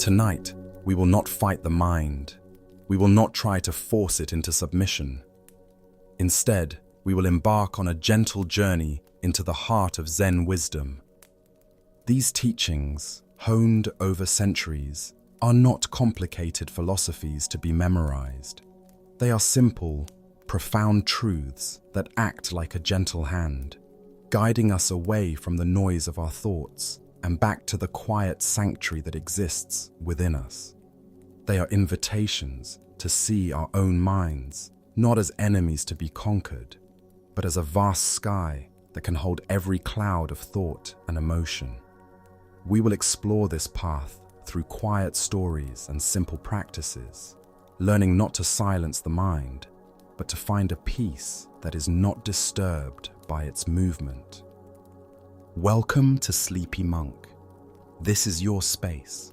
Tonight, we will not fight the mind. We will not try to force it into submission. Instead, we will embark on a gentle journey into the heart of Zen wisdom. These teachings, honed over centuries, are not complicated philosophies to be memorized. They are simple, profound truths that act like a gentle hand, guiding us away from the noise of our thoughts and back to the quiet sanctuary that exists within us. They are invitations to see our own minds not as enemies to be conquered, but as a vast sky that can hold every cloud of thought and emotion. We will explore this path through quiet stories and simple practices, learning not to silence the mind, but to find a peace that is not disturbed by its movement. Welcome to Sleepy Monk. This is your space,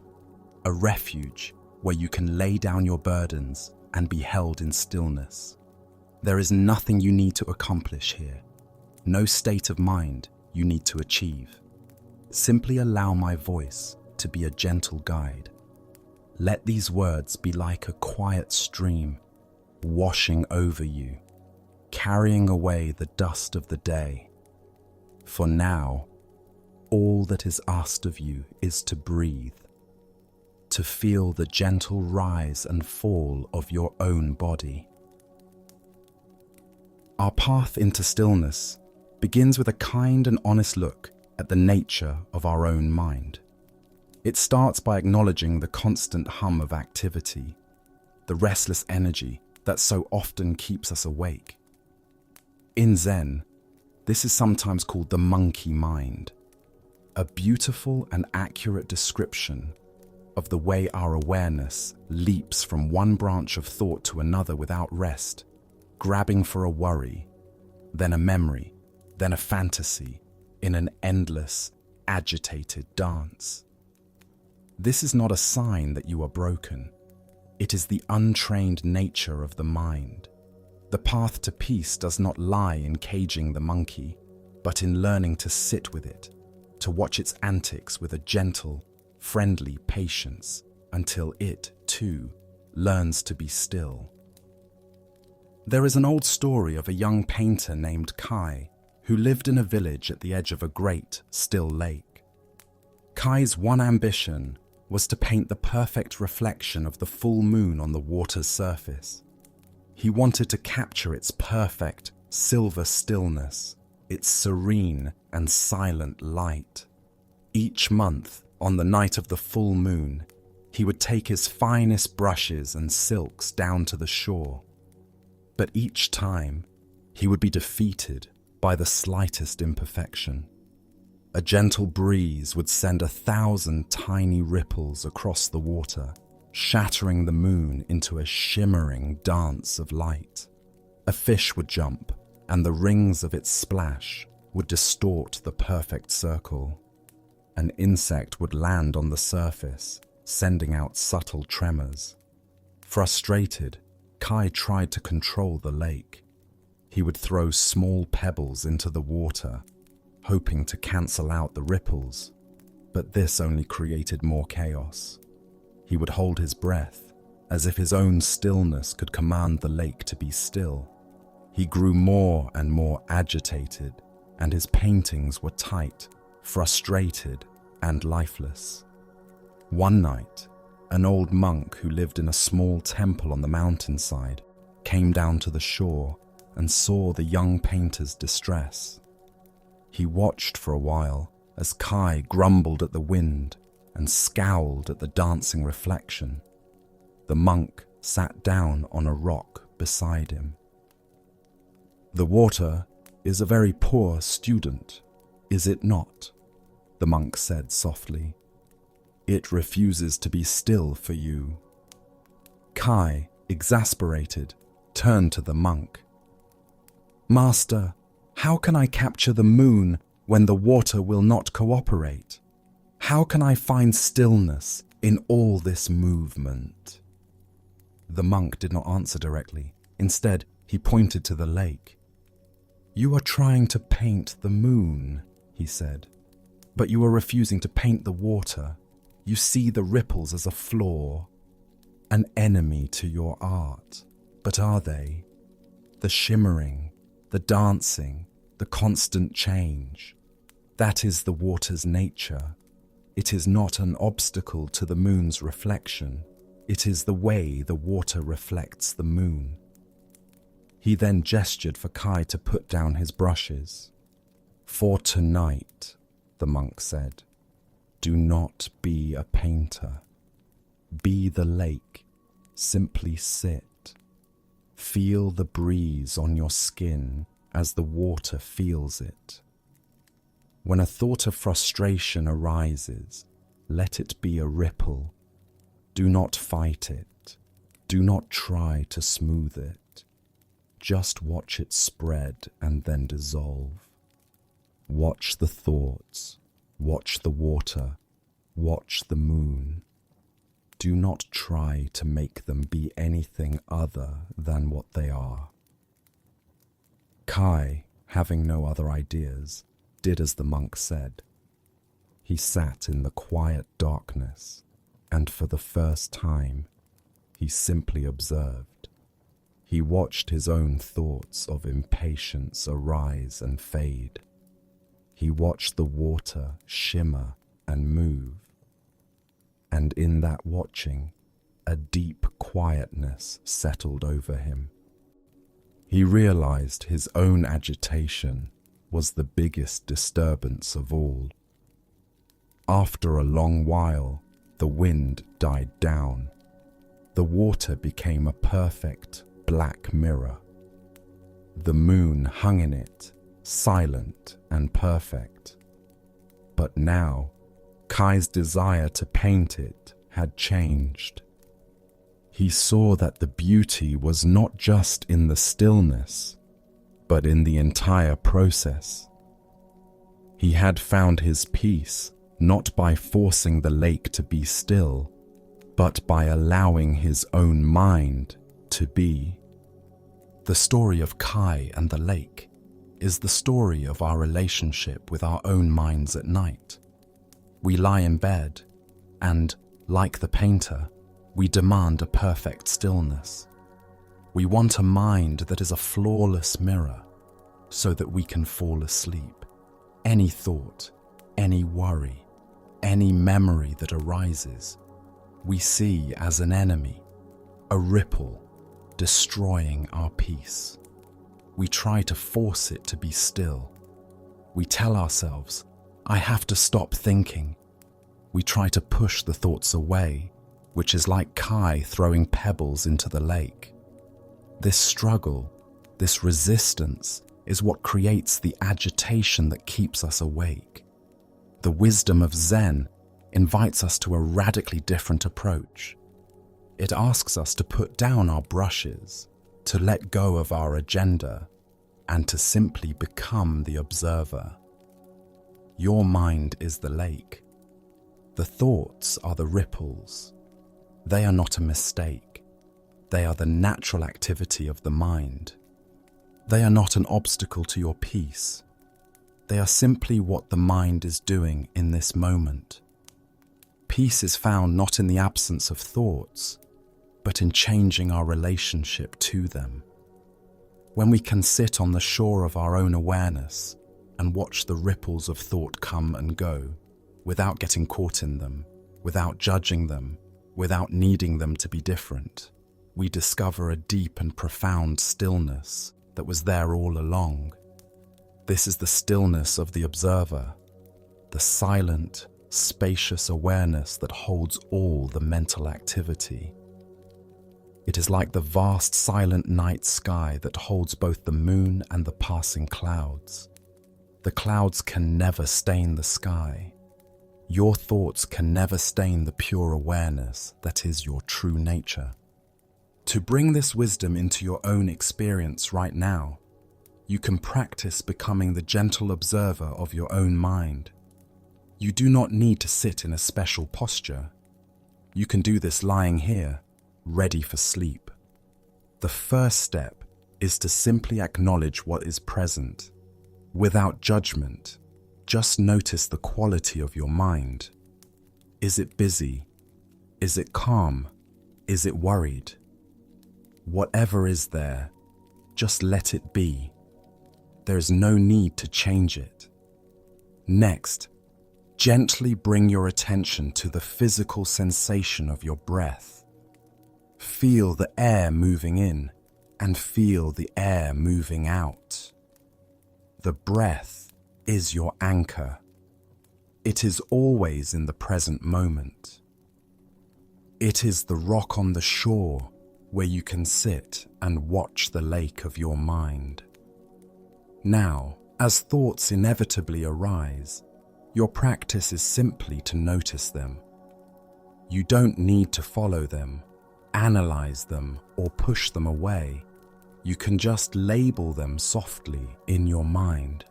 a refuge where you can lay down your burdens and be held in stillness. There is nothing you need to accomplish here, no state of mind you need to achieve. Simply allow my voice to be a gentle guide. Let these words be like a quiet stream washing over you, carrying away the dust of the day. For now, all that is asked of you is to breathe, to feel the gentle rise and fall of your own body. Our path into stillness begins with a kind and honest look at the nature of our own mind. It starts by acknowledging the constant hum of activity, the restless energy that so often keeps us awake. In Zen, this is sometimes called the monkey mind, a beautiful and accurate description of the way our awareness leaps from one branch of thought to another without rest, grabbing for a worry, then a memory, then a fantasy, in an endless, agitated dance. This is not a sign that you are broken. It is the untrained nature of the mind. The path to peace does not lie in caging the monkey, but in learning to sit with it, to watch its antics with a gentle, friendly patience until it, too, learns to be still. There is an old story of a young painter named Kai who lived in a village at the edge of a great, still lake. Kai's one ambition was to paint the perfect reflection of the full moon on the water's surface. He wanted to capture its perfect, silver stillness, its serene and silent light. Each month, on the night of the full moon, he would take his finest brushes and silks down to the shore. But each time, he would be defeated by the slightest imperfection. A gentle breeze would send 1,000 tiny ripples across the water, shattering the moon into a shimmering dance of light. A fish would jump, and the rings of its splash would distort the perfect circle. An insect would land on the surface, sending out subtle tremors. Frustrated, Kai tried to control the lake. He would throw small pebbles into the water, hoping to cancel out the ripples, but this only created more chaos. He would hold his breath, as if his own stillness could command the lake to be still. He grew more and more agitated, and his paintings were tight, frustrated, and lifeless. One night, an old monk who lived in a small temple on the mountainside came down to the shore and saw the young painter's distress. He watched for a while as Kai grumbled at the wind and scowled at the dancing reflection. The monk sat down on a rock beside him. "The water is a very poor student, is it not?" the monk said softly. "It refuses to be still for you." Kai, exasperated, turned to the monk. "Master, how can I capture the moon when the water will not cooperate? How can I find stillness in all this movement?" The monk did not answer directly. Instead, he pointed to the lake. "You are trying to paint the moon," he said, "but you are refusing to paint the water. You see the ripples as a flaw, an enemy to your art. But are they? The shimmering, the dancing, the constant change. That is the water's nature. It is not an obstacle to the moon's reflection. It is the way the water reflects the moon. He then gestured for Kai to put down his brushes. For tonight, the monk said, do not be a painter. Be the lake. Simply sit. Feel the breeze on your skin as the water feels it. When a thought of frustration arises, let it be a ripple. Do not fight it. Do not try to smooth it. Just watch it spread and then dissolve. Watch the thoughts. Watch the water. Watch the moon. Do not try to make them be anything other than what they are. Kai, having no other ideas, did as the monk said. He sat in the quiet darkness, and for the first time, he simply observed. He watched his own thoughts of impatience arise and fade. He watched the water shimmer and move. And in that watching, a deep quietness settled over him. He realized his own agitation was the biggest disturbance of all. After a long while, the wind died down. The water became a perfect black mirror. The moon hung in it, silent and perfect. But now, Kai's desire to paint it had changed. He saw that the beauty was not just in the stillness, but in the entire process. He had found his peace not by forcing the lake to be still, but by allowing his own mind to be. The story of Kai and the lake is the story of our relationship with our own minds at night. We lie in bed and, like the painter, we demand a perfect stillness. We want a mind that is a flawless mirror so that we can fall asleep. Any thought, any worry, any memory that arises, we see as an enemy, a ripple destroying our peace. We try to force it to be still. We tell ourselves, I have to stop thinking. We try to push the thoughts away, which is like Kai throwing pebbles into the lake. This struggle, this resistance, is what creates the agitation that keeps us awake. The wisdom of Zen invites us to a radically different approach. It asks us to put down our brushes, to let go of our agenda, and to simply become the observer. Your mind is the lake. The thoughts are the ripples. They are not a mistake. They are the natural activity of the mind. They are not an obstacle to your peace. They are simply what the mind is doing in this moment. Peace is found not in the absence of thoughts, but in changing our relationship to them. When we can sit on the shore of our own awareness and watch the ripples of thought come and go, without getting caught in them, without judging them, without needing them to be different, we discover a deep and profound stillness that was there all along. This is the stillness of the observer, the silent, spacious awareness that holds all the mental activity. It is like the vast silent night sky that holds both the moon and the passing clouds. The clouds can never stain the sky. Your thoughts can never stain the pure awareness that is your true nature. To bring this wisdom into your own experience right now, you can practice becoming the gentle observer of your own mind. You do not need to sit in a special posture. You can do this lying here, ready for sleep. The first step is to simply acknowledge what is present. Without judgment, just notice the quality of your mind. Is it busy? Is it calm? Is it worried? Whatever is there, just let it be. There is no need to change it. Next, gently bring your attention to the physical sensation of your breath. Feel the air moving in and feel the air moving out. The breath is your anchor. It is always in the present moment. It is the rock on the shore where you can sit and watch the lake of your mind. Now, as thoughts inevitably arise, your practice is simply to notice them. You don't need to follow them, analyze them, or push them away. You can just label them softly in your mind.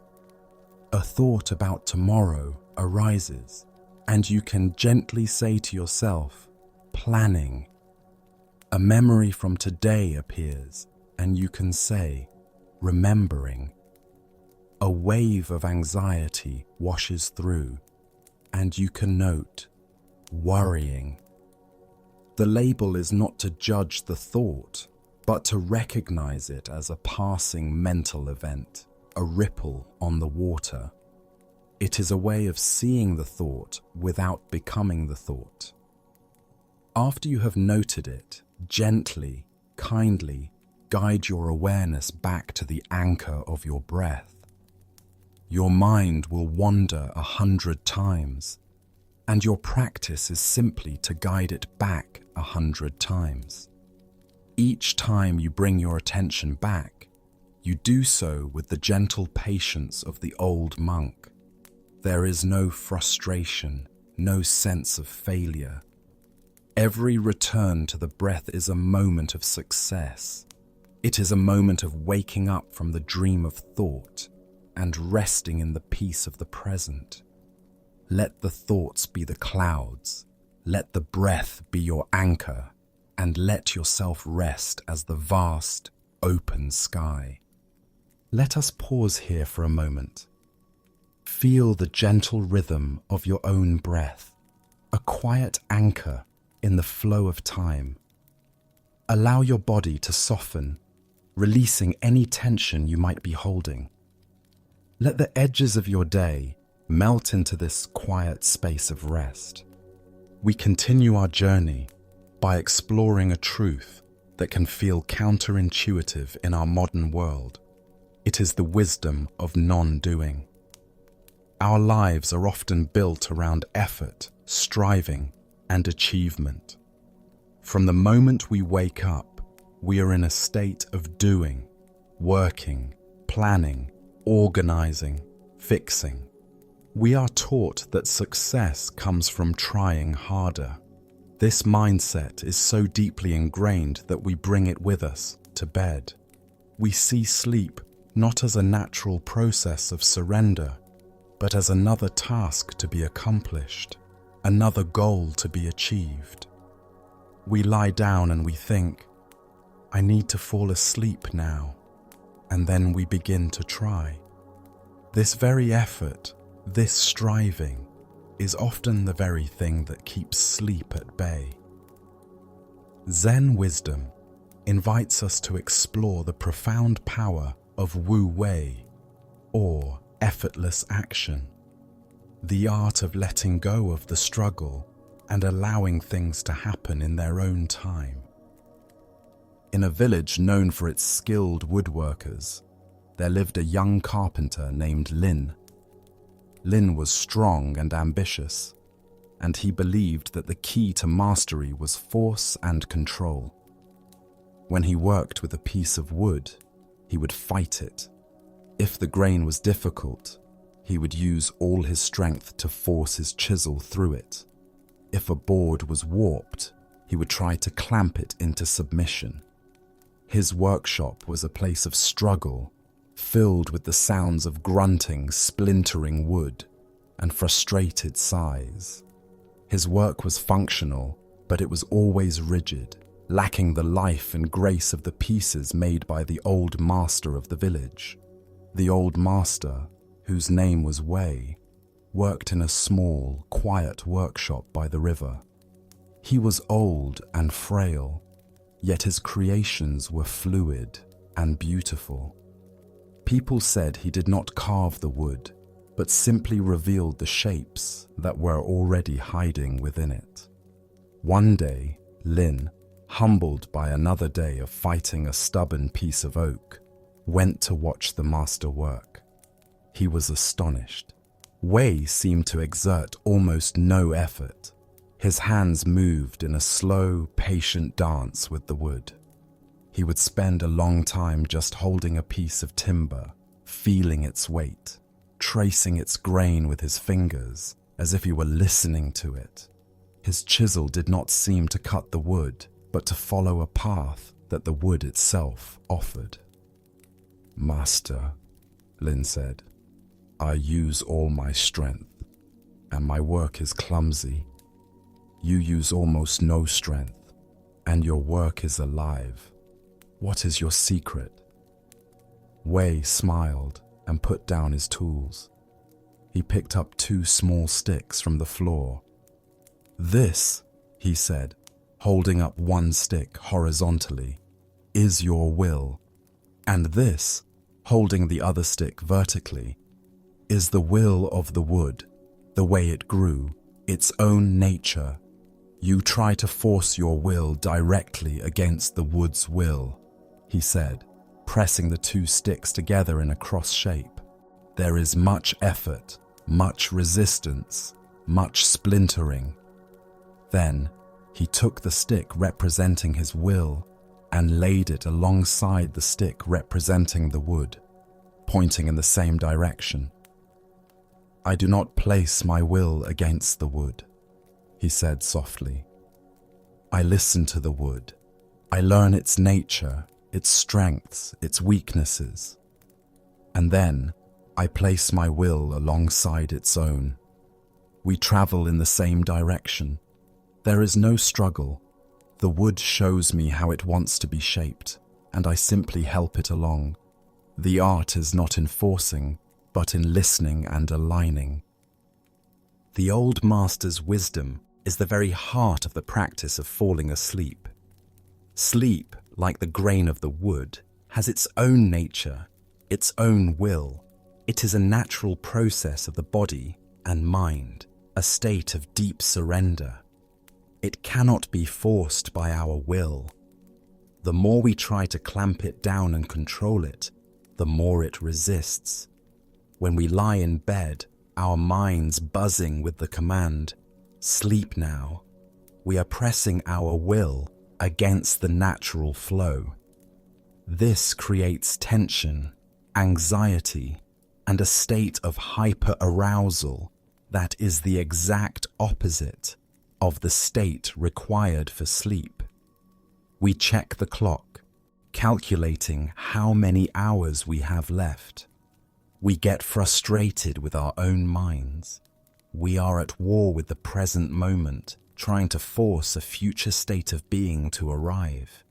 A thought about tomorrow arises, and you can gently say to yourself, planning. A memory from today appears, and you can say, remembering. A wave of anxiety washes through, and you can note, worrying. The label is not to judge the thought, but to recognize it as a passing mental event, a ripple on the water. It is a way of seeing the thought without becoming the thought. After you have noted it, gently, kindly guide your awareness back to the anchor of your breath. Your mind will wander 100 times, and your practice is simply to guide it back 100 times. Each time you bring your attention back, you do so with the gentle patience of the old monk. There is no frustration, no sense of failure. Every return to the breath is a moment of success. It is a moment of waking up from the dream of thought and resting in the peace of the present. Let the thoughts be the clouds, let the breath be your anchor, and let yourself rest as the vast, open sky. Let us pause here for a moment. Feel the gentle rhythm of your own breath, a quiet anchor in the flow of time. Allow your body to soften, releasing any tension you might be holding. Let the edges of your day melt into this quiet space of rest. We continue our journey by exploring a truth that can feel counterintuitive in our modern world. It is the wisdom of non-doing. Our lives are often built around effort, striving, and achievement. From the moment we wake up, we are in a state of doing, working, planning, organizing, fixing. We are taught that success comes from trying harder. This mindset is so deeply ingrained that we bring it with us to bed. We see sleep not as a natural process of surrender, but as another task to be accomplished, another goal to be achieved. We lie down and we think, I need to fall asleep now, and then we begin to try. This very effort, this striving, is often the very thing that keeps sleep at bay. Zen wisdom invites us to explore the profound power of Wu Wei, or effortless action, the art of letting go of the struggle and allowing things to happen in their own time. In a village known for its skilled woodworkers, there lived a young carpenter named Lin. Lin was strong and ambitious, and he believed that the key to mastery was force and control. When he worked with a piece of wood, he would fight it. If the grain was difficult, he would use all his strength to force his chisel through it. If a board was warped, he would try to clamp it into submission. His workshop was a place of struggle, filled with the sounds of grunting, splintering wood, and frustrated sighs. His work was functional, but it was always rigid, lacking the life and grace of the pieces made by the old master of the village. The old master, whose name was Wei, worked in a small, quiet workshop by the river. He was old and frail, yet his creations were fluid and beautiful. People said he did not carve the wood, but simply revealed the shapes that were already hiding within it. One day, Lin, humbled by another day of fighting a stubborn piece of oak, went to watch the master work. He was astonished. Wei seemed to exert almost no effort. His hands moved in a slow, patient dance with the wood. He would spend a long time just holding a piece of timber, feeling its weight, tracing its grain with his fingers, as if he were listening to it. His chisel did not seem to cut the wood, but to follow a path that the wood itself offered. "Master," Lin said, "I use all my strength, and my work is clumsy. You use almost no strength, and your work is alive. What is your secret?" Wei smiled and put down his tools. He picked up 2 small sticks from the floor. "This," he said, holding up one stick horizontally, "is your will. And this," holding the other stick vertically, "is the will of the wood, the way it grew, its own nature. You try to force your will directly against the wood's will," he said, pressing the 2 sticks together in a cross shape. "There is much effort, much resistance, much splintering." Then he took the stick representing his will and laid it alongside the stick representing the wood, pointing in the same direction. "I do not place my will against the wood," he said softly. "I listen to the wood. I learn its nature, its strengths, its weaknesses. And then I place my will alongside its own. We travel in the same direction. There is no struggle. The wood shows me how it wants to be shaped, and I simply help it along. The art is not in forcing, but in listening and aligning." The old master's wisdom is the very heart of the practice of falling asleep. Sleep, like the grain of the wood, has its own nature, its own will. It is a natural process of the body and mind, a state of deep surrender. It cannot be forced by our will. The more we try to clamp it down and control it, the more it resists. When we lie in bed, our minds buzzing with the command, "Sleep now," we are pressing our will against the natural flow. This creates tension, anxiety, and a state of hyper-arousal that is the exact opposite of the state required for sleep. We check the clock, calculating how many hours we have left. We get frustrated with our own minds. We are at war with the present moment, trying to force a future state of being to arrive.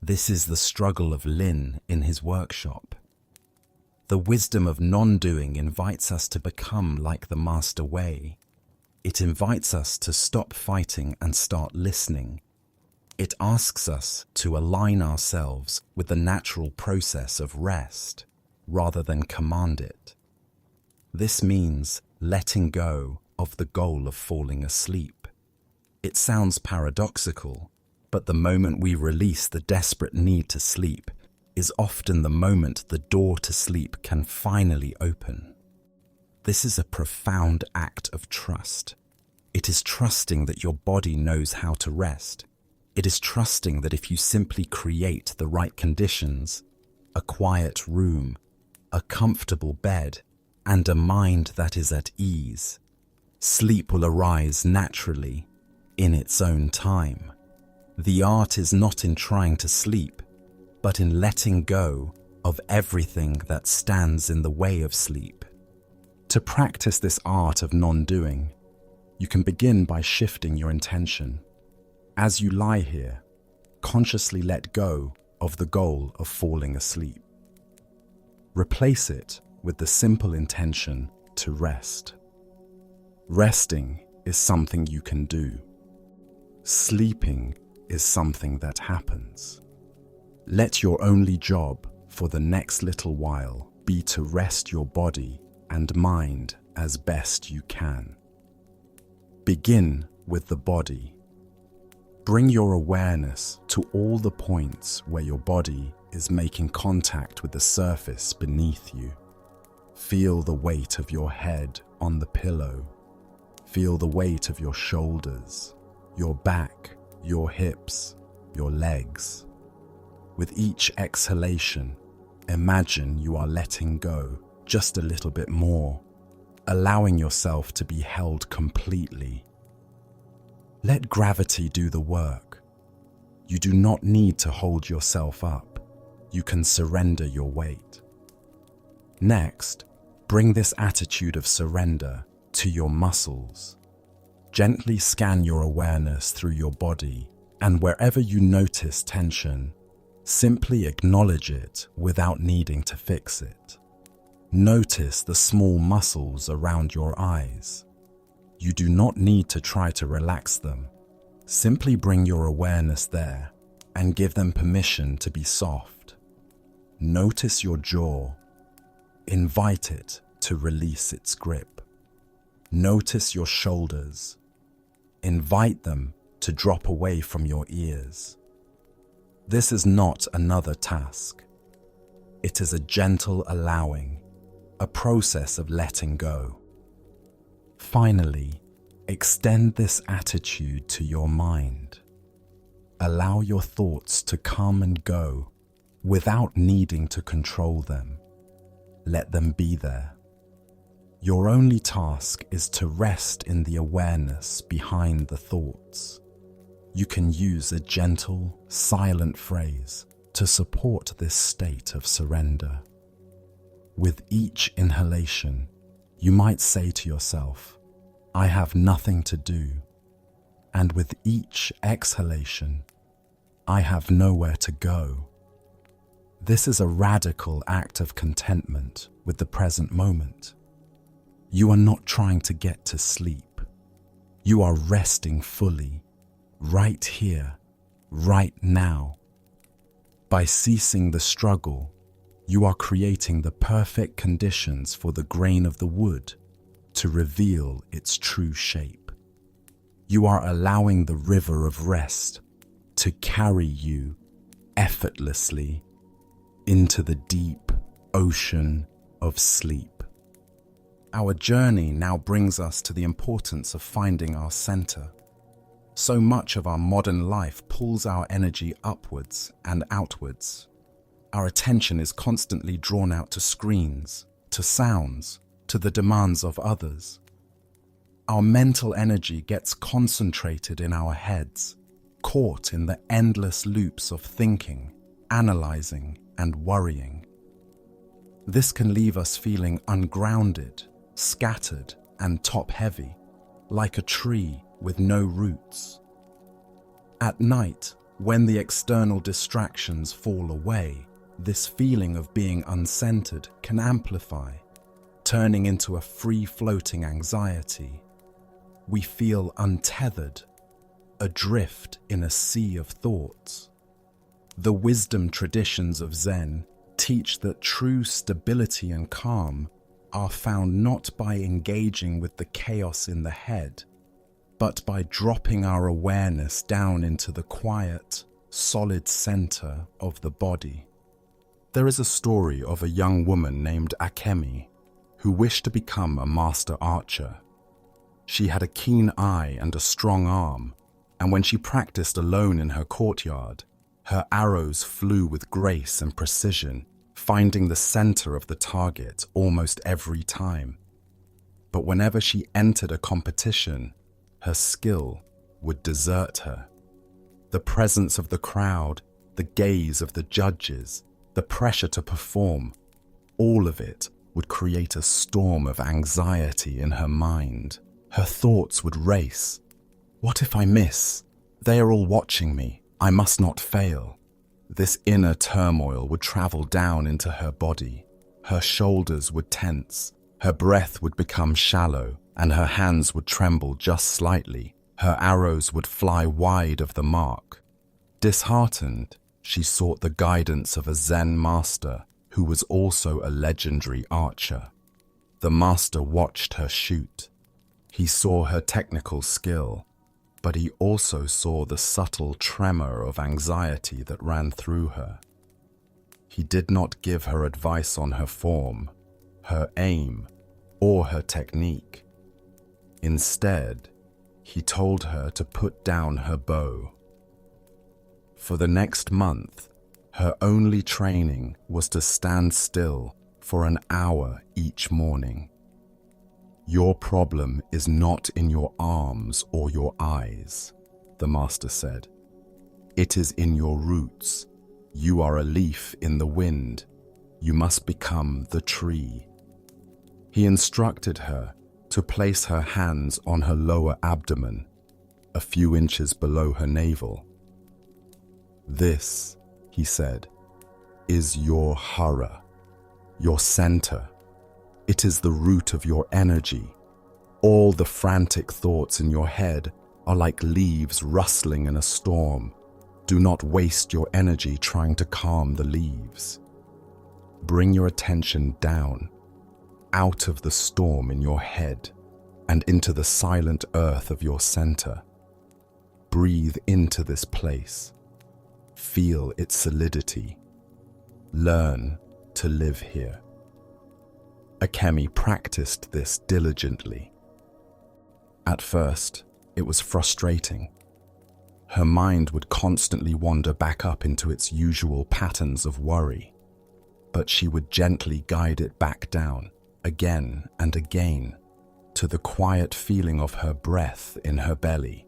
This is the struggle of Lin in his workshop. The wisdom of non-doing invites us to become like the Master Wei. It invites us to stop fighting and start listening. It asks us to align ourselves with the natural process of rest, rather than command it. This means letting go of the goal of falling asleep. It sounds paradoxical, but the moment we release the desperate need to sleep is often the moment the door to sleep can finally open. This is a profound act of trust. It is trusting that your body knows how to rest. It is trusting that if you simply create the right conditions, a quiet room, a comfortable bed, and a mind that is at ease, sleep will arise naturally, in its own time. The art is not in trying to sleep, but in letting go of everything that stands in the way of sleep. To practice this art of non-doing, you can begin by shifting your intention. As you lie here, consciously let go of the goal of falling asleep. Replace it with the simple intention to rest. Resting is something you can do. Sleeping is something that happens. Let your only job for the next little while be to rest your body and mind as best you can. Begin with the body. Bring your awareness to all the points where your body is making contact with the surface beneath you. Feel the weight of your head on the pillow. Feel the weight of your shoulders, your back, your hips, your legs. With each exhalation, imagine you are letting go just a little bit more, allowing yourself to be held completely. Let gravity do the work. You do not need to hold yourself up. You can surrender your weight. Next, bring this attitude of surrender to your muscles. Gently scan your awareness through your body, and wherever you notice tension, simply acknowledge it without needing to fix it. Notice the small muscles around your eyes. You do not need to try to relax them. Simply bring your awareness there and give them permission to be soft. Notice your jaw. Invite it to release its grip. Notice your shoulders. Invite them to drop away from your ears. This is not another task. It is a gentle allowing, a process of letting go. Finally, extend this attitude to your mind. Allow your thoughts to come and go without needing to control them. Let them be there. Your only task is to rest in the awareness behind the thoughts. You can use a gentle, silent phrase to support this state of surrender. With each inhalation, you might say to yourself, "I have nothing to do." And with each exhalation, "I have nowhere to go." This is a radical act of contentment with the present moment. You are not trying to get to sleep. You are resting fully, right here, right now. By ceasing the struggle, you are creating the perfect conditions for the grain of the wood to reveal its true shape. You are allowing the river of rest to carry you effortlessly into the deep ocean of sleep. Our journey now brings us to the importance of finding our center. So much of our modern life pulls our energy upwards and outwards. Our attention is constantly drawn out to screens, to sounds, to the demands of others. Our mental energy gets concentrated in our heads, caught in the endless loops of thinking, analyzing, and worrying. This can leave us feeling ungrounded, scattered, and top-heavy, like a tree with no roots. At night, when the external distractions fall away, this feeling of being uncentered can amplify, turning into a free-floating anxiety. We feel untethered, adrift in a sea of thoughts. The wisdom traditions of Zen teach that true stability and calm are found not by engaging with the chaos in the head, but by dropping our awareness down into the quiet, solid center of the body. There is a story of a young woman named Akemi who wished to become a master archer. She had a keen eye and a strong arm, and when she practiced alone in her courtyard, her arrows flew with grace and precision, finding the center of the target almost every time. But whenever she entered a competition, her skill would desert her. The presence of the crowd, the gaze of the judges, the pressure to perform, all of it would create a storm of anxiety in her mind. Her thoughts would race. What if I miss? They are all watching me. I must not fail. This inner turmoil would travel down into her body. Her shoulders would tense. Her breath would become shallow, and her hands would tremble just slightly. Her arrows would fly wide of the mark. Disheartened, she sought the guidance of a Zen master who was also a legendary archer. The master watched her shoot. He saw her technical skill, but he also saw the subtle tremor of anxiety that ran through her. He did not give her advice on her form, her aim, or her technique. Instead, he told her to put down her bow. For the next month, her only training was to stand still for an hour each morning. "Your problem is not in your arms or your eyes," the master said. "It is in your roots. You are a leaf in the wind. You must become the tree." He instructed her to place her hands on her lower abdomen, a few inches below her navel. "This," he said, "is your hara, your center. It is the root of your energy. All the frantic thoughts in your head are like leaves rustling in a storm. Do not waste your energy trying to calm the leaves. Bring your attention down, out of the storm in your head, and into the silent earth of your center. Breathe into this place. Feel its solidity. Learn to live here." Akemi practiced this diligently. At first, it was frustrating. Her mind would constantly wander back up into its usual patterns of worry, but she would gently guide it back down, again and again, to the quiet feeling of her breath in her belly.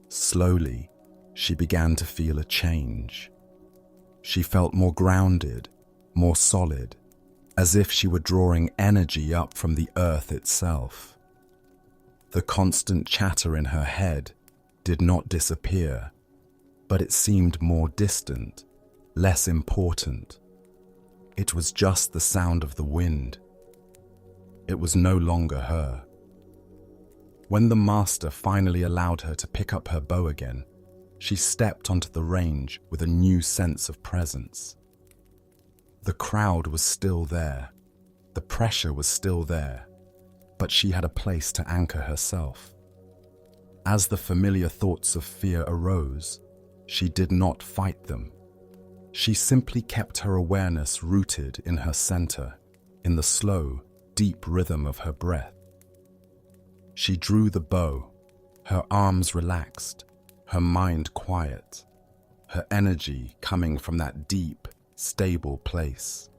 Slowly, she began to feel a change. She felt more grounded, more solid, as if she were drawing energy up from the earth itself. The constant chatter in her head did not disappear, but it seemed more distant, less important. It was just the sound of the wind. It was no longer her. When the master finally allowed her to pick up her bow again, she stepped onto the range with a new sense of presence. The crowd was still there, the pressure was still there, but she had a place to anchor herself. As the familiar thoughts of fear arose, she did not fight them. She simply kept her awareness rooted in her center, in the slow, deep rhythm of her breath. She drew the bow, her arms relaxed, her mind quiet, her energy coming from that deep, stable place.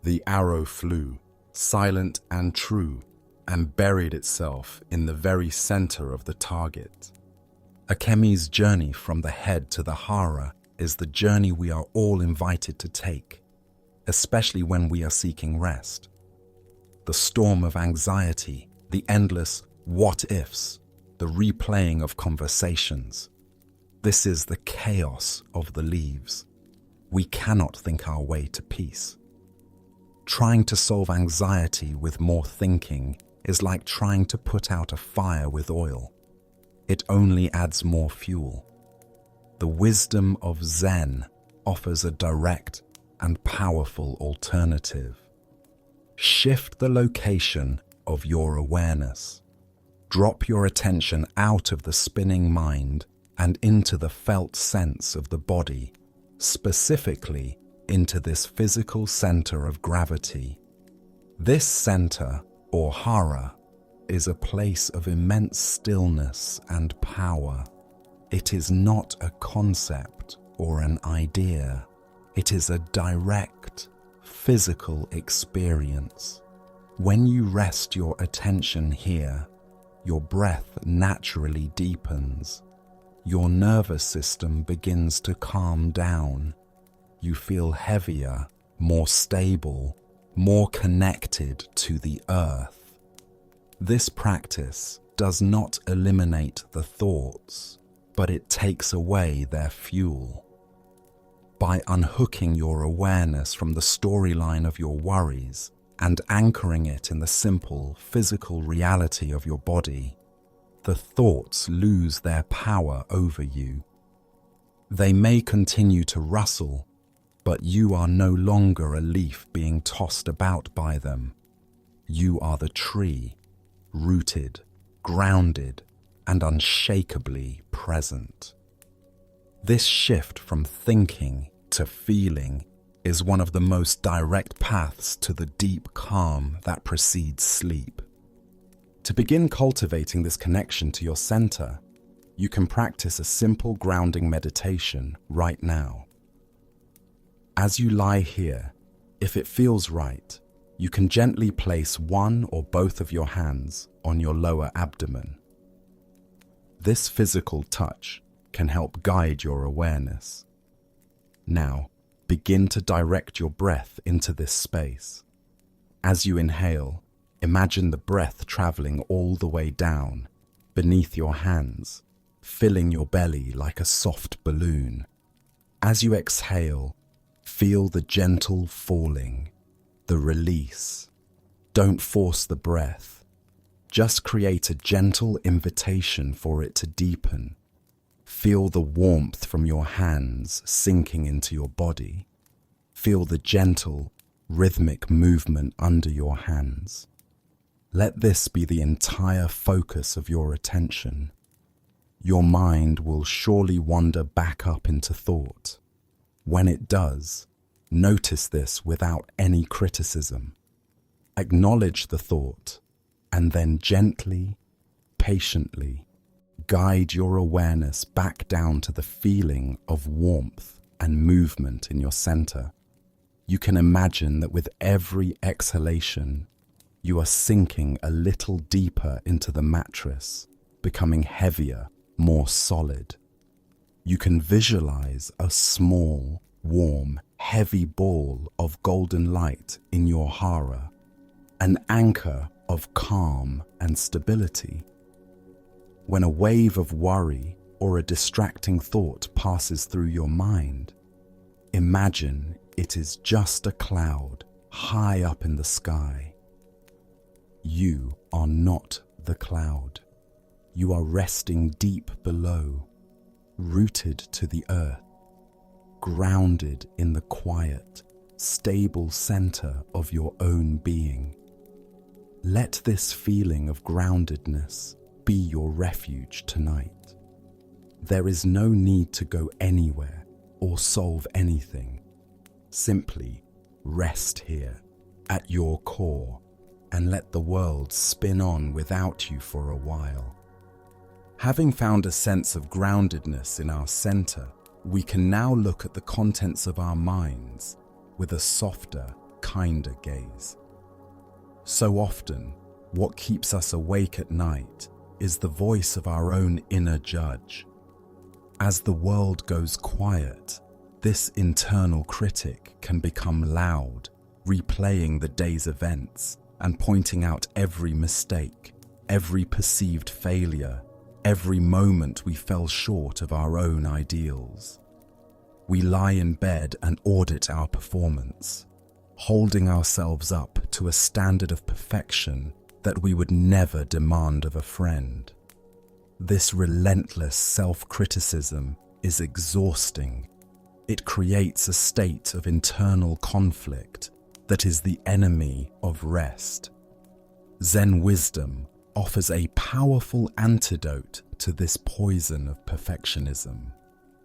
The arrow flew, silent and true, and buried itself in the very center of the target. Akemi's journey from the head to the hara is the journey we are all invited to take, especially when we are seeking rest. The storm of anxiety, the endless what-ifs, the replaying of conversations. This is the chaos of the leaves. We cannot think our way to peace. Trying to solve anxiety with more thinking is like trying to put out a fire with oil. It only adds more fuel. The wisdom of Zen offers a direct and powerful alternative. Shift the location of your awareness. Drop your attention out of the spinning mind and into the felt sense of the body, specifically into this physical center of gravity. This center, or hara, is a place of immense stillness and power. It is not a concept or an idea. It is a direct, physical experience. When you rest your attention here, your breath naturally deepens. Your nervous system begins to calm down. You feel heavier, more stable, more connected to the earth. This practice does not eliminate the thoughts, but it takes away their fuel. By unhooking your awareness from the storyline of your worries, and anchoring it in the simple physical reality of your body, the thoughts lose their power over you. They may continue to rustle, but you are no longer a leaf being tossed about by them. You are the tree, rooted, grounded, and unshakably present. This shift from thinking to feeling is one of the most direct paths to the deep calm that precedes sleep. To begin cultivating this connection to your center, you can practice a simple grounding meditation right now. As you lie here, if it feels right, you can gently place one or both of your hands on your lower abdomen. This physical touch can help guide your awareness. Now, begin to direct your breath into this space. As you inhale, imagine the breath traveling all the way down, beneath your hands, filling your belly like a soft balloon. As you exhale, feel the gentle falling, the release. Don't force the breath. Just create a gentle invitation for it to deepen. Feel the warmth from your hands sinking into your body. Feel the gentle, rhythmic movement under your hands. Let this be the entire focus of your attention. Your mind will surely wander back up into thought. When it does, notice this without any criticism. Acknowledge the thought, and then gently, patiently, guide your awareness back down to the feeling of warmth and movement in your center. You can imagine that with every exhalation, you are sinking a little deeper into the mattress, becoming heavier, more solid. You can visualize a small, warm, heavy ball of golden light in your hara, an anchor of calm and stability. When a wave of worry or a distracting thought passes through your mind, imagine it is just a cloud high up in the sky. You are not the cloud. You are resting deep below, rooted to the earth, grounded in the quiet, stable center of your own being. Let this feeling of groundedness be your refuge tonight. There is no need to go anywhere or solve anything. Simply rest here at your core and let the world spin on without you for a while. Having found a sense of groundedness in our center, we can now look at the contents of our minds with a softer, kinder gaze. So often, what keeps us awake at night is the voice of our own inner judge. As the world goes quiet, this internal critic can become loud, replaying the day's events and pointing out every mistake, every perceived failure, every moment we fell short of our own ideals. We lie in bed and audit our performance, holding ourselves up to a standard of perfection that we would never demand of a friend. This relentless self-criticism is exhausting. It creates a state of internal conflict that is the enemy of rest. Zen wisdom offers a powerful antidote to this poison of perfectionism.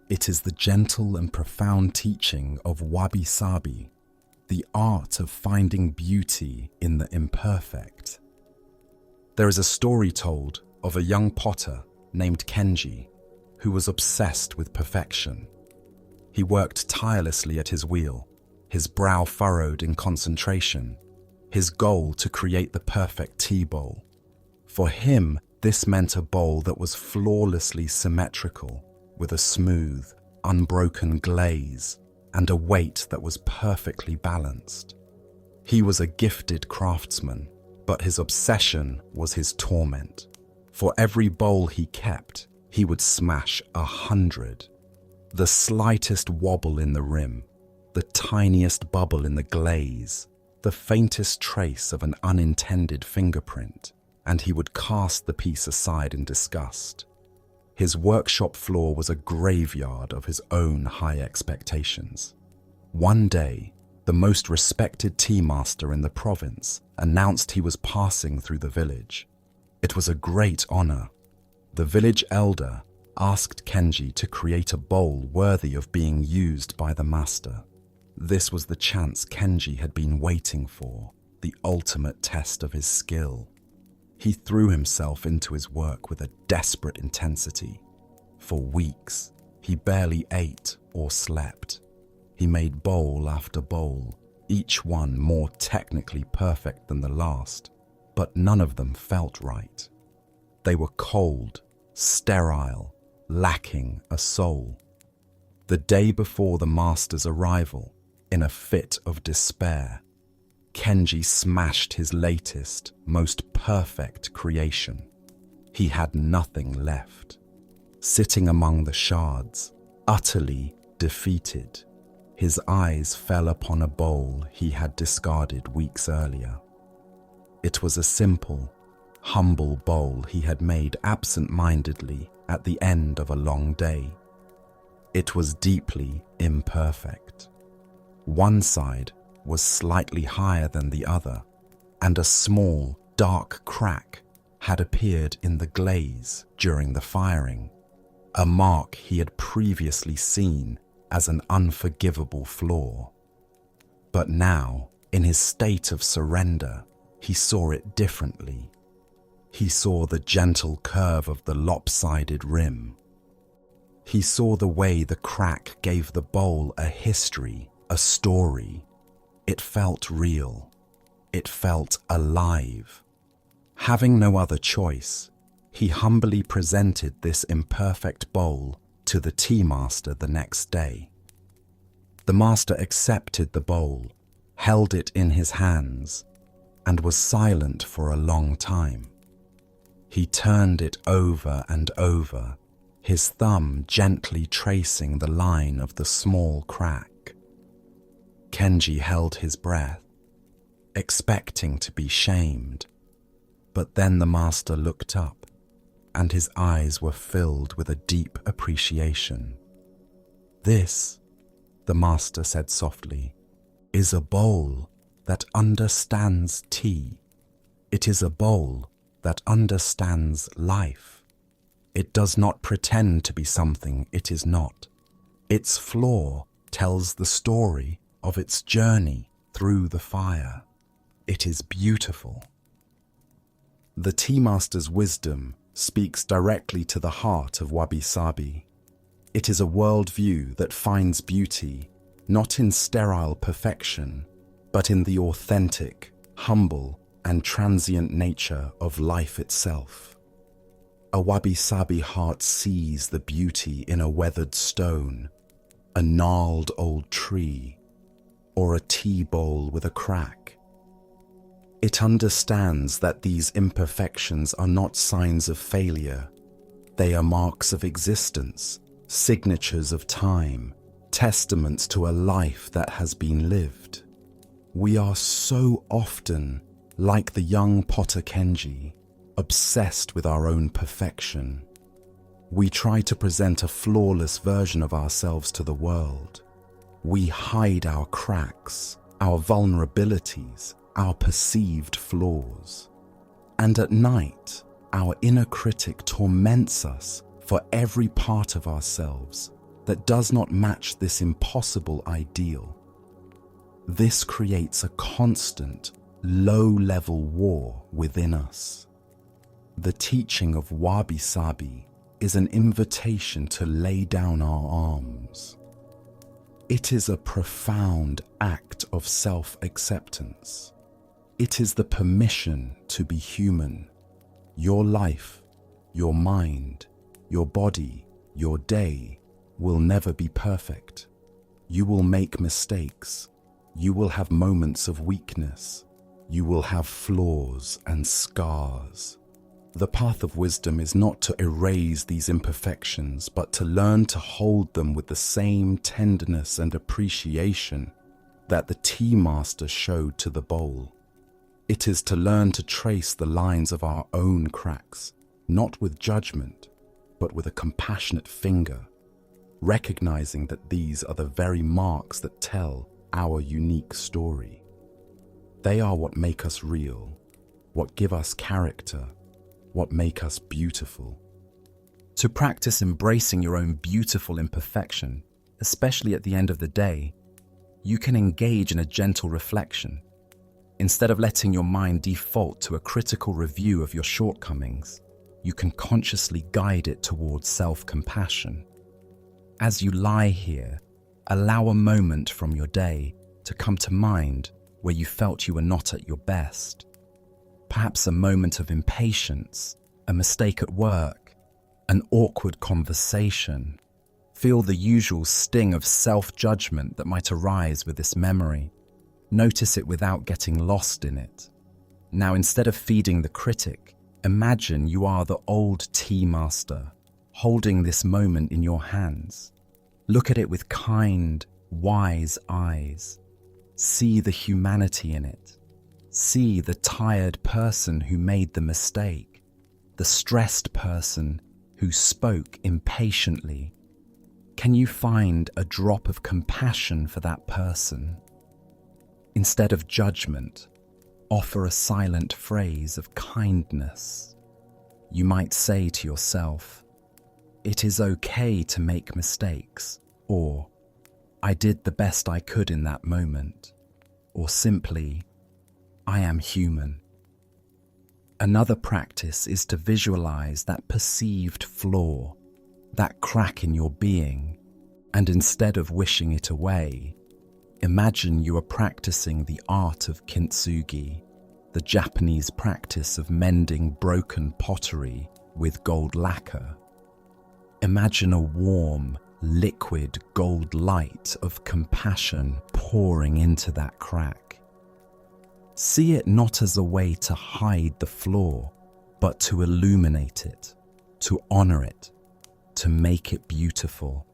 It is the gentle and profound teaching of wabi-sabi, the art of finding beauty in the imperfect. There is a story told of a young potter named Kenji who was obsessed with perfection. He worked tirelessly at his wheel, his brow furrowed in concentration, his goal to create the perfect tea bowl. For him, this meant a bowl that was flawlessly symmetrical, with a smooth, unbroken glaze and a weight that was perfectly balanced. He was a gifted craftsman, but his obsession was his torment. For every bowl he kept, he would smash 100. The slightest wobble in the rim, the tiniest bubble in the glaze, the faintest trace of an unintended fingerprint, and he would cast the piece aside in disgust. His workshop floor was a graveyard of his own high expectations. One day, the most respected tea master in the province announced he was passing through the village. It was a great honor. The village elder asked Kenji to create a bowl worthy of being used by the master. This was the chance Kenji had been waiting for, the ultimate test of his skill. He threw himself into his work with a desperate intensity. For weeks, he barely ate or slept. He made bowl after bowl, each one more technically perfect than the last, but none of them felt right. They were cold, sterile, lacking a soul. The day before the master's arrival, in a fit of despair, Kenji smashed his latest, most perfect creation. He had nothing left. Sitting among the shards, utterly defeated, his eyes fell upon a bowl he had discarded weeks earlier. It was a simple, humble bowl he had made absent-mindedly at the end of a long day. It was deeply imperfect. One side was slightly higher than the other, and a small, dark crack had appeared in the glaze during the firing, a mark he had previously seen as an unforgivable flaw. But now, in his state of surrender, he saw it differently. He saw the gentle curve of the lopsided rim. He saw the way the crack gave the bowl a history, a story. It felt real. It felt alive. Having no other choice, he humbly presented this imperfect bowl to the tea master the next day. The master accepted the bowl, held it in his hands, and was silent for a long time. He turned it over and over, his thumb gently tracing the line of the small crack. Kenji held his breath, expecting to be shamed, but then the master looked up, and his eyes were filled with a deep appreciation. "This," the master said softly, "is a bowl that understands tea. It is a bowl that understands life. It does not pretend to be something it is not. Its flaw tells the story of its journey through the fire. It is beautiful." The tea master's wisdom speaks directly to the heart of wabi-sabi. It is a worldview that finds beauty not in sterile perfection, but in the authentic, humble, and transient nature of life itself. A wabi-sabi heart sees the beauty in a weathered stone, a gnarled old tree, or a tea bowl with a crack. It understands that these imperfections are not signs of failure. They are marks of existence, signatures of time, testaments to a life that has been lived. We are so often like the young potter Kenji, obsessed with our own perfection. We try to present a flawless version of ourselves to the world. We hide our cracks, our vulnerabilities, our perceived flaws. And at night, our inner critic torments us for every part of ourselves that does not match this impossible ideal. This creates a constant, low-level war within us. The teaching of wabi-sabi is an invitation to lay down our arms. It is a profound act of self-acceptance. It is the permission to be human. Your life, your mind, your body, your day will never be perfect. You will make mistakes. You will have moments of weakness. You will have flaws and scars. The path of wisdom is not to erase these imperfections, but to learn to hold them with the same tenderness and appreciation that the tea master showed to the bowl. It is to learn to trace the lines of our own cracks, not with judgment, but with a compassionate finger, recognizing that these are the very marks that tell our unique story. They are what make us real, what give us character, what make us beautiful. To practice embracing your own beautiful imperfection, especially at the end of the day, you can engage in a gentle reflection. Instead of letting your mind default to a critical review of your shortcomings, you can consciously guide it towards self-compassion. As you lie here, allow a moment from your day to come to mind where you felt you were not at your best. Perhaps a moment of impatience, a mistake at work, an awkward conversation. Feel the usual sting of self-judgment that might arise with this memory. Notice it without getting lost in it. Now, instead of feeding the critic, imagine you are the old tea master, holding this moment in your hands. Look at it with kind, wise eyes. See the humanity in it. See the tired person who made the mistake, the stressed person who spoke impatiently. Can you find a drop of compassion for that person? Instead of judgment, offer a silent phrase of kindness. You might say to yourself, "It is okay to make mistakes," or "I did the best I could in that moment," or simply, "I am human." Another practice is to visualize that perceived flaw, that crack in your being, and instead of wishing it away, imagine you are practicing the art of kintsugi, the Japanese practice of mending broken pottery with gold lacquer. Imagine a warm, liquid gold light of compassion pouring into that crack. See it not as a way to hide the flaw, but to illuminate it, to honor it, to make it beautiful.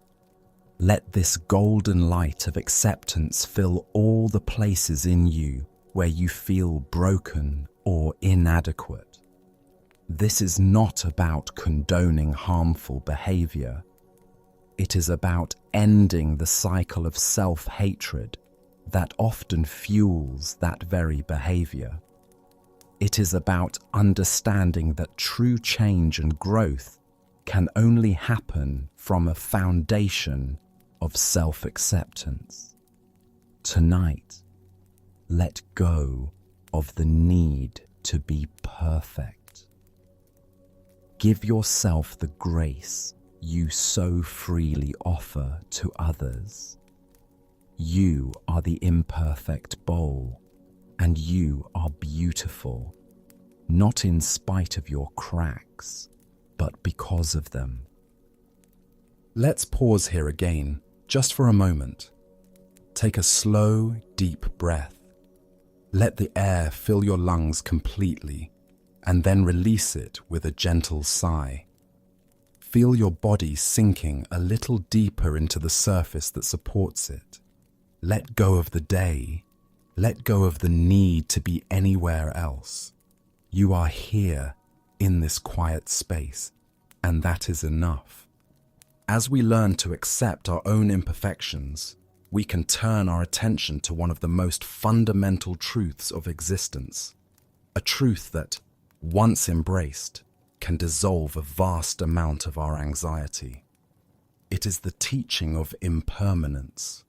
Let this golden light of acceptance fill all the places in you where you feel broken or inadequate. This is not about condoning harmful behavior. It is about ending the cycle of self-hatred that often fuels that very behavior. It is about understanding that true change and growth can only happen from a foundation of self-acceptance. Tonight, let go of the need to be perfect. Give yourself the grace you so freely offer to others. You are the imperfect bowl, and you are beautiful, not in spite of your cracks, but because of them. Let's pause here again, just for a moment. Take a slow, deep breath. Let the air fill your lungs completely, and then release it with a gentle sigh. Feel your body sinking a little deeper into the surface that supports it. Let go of the day. Let go of the need to be anywhere else. You are here in this quiet space, and that is enough. As we learn to accept our own imperfections, we can turn our attention to one of the most fundamental truths of existence, a truth that, once embraced, can dissolve a vast amount of our anxiety. It is the teaching of impermanence.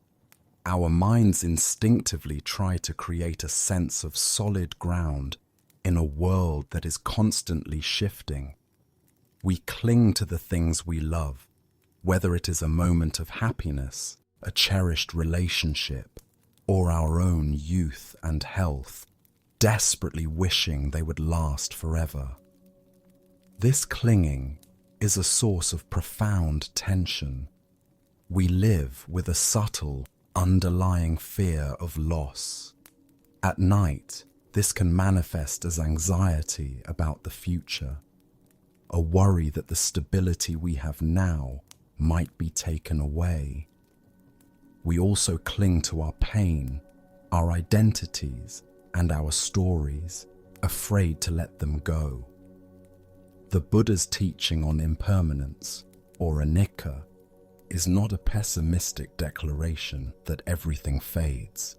Our minds instinctively try to create a sense of solid ground in a world that is constantly shifting. We cling to the things we love, whether it is a moment of happiness, a cherished relationship, or our own youth and health, desperately wishing they would last forever. This clinging is a source of profound tension. We live with a subtle, underlying fear of loss. At night, this can manifest as anxiety about the future, a worry that the stability we have now might be taken away. We also cling to our pain, our identities, and our stories, afraid to let them go. The Buddha's teaching on impermanence, or anicca, is not a pessimistic declaration that everything fades.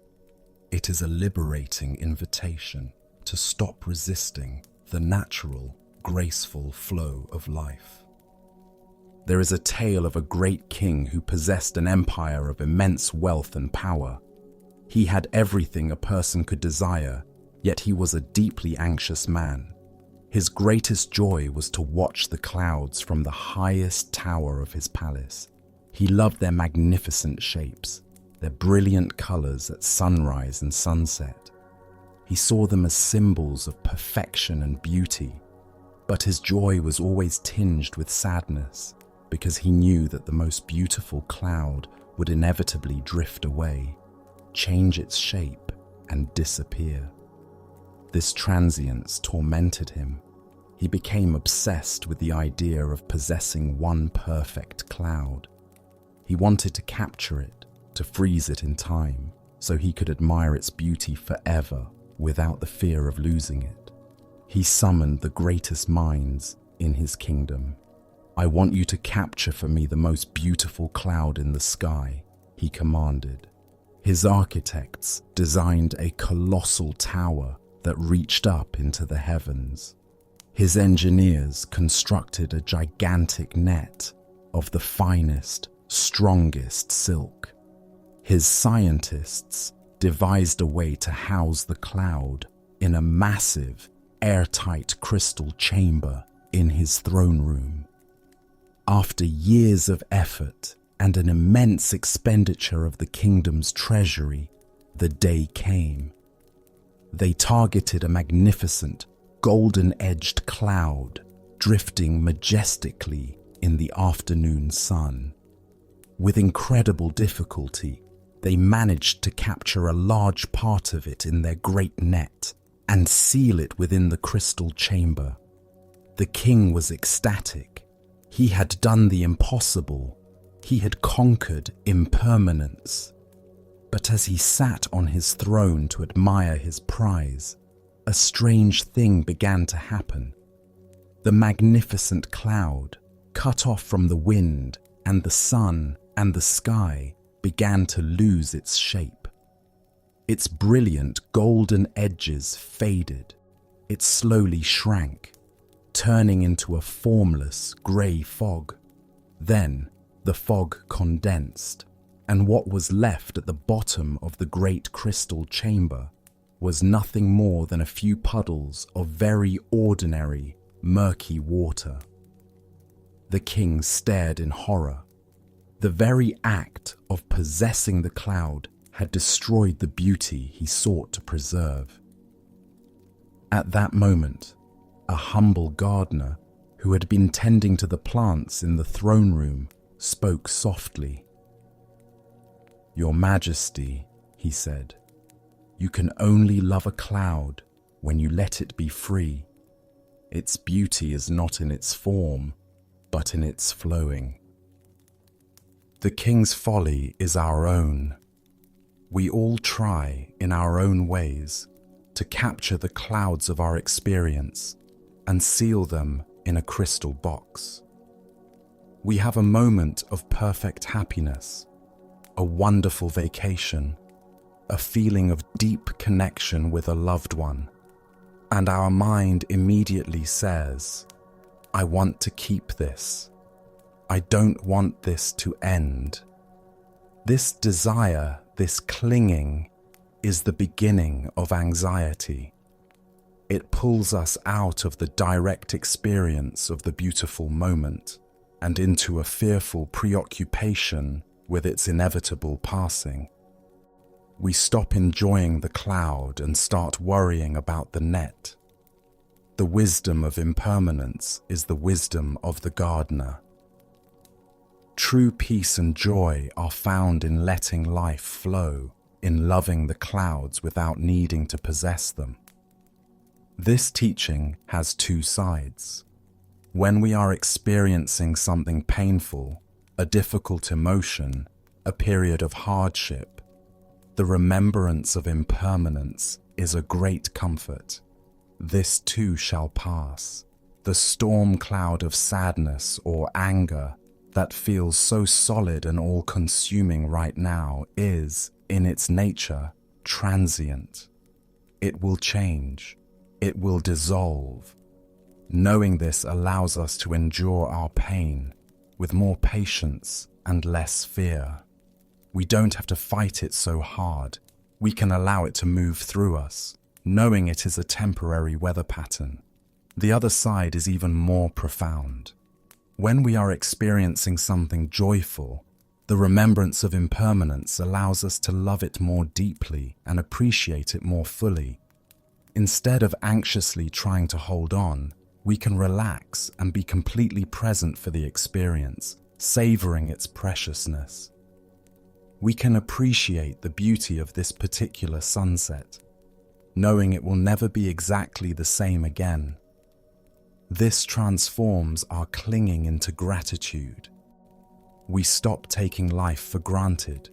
It is a liberating invitation to stop resisting the natural, graceful flow of life. There is a tale of a great king who possessed an empire of immense wealth and power. He had everything a person could desire, yet he was a deeply anxious man. His greatest joy was to watch the clouds from the highest tower of his palace. He loved their magnificent shapes, their brilliant colors at sunrise and sunset. He saw them as symbols of perfection and beauty, but his joy was always tinged with sadness because he knew that the most beautiful cloud would inevitably drift away, change its shape, and disappear. This transience tormented him. He became obsessed with the idea of possessing one perfect cloud. He wanted to capture it, to freeze it in time, so he could admire its beauty forever without the fear of losing it. He summoned the greatest minds in his kingdom. "I want you to capture for me the most beautiful cloud in the sky," he commanded. His architects designed a colossal tower that reached up into the heavens. His engineers constructed a gigantic net of the finest, strongest silk. His scientists devised a way to house the cloud in a massive, airtight crystal chamber in his throne room. After years of effort and an immense expenditure of the kingdom's treasury, the day came. They targeted a magnificent, golden-edged cloud drifting majestically in the afternoon sun. With incredible difficulty, they managed to capture a large part of it in their great net and seal it within the crystal chamber. The king was ecstatic. He had done the impossible. He had conquered impermanence. But as he sat on his throne to admire his prize, a strange thing began to happen. The magnificent cloud, cut off from the wind and the sun and the sky, began to lose its shape. Its brilliant golden edges faded. It slowly shrank, turning into a formless grey fog. Then the fog condensed, and what was left at the bottom of the great crystal chamber was nothing more than a few puddles of very ordinary, murky water. The king stared in horror. The very act of possessing the cloud had destroyed the beauty he sought to preserve. At that moment, a humble gardener who had been tending to the plants in the throne room spoke softly. "Your Majesty," he said, "you can only love a cloud when you let it be free. Its beauty is not in its form, but in its flowing." The king's folly is our own. We all try, in our own ways, to capture the clouds of our experience and seal them in a crystal box. We have a moment of perfect happiness, a wonderful vacation, a feeling of deep connection with a loved one, and our mind immediately says, "I want to keep this. I don't want this to end." This desire, this clinging, is the beginning of anxiety. It pulls us out of the direct experience of the beautiful moment and into a fearful preoccupation with its inevitable passing. We stop enjoying the cloud and start worrying about the net. The wisdom of impermanence is the wisdom of the gardener. True peace and joy are found in letting life flow, in loving the clouds without needing to possess them. This teaching has two sides. When we are experiencing something painful, a difficult emotion, a period of hardship, The remembrance of impermanence is a great comfort. This too shall pass. The storm cloud of sadness or anger that feels so solid and all-consuming right now is, in its nature, transient. It will change. It will dissolve. Knowing this allows us to endure our pain with more patience and less fear. We don't have to fight it so hard. We can allow it to move through us, knowing it is a temporary weather pattern. The other side is even more profound. When we are experiencing something joyful, the remembrance of impermanence allows us to love it more deeply and appreciate it more fully. Instead of anxiously trying to hold on, we can relax and be completely present for the experience, savoring its preciousness. We can appreciate the beauty of this particular sunset, knowing it will never be exactly the same again. This transforms our clinging into gratitude. We stop taking life for granted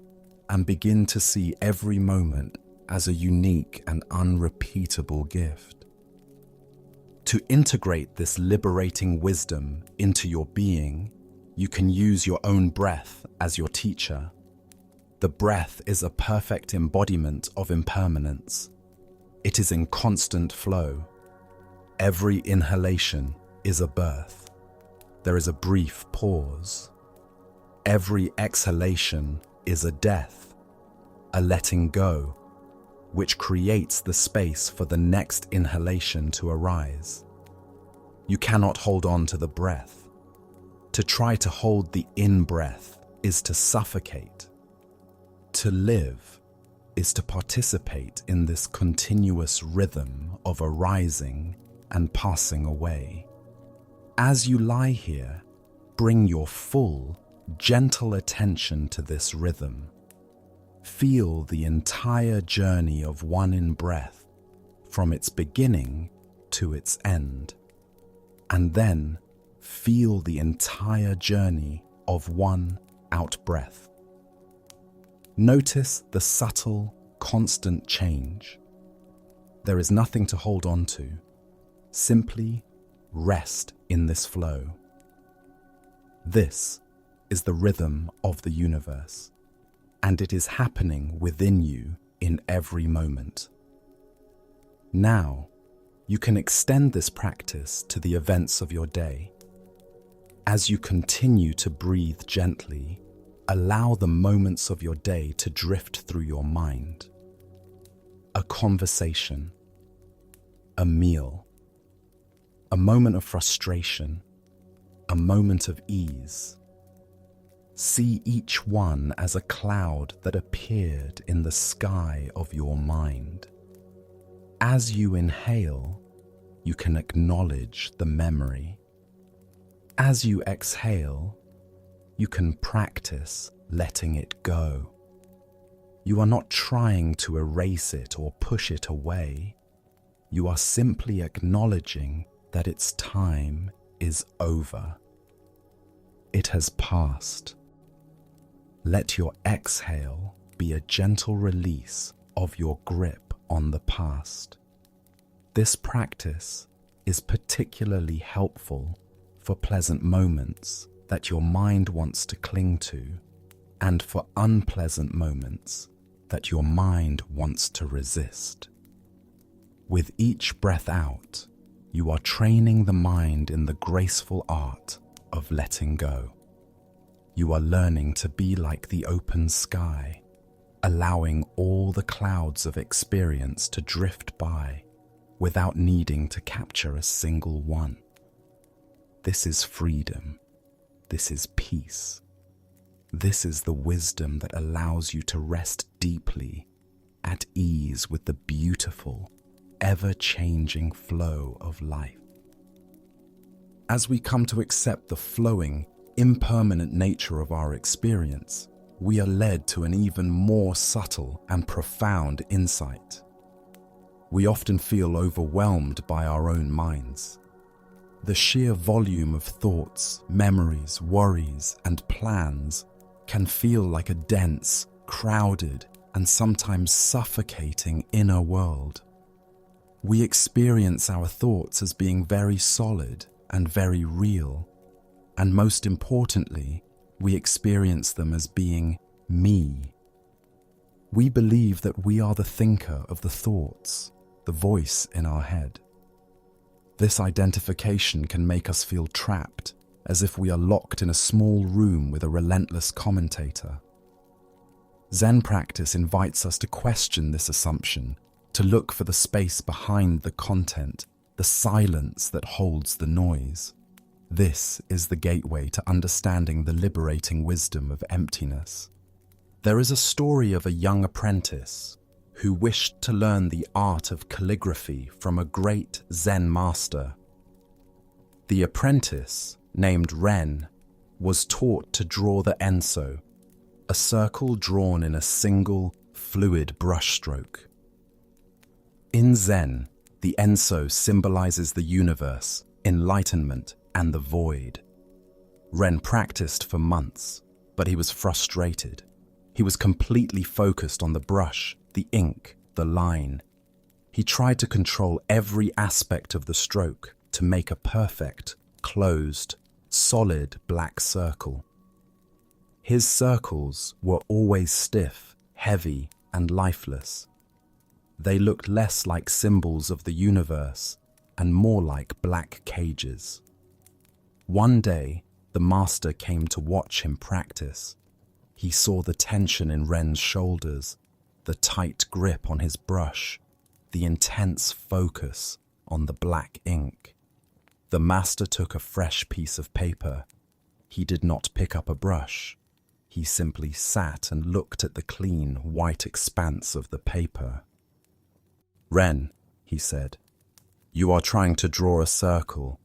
and begin to see every moment as a unique and unrepeatable gift. To integrate this liberating wisdom into your being, you can use your own breath as your teacher. The breath is a perfect embodiment of impermanence. It is in constant flow. Every inhalation is a birth. There is a brief pause. Every exhalation is a death, a letting go, which creates the space for the next inhalation to arise. You cannot hold on to the breath. To try to hold the in-breath is to suffocate. To live is to participate in this continuous rhythm of arising and passing away. As you lie here, bring your full, gentle attention to this rhythm. Feel the entire journey of one in-breath, from its beginning to its end. And then feel the entire journey of one out-breath. Notice the subtle, constant change. There is nothing to hold on to. Simply rest in this flow. This is the rhythm of the universe, and it is happening within you in every moment. Now, you can extend this practice to the events of your day. As you continue to breathe gently, allow the moments of your day to drift through your mind. A conversation, a meal, a moment of frustration, a moment of ease. See each one as a cloud that appeared in the sky of your mind. As you inhale, you can acknowledge the memory. As you exhale, you can practice letting it go. You are not trying to erase it or push it away. You are simply acknowledging that its time is over. It has passed. Let your exhale be a gentle release of your grip on the past. This practice is particularly helpful for pleasant moments that your mind wants to cling to, and for unpleasant moments that your mind wants to resist. With each breath out, you are training the mind in the graceful art of letting go. You are learning to be like the open sky, allowing all the clouds of experience to drift by without needing to capture a single one. This is freedom. This is peace. This is the wisdom that allows you to rest deeply, at ease with the beautiful, ever-changing flow of life. As we come to accept the flowing, impermanent nature of our experience, we are led to an even more subtle and profound insight. We often feel overwhelmed by our own minds. The sheer volume of thoughts, memories, worries, and plans can feel like a dense, crowded, and sometimes suffocating inner world. We experience our thoughts as being very solid and very real, and most importantly, we experience them as being me. We believe that we are the thinker of the thoughts, the voice in our head. This identification can make us feel trapped, as if we are locked in a small room with a relentless commentator. Zen practice invites us to question this assumption, to look for the space behind the content, the silence that holds the noise. This is the gateway to understanding the liberating wisdom of emptiness. There is a story of a young apprentice who wished to learn the art of calligraphy from a great Zen master. The apprentice, named Ren, was taught to draw the enso, a circle drawn in a single, fluid brushstroke. In Zen, the enso symbolizes the universe, enlightenment, and the void. Ren practiced for months, but he was frustrated. He was completely focused on the brush, the ink, the line. He tried to control every aspect of the stroke to make a perfect, closed, solid black circle. His circles were always stiff, heavy, and lifeless. They looked less like symbols of the universe and more like black cages. One day, the master came to watch him practice. He saw the tension in Ren's shoulders, the tight grip on his brush, the intense focus on the black ink. The master took a fresh piece of paper. He did not pick up a brush. He simply sat and looked at the clean, white expanse of the paper. "Ren," he said, "you are trying to draw a circle.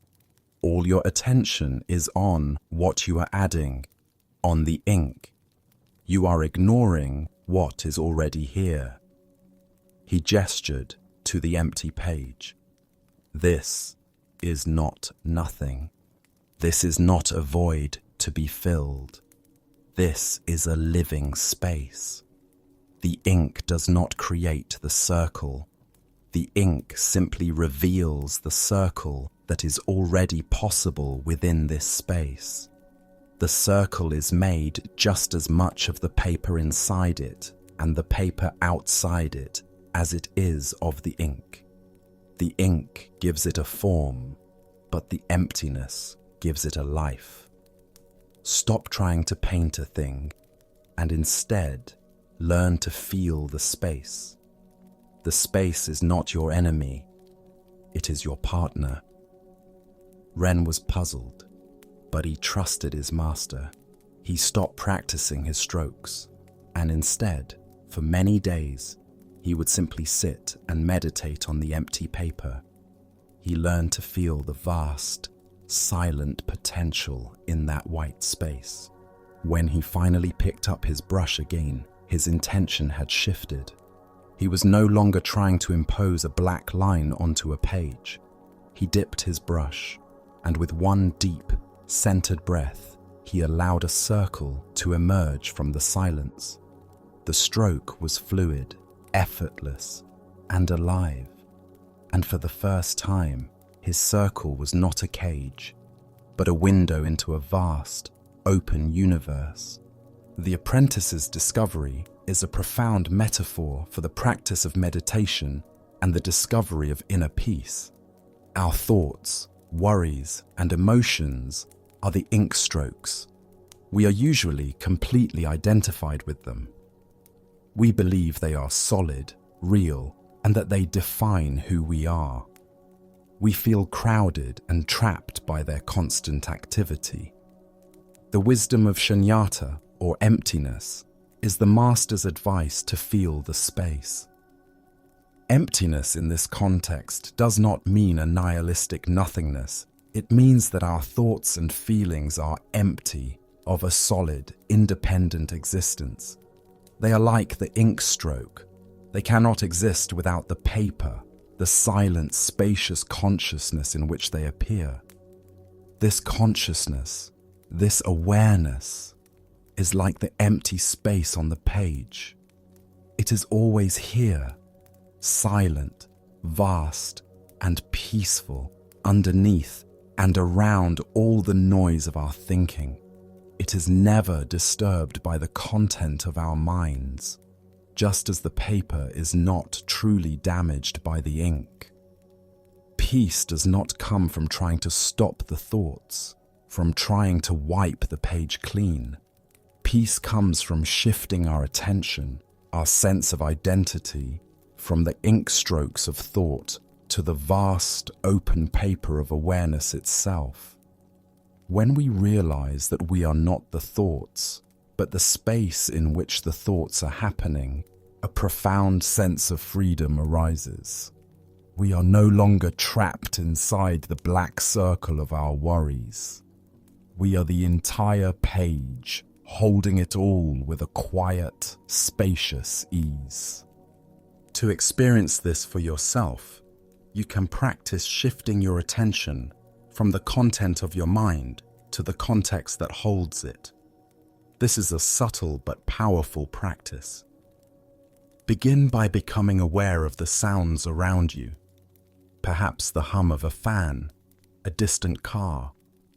All your attention is on what you are adding, on the ink. You are ignoring what is already here." He gestured to the empty page. "This is not nothing. This is not a void to be filled. This is a living space. The ink does not create the circle. The ink simply reveals the circle that is already possible within this space. The circle is made just as much of the paper inside it and the paper outside it as it is of the ink. The ink gives it a form, but the emptiness gives it a life. Stop trying to paint a thing and instead learn to feel the space. The space is not your enemy, it is your partner." Ren was puzzled, but he trusted his master. He stopped practicing his strokes, and instead, for many days, he would simply sit and meditate on the empty paper. He learned to feel the vast, silent potential in that white space. When he finally picked up his brush again, his intention had shifted. He was no longer trying to impose a black line onto a page. He dipped his brush, and with one deep, centered breath, he allowed a circle to emerge from the silence. The stroke was fluid, effortless, and alive. And for the first time, his circle was not a cage, but a window into a vast, open universe. The apprentice's discovery is a profound metaphor for the practice of meditation and the discovery of inner peace. Our thoughts, worries, and emotions are the ink strokes. We are usually completely identified with them. We believe they are solid, real, and that they define who we are. We feel crowded and trapped by their constant activity. The wisdom of shunyata, or emptiness, is the master's advice to feel the space. Emptiness in this context does not mean a nihilistic nothingness. It means that our thoughts and feelings are empty of a solid, independent existence. They are like the ink stroke. They cannot exist without the paper, the silent, spacious consciousness in which they appear. This consciousness, this awareness, is like the empty space on the page. It is always here, silent, vast, and peaceful, underneath and around all the noise of our thinking. It is never disturbed by the content of our minds, just as the paper is not truly damaged by the ink. Peace does not come from trying to stop the thoughts, from trying to wipe the page clean. Peace comes from shifting our attention, our sense of identity, from the ink strokes of thought to the vast, open paper of awareness itself. When we realize that we are not the thoughts, but the space in which the thoughts are happening, a profound sense of freedom arises. We are no longer trapped inside the black circle of our worries. We are the entire page, holding it all with a quiet, spacious ease. To experience this for yourself, you can practice shifting your attention from the content of your mind to the context that holds it. This is a subtle but powerful practice. Begin by becoming aware of the sounds around you. Perhaps the hum of a fan, a distant car,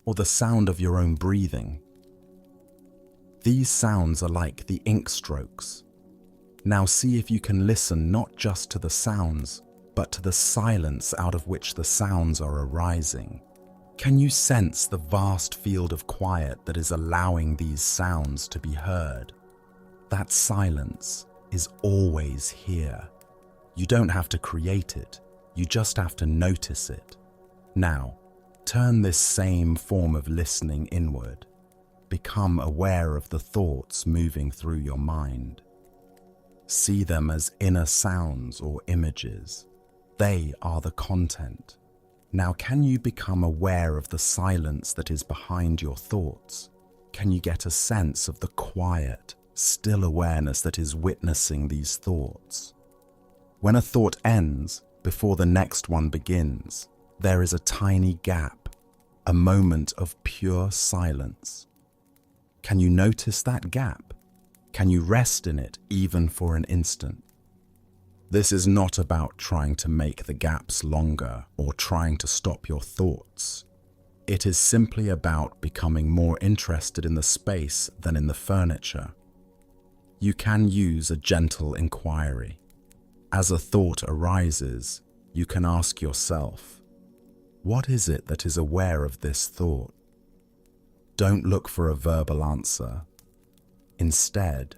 or the sound of your own breathing. These sounds are like the ink strokes. Now see if you can listen not just to the sounds, but to the silence out of which the sounds are arising. Can you sense the vast field of quiet that is allowing these sounds to be heard? That silence is always here. You don't have to create it, you just have to notice it. Now, turn this same form of listening inward. Become aware of the thoughts moving through your mind. See them as inner sounds or images. They are the content. Now, can you become aware of the silence that is behind your thoughts? Can you get a sense of the quiet, still awareness that is witnessing these thoughts? When a thought ends, before the next one begins, there is a tiny gap, a moment of pure silence. Can you notice that gap? Can you rest in it even for an instant? This is not about trying to make the gaps longer or trying to stop your thoughts. It is simply about becoming more interested in the space than in the furniture. You can use a gentle inquiry. As a thought arises, you can ask yourself, what is it that is aware of this thought? Don't look for a verbal answer. Instead,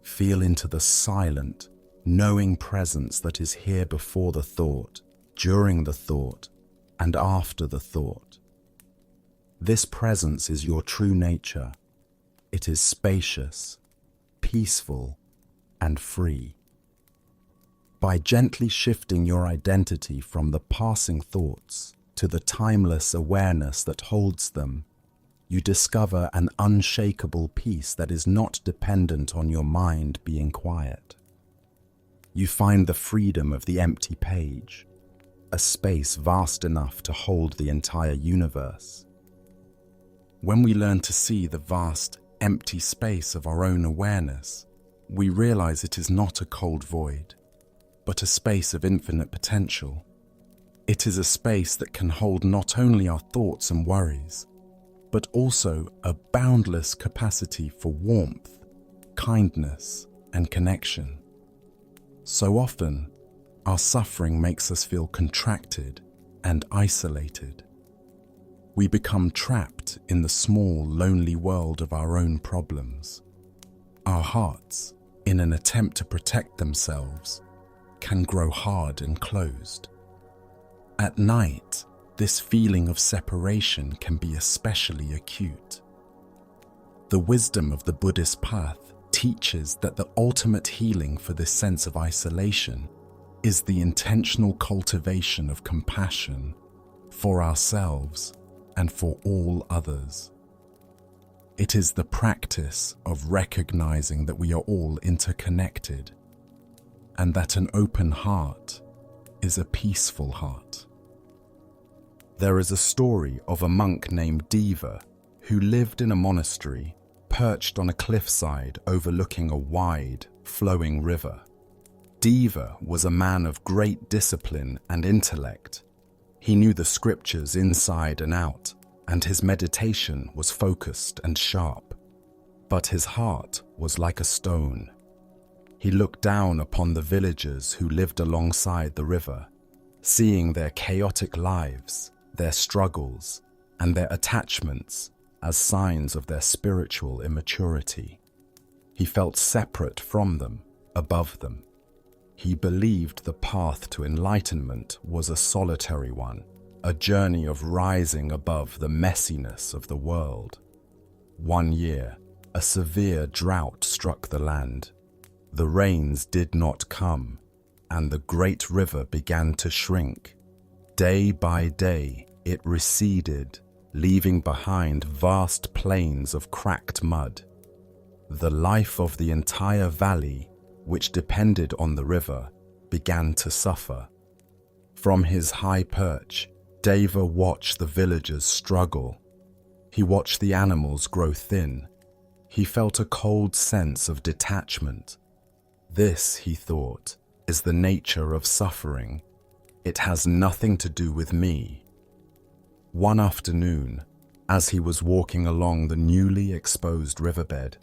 feel into the silent, knowing presence that is here before the thought, during the thought, and after the thought. This presence is your true nature. It is spacious, peaceful, and free. By gently shifting your identity from the passing thoughts to the timeless awareness that holds them, you discover an unshakable peace that is not dependent on your mind being quiet. You find the freedom of the empty page, a space vast enough to hold the entire universe. When we learn to see the vast, empty space of our own awareness, we realize it is not a cold void, but a space of infinite potential. It is a space that can hold not only our thoughts and worries, but also a boundless capacity for warmth, kindness, and connection. So often, our suffering makes us feel contracted and isolated. We become trapped in the small, lonely world of our own problems. Our hearts, in an attempt to protect themselves, can grow hard and closed. At night, this feeling of separation can be especially acute. The wisdom of the Buddhist path teaches that the ultimate healing for this sense of isolation is the intentional cultivation of compassion for ourselves and for all others. It is the practice of recognizing that we are all interconnected and that an open heart is a peaceful heart. There is a story of a monk named Deva who lived in a monastery perched on a cliffside overlooking a wide, flowing river. Deva was a man of great discipline and intellect. He knew the scriptures inside and out, and his meditation was focused and sharp. But his heart was like a stone. He looked down upon the villagers who lived alongside the river, seeing their chaotic lives, their struggles, and their attachments as signs of their spiritual immaturity. He felt separate from them, above them. He believed the path to enlightenment was a solitary one, a journey of rising above the messiness of the world. One year, a severe drought struck the land. The rains did not come, and the great river began to shrink. Day by day, it receded, leaving behind vast plains of cracked mud. The life of the entire valley, which depended on the river, began to suffer. From his high perch, Deva watched the villagers struggle. He watched the animals grow thin. He felt a cold sense of detachment. This, he thought, is the nature of suffering. It has nothing to do with me. One afternoon, as he was walking along the newly exposed riverbed,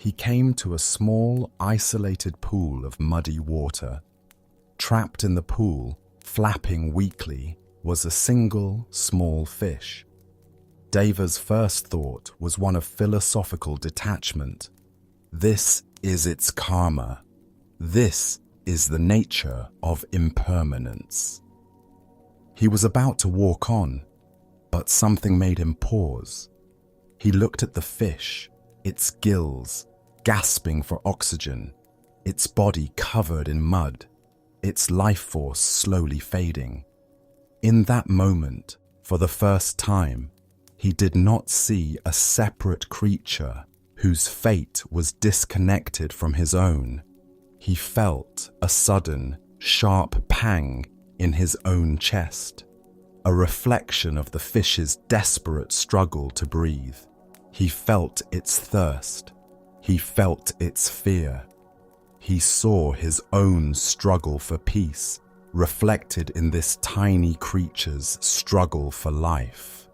he came to a small, isolated pool of muddy water. Trapped in the pool, flapping weakly, was a single, small fish. Deva's first thought was one of philosophical detachment. This is its karma. This is the nature of impermanence. He was about to walk on, but something made him pause. He looked at the fish, its gills gasping for oxygen, its body covered in mud, its life force slowly fading. In that moment, for the first time, he did not see a separate creature whose fate was disconnected from his own. He felt a sudden, sharp pang in his own chest, a reflection of the fish's desperate struggle to breathe. He felt its thirst. He felt its fear. He saw his own struggle for peace reflected in this tiny creature's struggle for life.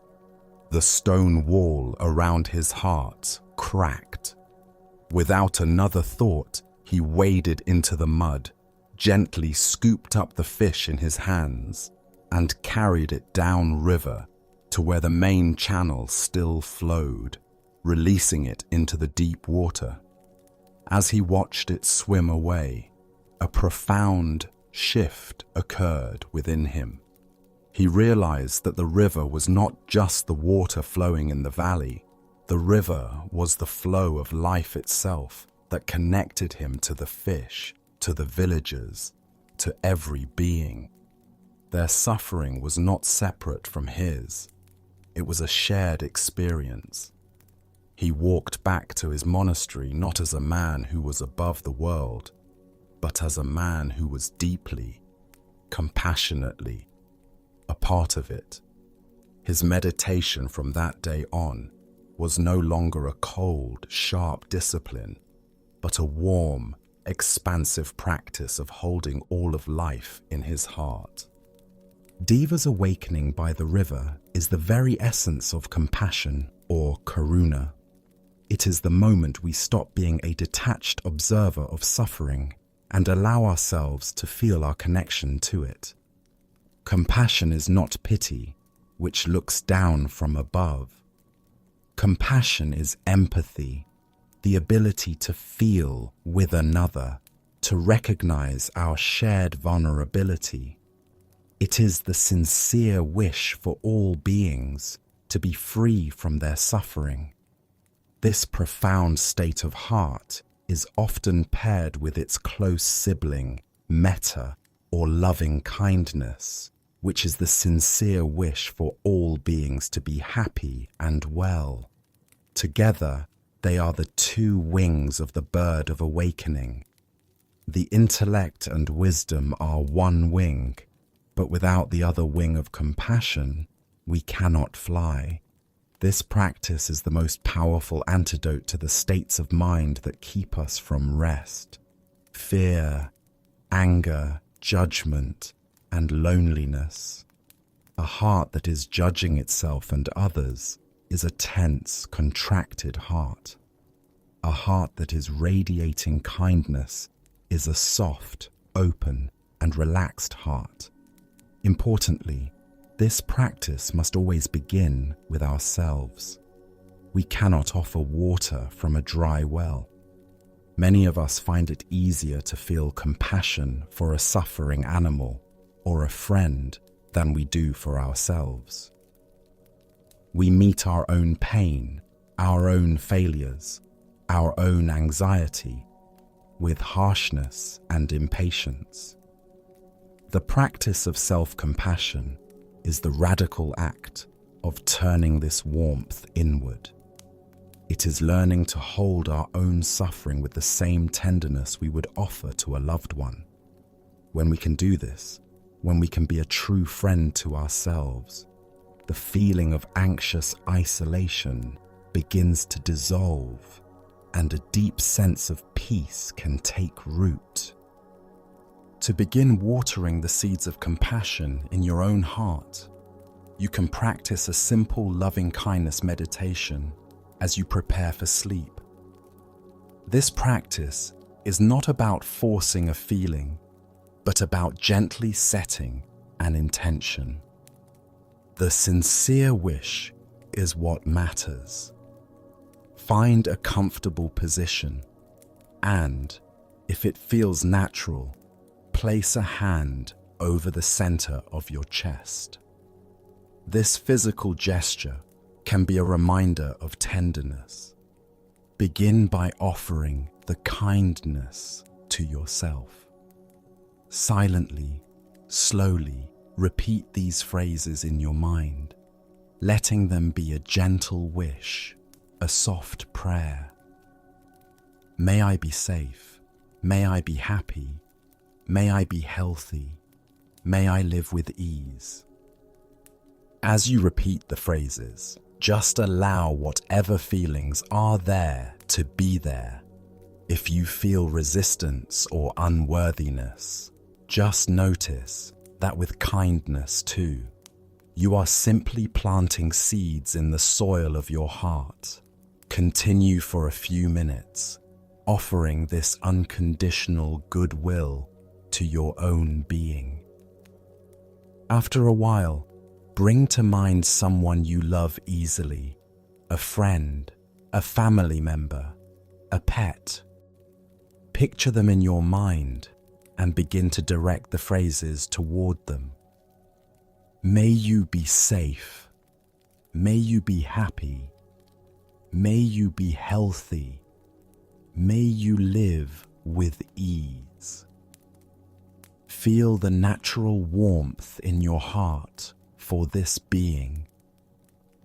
The stone wall around his heart cracked. Without another thought, he waded into the mud, gently scooped up the fish in his hands, and carried it down river to where the main channel still flowed, releasing it into the deep water. As he watched it swim away, a profound shift occurred within him. He realized that the river was not just the water flowing in the valley. The river was the flow of life itself that connected him to the fish, to the villagers, to every being. Their suffering was not separate from his. It was a shared experience. He walked back to his monastery not as a man who was above the world, but as a man who was deeply, compassionately, a part of it. His meditation from that day on was no longer a cold, sharp discipline, but a warm, expansive practice of holding all of life in his heart. Deva's awakening by the river is the very essence of compassion, or karuna. It is the moment we stop being a detached observer of suffering and allow ourselves to feel our connection to it. Compassion is not pity, which looks down from above. Compassion is empathy, the ability to feel with another, to recognize our shared vulnerability. It is the sincere wish for all beings to be free from their suffering. This profound state of heart is often paired with its close sibling, metta, or loving kindness, which is the sincere wish for all beings to be happy and well. Together, they are the two wings of the bird of awakening. The intellect and wisdom are one wing, but without the other wing of compassion, we cannot fly. This practice is the most powerful antidote to the states of mind that keep us from rest, fear, anger, judgment, and loneliness. A heart that is judging itself and others is a tense, contracted heart. A heart that is radiating kindness is a soft, open, and relaxed heart. Importantly, this practice must always begin with ourselves. We cannot offer water from a dry well. Many of us find it easier to feel compassion for a suffering animal or a friend than we do for ourselves. We meet our own pain, our own failures, our own anxiety with harshness and impatience. The practice of self-compassion is the radical act of turning this warmth inward. It is learning to hold our own suffering with the same tenderness we would offer to a loved one. When we can do this, when we can be a true friend to ourselves, the feeling of anxious isolation begins to dissolve, and a deep sense of peace can take root. To begin watering the seeds of compassion in your own heart, you can practice a simple loving-kindness meditation as you prepare for sleep. This practice is not about forcing a feeling, but about gently setting an intention. The sincere wish is what matters. Find a comfortable position and, if it feels natural, place a hand over the center of your chest. This physical gesture can be a reminder of tenderness. Begin by offering the kindness to yourself. Silently, slowly, repeat these phrases in your mind, letting them be a gentle wish, a soft prayer. May I be safe. May I be happy. May I be healthy. May I live with ease. As you repeat the phrases, just allow whatever feelings are there to be there. If you feel resistance or unworthiness, just notice that with kindness too, you are simply planting seeds in the soil of your heart. Continue for a few minutes, offering this unconditional goodwill to your own being. After a while, bring to mind someone you love easily, a friend, a family member, a pet. Picture them in your mind and begin to direct the phrases toward them. May you be safe. May you be happy. May you be healthy. May you live with ease. Feel the natural warmth in your heart for this being,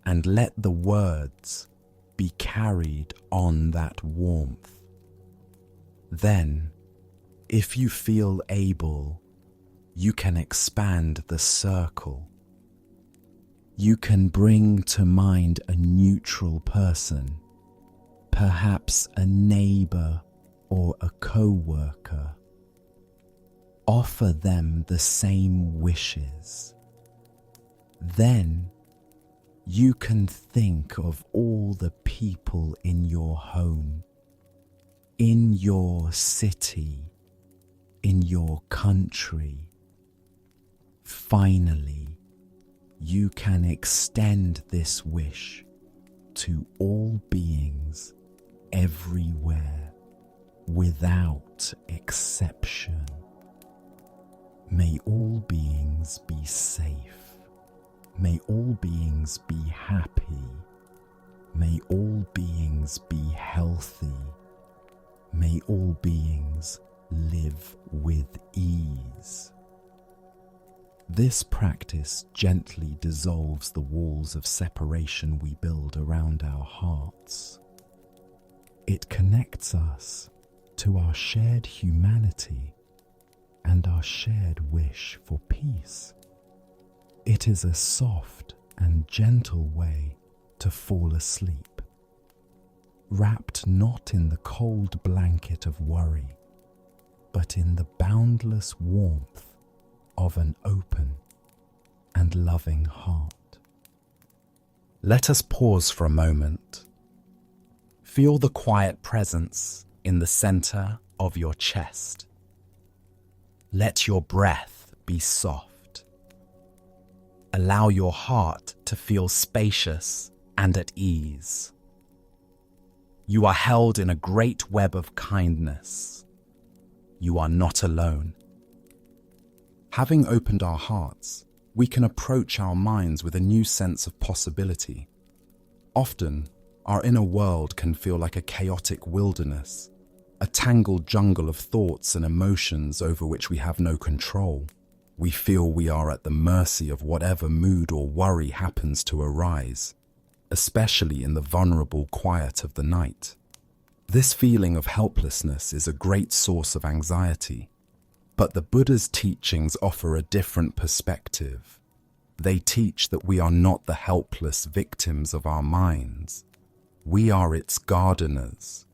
and let the words be carried on that warmth. Then, if you feel able, you can expand the circle. You can bring to mind a neutral person, perhaps a neighbor or a co-worker. Offer them the same wishes. Then you can think of all the people in your home, in your city, in your country. Finally, you can extend this wish to all beings everywhere, without exception. May all beings be safe. May all beings be happy. May all beings be healthy. May all beings live with ease. This practice gently dissolves the walls of separation we build around our hearts. It connects us to our shared humanity and our shared wish for peace. It is a soft and gentle way to fall asleep, wrapped not in the cold blanket of worry, but in the boundless warmth of an open and loving heart. Let us pause for a moment. Feel the quiet presence in the center of your chest. Let your breath be soft. Allow your heart to feel spacious and at ease. You are held in a great web of kindness. You are not alone. Having opened our hearts, we can approach our minds with a new sense of possibility. Often, our inner world can feel like a chaotic wilderness, a tangled jungle of thoughts and emotions over which we have no control. We feel we are at the mercy of whatever mood or worry happens to arise, especially in the vulnerable quiet of the night. This feeling of helplessness is a great source of anxiety, but the Buddha's teachings offer a different perspective. They teach that we are not the helpless victims of our minds. We are its gardeners.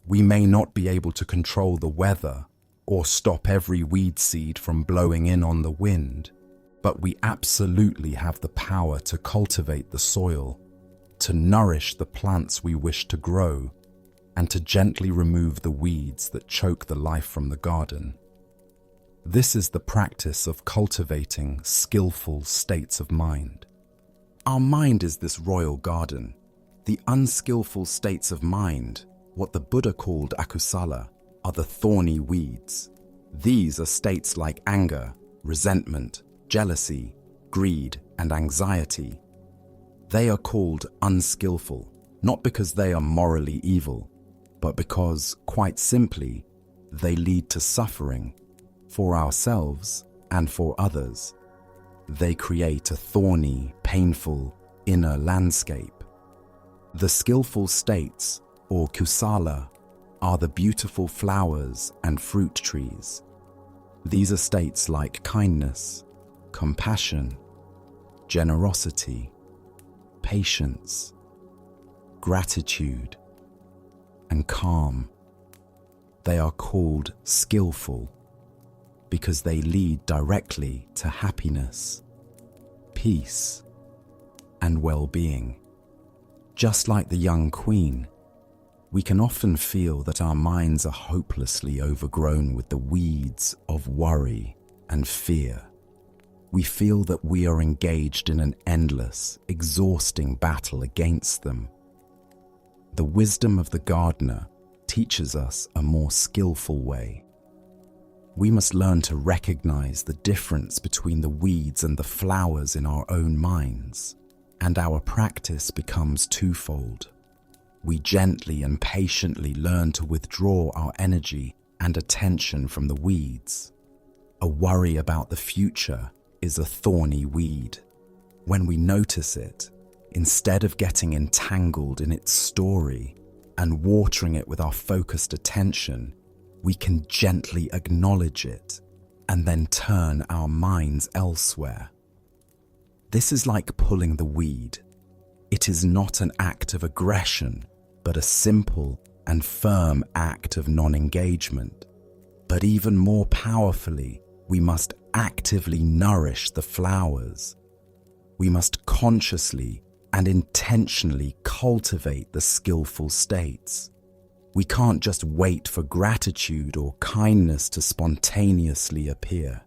We may not be able to control the weather or stop every weed seed from blowing in on the wind, but we absolutely have the power to cultivate the soil, to nourish the plants we wish to grow, and to gently remove the weeds that choke the life from the garden. This is the practice of cultivating skillful states of mind. Our mind is this royal garden. The unskillful states of mind, what the Buddha called akusala, are the thorny weeds. These are states like anger, resentment, jealousy, greed, and anxiety. They are called unskillful, not because they are morally evil, but because, quite simply, they lead to suffering for ourselves and for others. They create a thorny, painful, inner landscape. The skillful states, or kusala, are the beautiful flowers and fruit trees. These are states like kindness, compassion, generosity, patience, gratitude, and calm. They are called skillful because they lead directly to happiness, peace, and well-being. Just like the young queen, we can often feel that our minds are hopelessly overgrown with the weeds of worry and fear. We feel that we are engaged in an endless, exhausting battle against them. The wisdom of the gardener teaches us a more skillful way. We must learn to recognize the difference between the weeds and the flowers in our own minds, and our practice becomes twofold. We gently and patiently learn to withdraw our energy and attention from the weeds. A worry about the future is a thorny weed. When we notice it, instead of getting entangled in its story and watering it with our focused attention, we can gently acknowledge it and then turn our minds elsewhere. This is like pulling the weed. It is not an act of aggression, but a simple and firm act of non-engagement. But even more powerfully, we must actively nourish the flowers. We must consciously and intentionally cultivate the skillful states. We can't just wait for gratitude or kindness to spontaneously appear.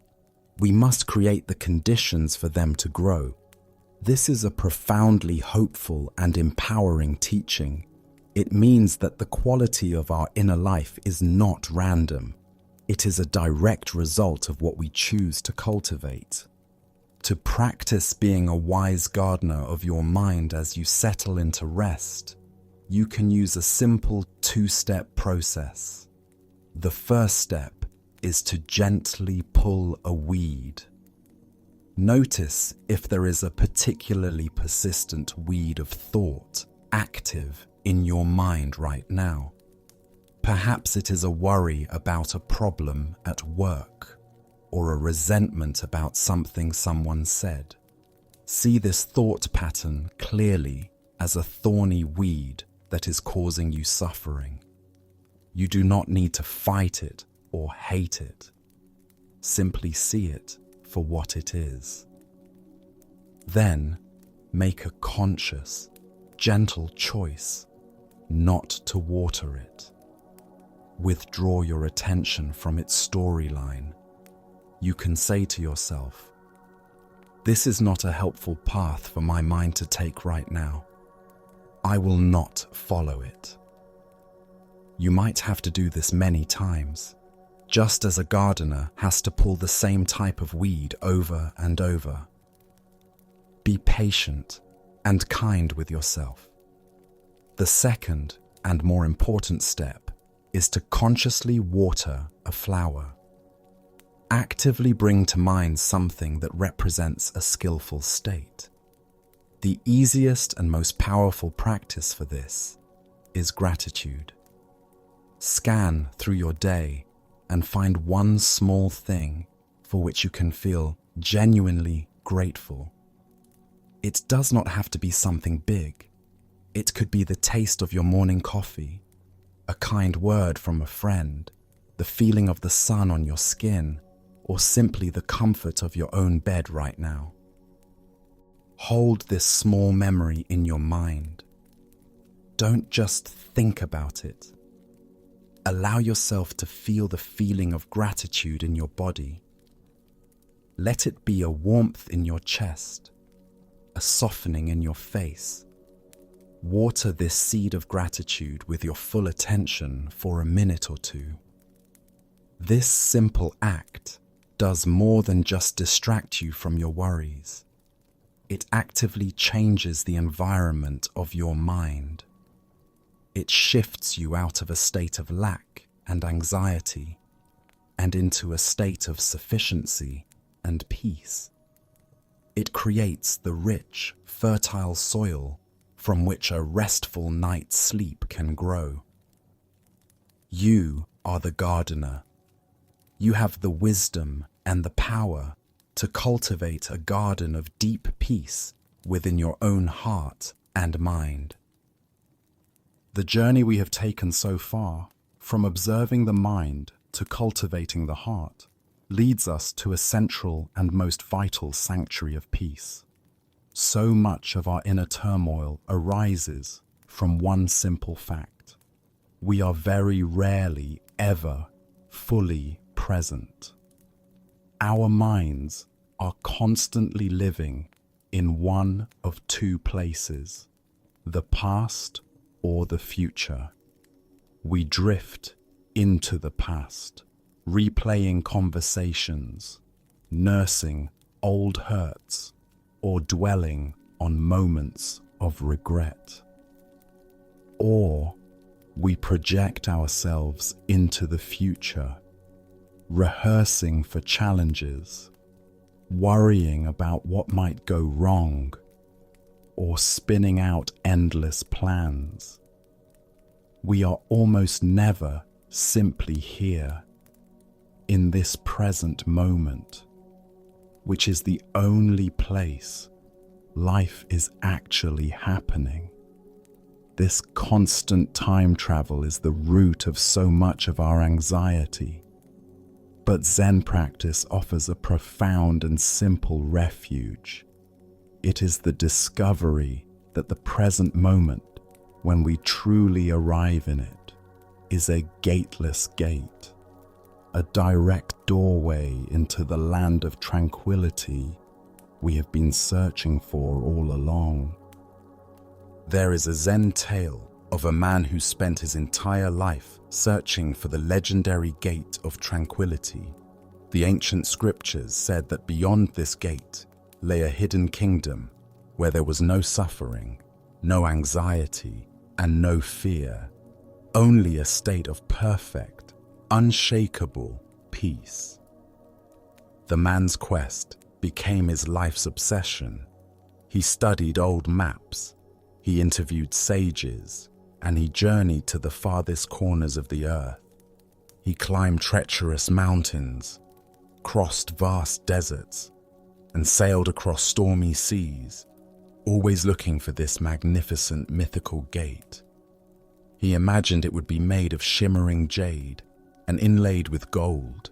We must create the conditions for them to grow. This is a profoundly hopeful and empowering teaching. It means that the quality of our inner life is not random. It is a direct result of what we choose to cultivate. To practice being a wise gardener of your mind as you settle into rest, you can use a simple two-step process. The first step is to gently pull a weed. Notice if there is a particularly persistent weed of thought active in your mind right now. Perhaps it is a worry about a problem at work or a resentment about something someone said. See this thought pattern clearly as a thorny weed that is causing you suffering. You do not need to fight it or hate it. Simply see it for what it is. Then make a conscious, gentle choice not to water it. Withdraw your attention from its storyline. You can say to yourself, "This is not a helpful path for my mind to take right now. I will not follow it." You might have to do this many times, just as a gardener has to pull the same type of weed over and over. Be patient and kind with yourself. The second and more important step is to consciously water a flower. Actively bring to mind something that represents a skillful state. The easiest and most powerful practice for this is gratitude. Scan through your day and find one small thing for which you can feel genuinely grateful. It does not have to be something big. It could be the taste of your morning coffee, a kind word from a friend, the feeling of the sun on your skin, or simply the comfort of your own bed right now. Hold this small memory in your mind. Don't just think about it. Allow yourself to feel the feeling of gratitude in your body. Let it be a warmth in your chest, a softening in your face. Water this seed of gratitude with your full attention for a minute or two. This simple act does more than just distract you from your worries. It actively changes the environment of your mind. It shifts you out of a state of lack and anxiety and into a state of sufficiency and peace. It creates the rich, fertile soil from which a restful night's sleep can grow. You are the gardener. You have the wisdom and the power to cultivate a garden of deep peace within your own heart and mind. The journey we have taken so far, from observing the mind to cultivating the heart, leads us to a central and most vital sanctuary of peace. So much of our inner turmoil arises from one simple fact. We are very rarely ever fully present. Our minds are constantly living in one of two places, the past or the future. We drift into the past, replaying conversations, nursing old hurts, or dwelling on moments of regret. Or we project ourselves into the future, rehearsing for challenges, worrying about what might go wrong, or spinning out endless plans. We are almost never simply here, in this present moment, which is the only place life is actually happening. This constant time travel is the root of so much of our anxiety. But Zen practice offers a profound and simple refuge. It is the discovery that the present moment, when we truly arrive in it, is a gateless gate, a direct doorway into the land of tranquility we have been searching for all along. There is a Zen tale of a man who spent his entire life searching for the legendary gate of tranquility. The ancient scriptures said that beyond this gate lay a hidden kingdom where there was no suffering, no anxiety, and no fear, only a state of perfect, unshakable peace. The man's quest became his life's obsession. He studied old maps, he interviewed sages, and he journeyed to the farthest corners of the earth. He climbed treacherous mountains, crossed vast deserts, and sailed across stormy seas, always looking for this magnificent mythical gate. He imagined it would be made of shimmering jade, and inlaid with gold,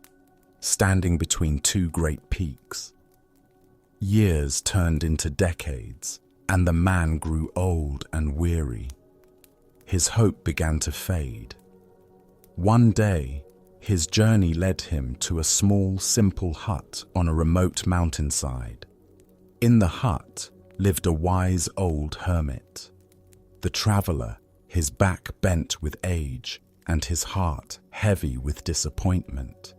standing between two great peaks. Years turned into decades, and the man grew old and weary. His hope began to fade. One day, his journey led him to a small, simple hut on a remote mountainside. In the hut lived a wise old hermit. The traveler, his back bent with age and his heart heavy with disappointment,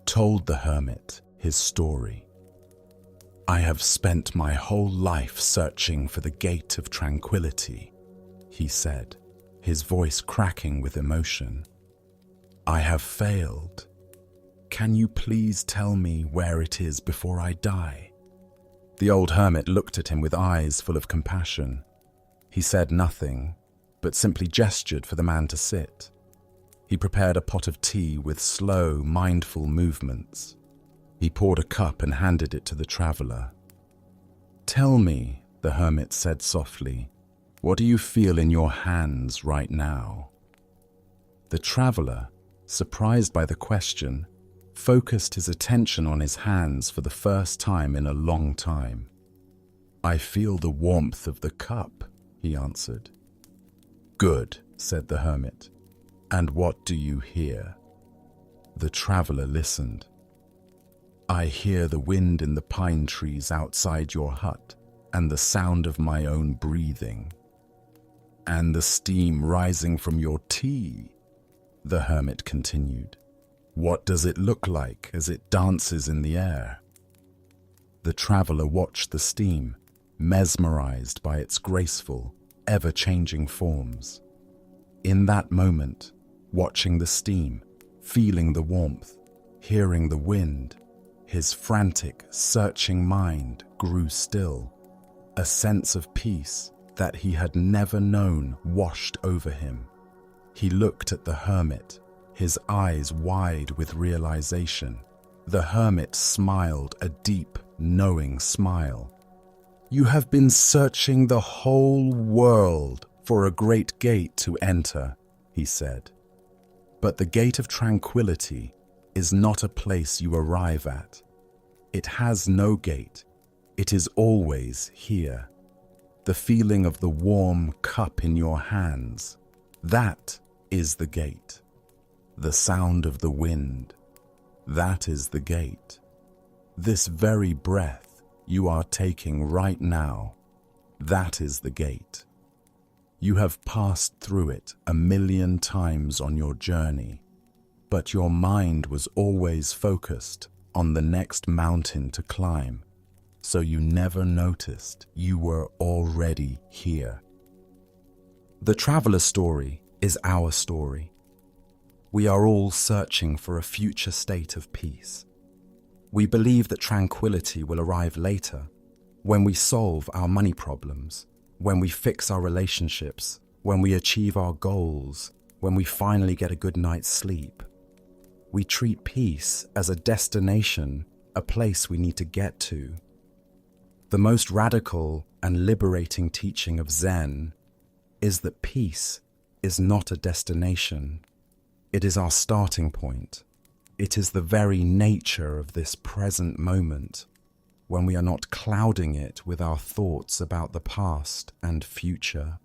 told the hermit his story. "I have spent my whole life searching for the gate of tranquility," he said, his voice cracking with emotion. "I have failed. Can you please tell me where it is before I die?" The old hermit looked at him with eyes full of compassion. He said nothing, but simply gestured for the man to sit. He prepared a pot of tea with slow, mindful movements. He poured a cup and handed it to the traveler. "Tell me," the hermit said softly, "what do you feel in your hands right now?" The traveler, surprised by the question, focused his attention on his hands for the first time in a long time. "I feel the warmth of the cup," he answered. "Good," said the hermit. "And what do you hear?" The traveler listened. "I hear the wind in the pine trees outside your hut and the sound of my own breathing." "And the steam rising from your tea," the hermit continued. "What does it look like as it dances in the air?" The traveler watched the steam, mesmerized by its graceful, ever-changing forms. In that moment, watching the steam, feeling the warmth, hearing the wind, his frantic, searching mind grew still. A sense of peace that he had never known washed over him. He looked at the hermit, his eyes wide with realization. The hermit smiled a deep, knowing smile. "You have been searching the whole world for a great gate to enter," he said. "But the gate of tranquility is not a place you arrive at. It has no gate. It is always here. The feeling of the warm cup in your hands, that is the gate. The sound of the wind, that is the gate. This very breath you are taking right now, that is the gate. You have passed through it 1,000,000 times on your journey, but your mind was always focused on the next mountain to climb, so you never noticed you were already here." The traveler's story is our story. We are all searching for a future state of peace. We believe that tranquility will arrive later, when we solve our money problems, when we fix our relationships, when we achieve our goals, when we finally get a good night's sleep. We treat peace as a destination, a place we need to get to. The most radical and liberating teaching of Zen is that peace is not a destination. It is our starting point. It is the very nature of this present moment, when we are not clouding it with our thoughts about the past and future.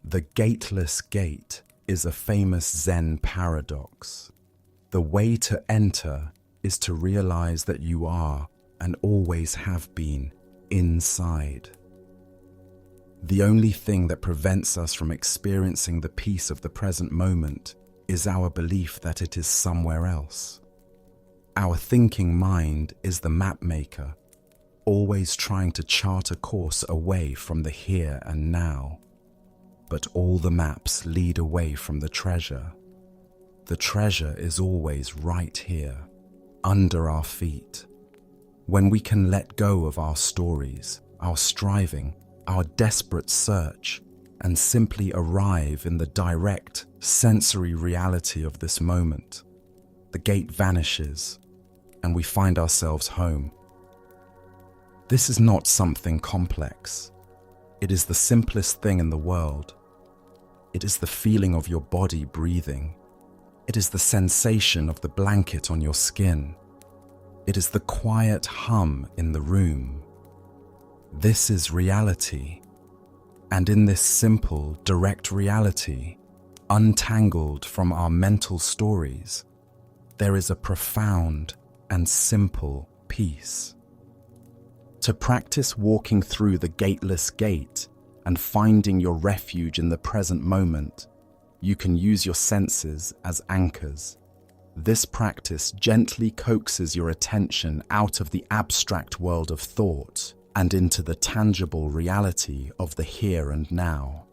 The gateless gate is a famous Zen paradox. The way to enter is to realize that you are, and always have been, inside. The only thing that prevents us from experiencing the peace of the present moment is our belief that it is somewhere else. Our thinking mind is the map maker, always trying to chart a course away from the here and now. But all the maps lead away from the treasure. The treasure is always right here, under our feet. When we can let go of our stories, our striving, our desperate search, and simply arrive in the direct, sensory reality of this moment, the gate vanishes, and we find ourselves home. This is not something complex. It is the simplest thing in the world. It is the feeling of your body breathing. It is the sensation of the blanket on your skin. It is the quiet hum in the room. This is reality. And in this simple, direct reality, untangled from our mental stories, there is a profound and simple peace. To practice walking through the gateless gate and finding your refuge in the present moment, you can use your senses as anchors. This practice gently coaxes your attention out of the abstract world of thought and into the tangible reality of the here and now.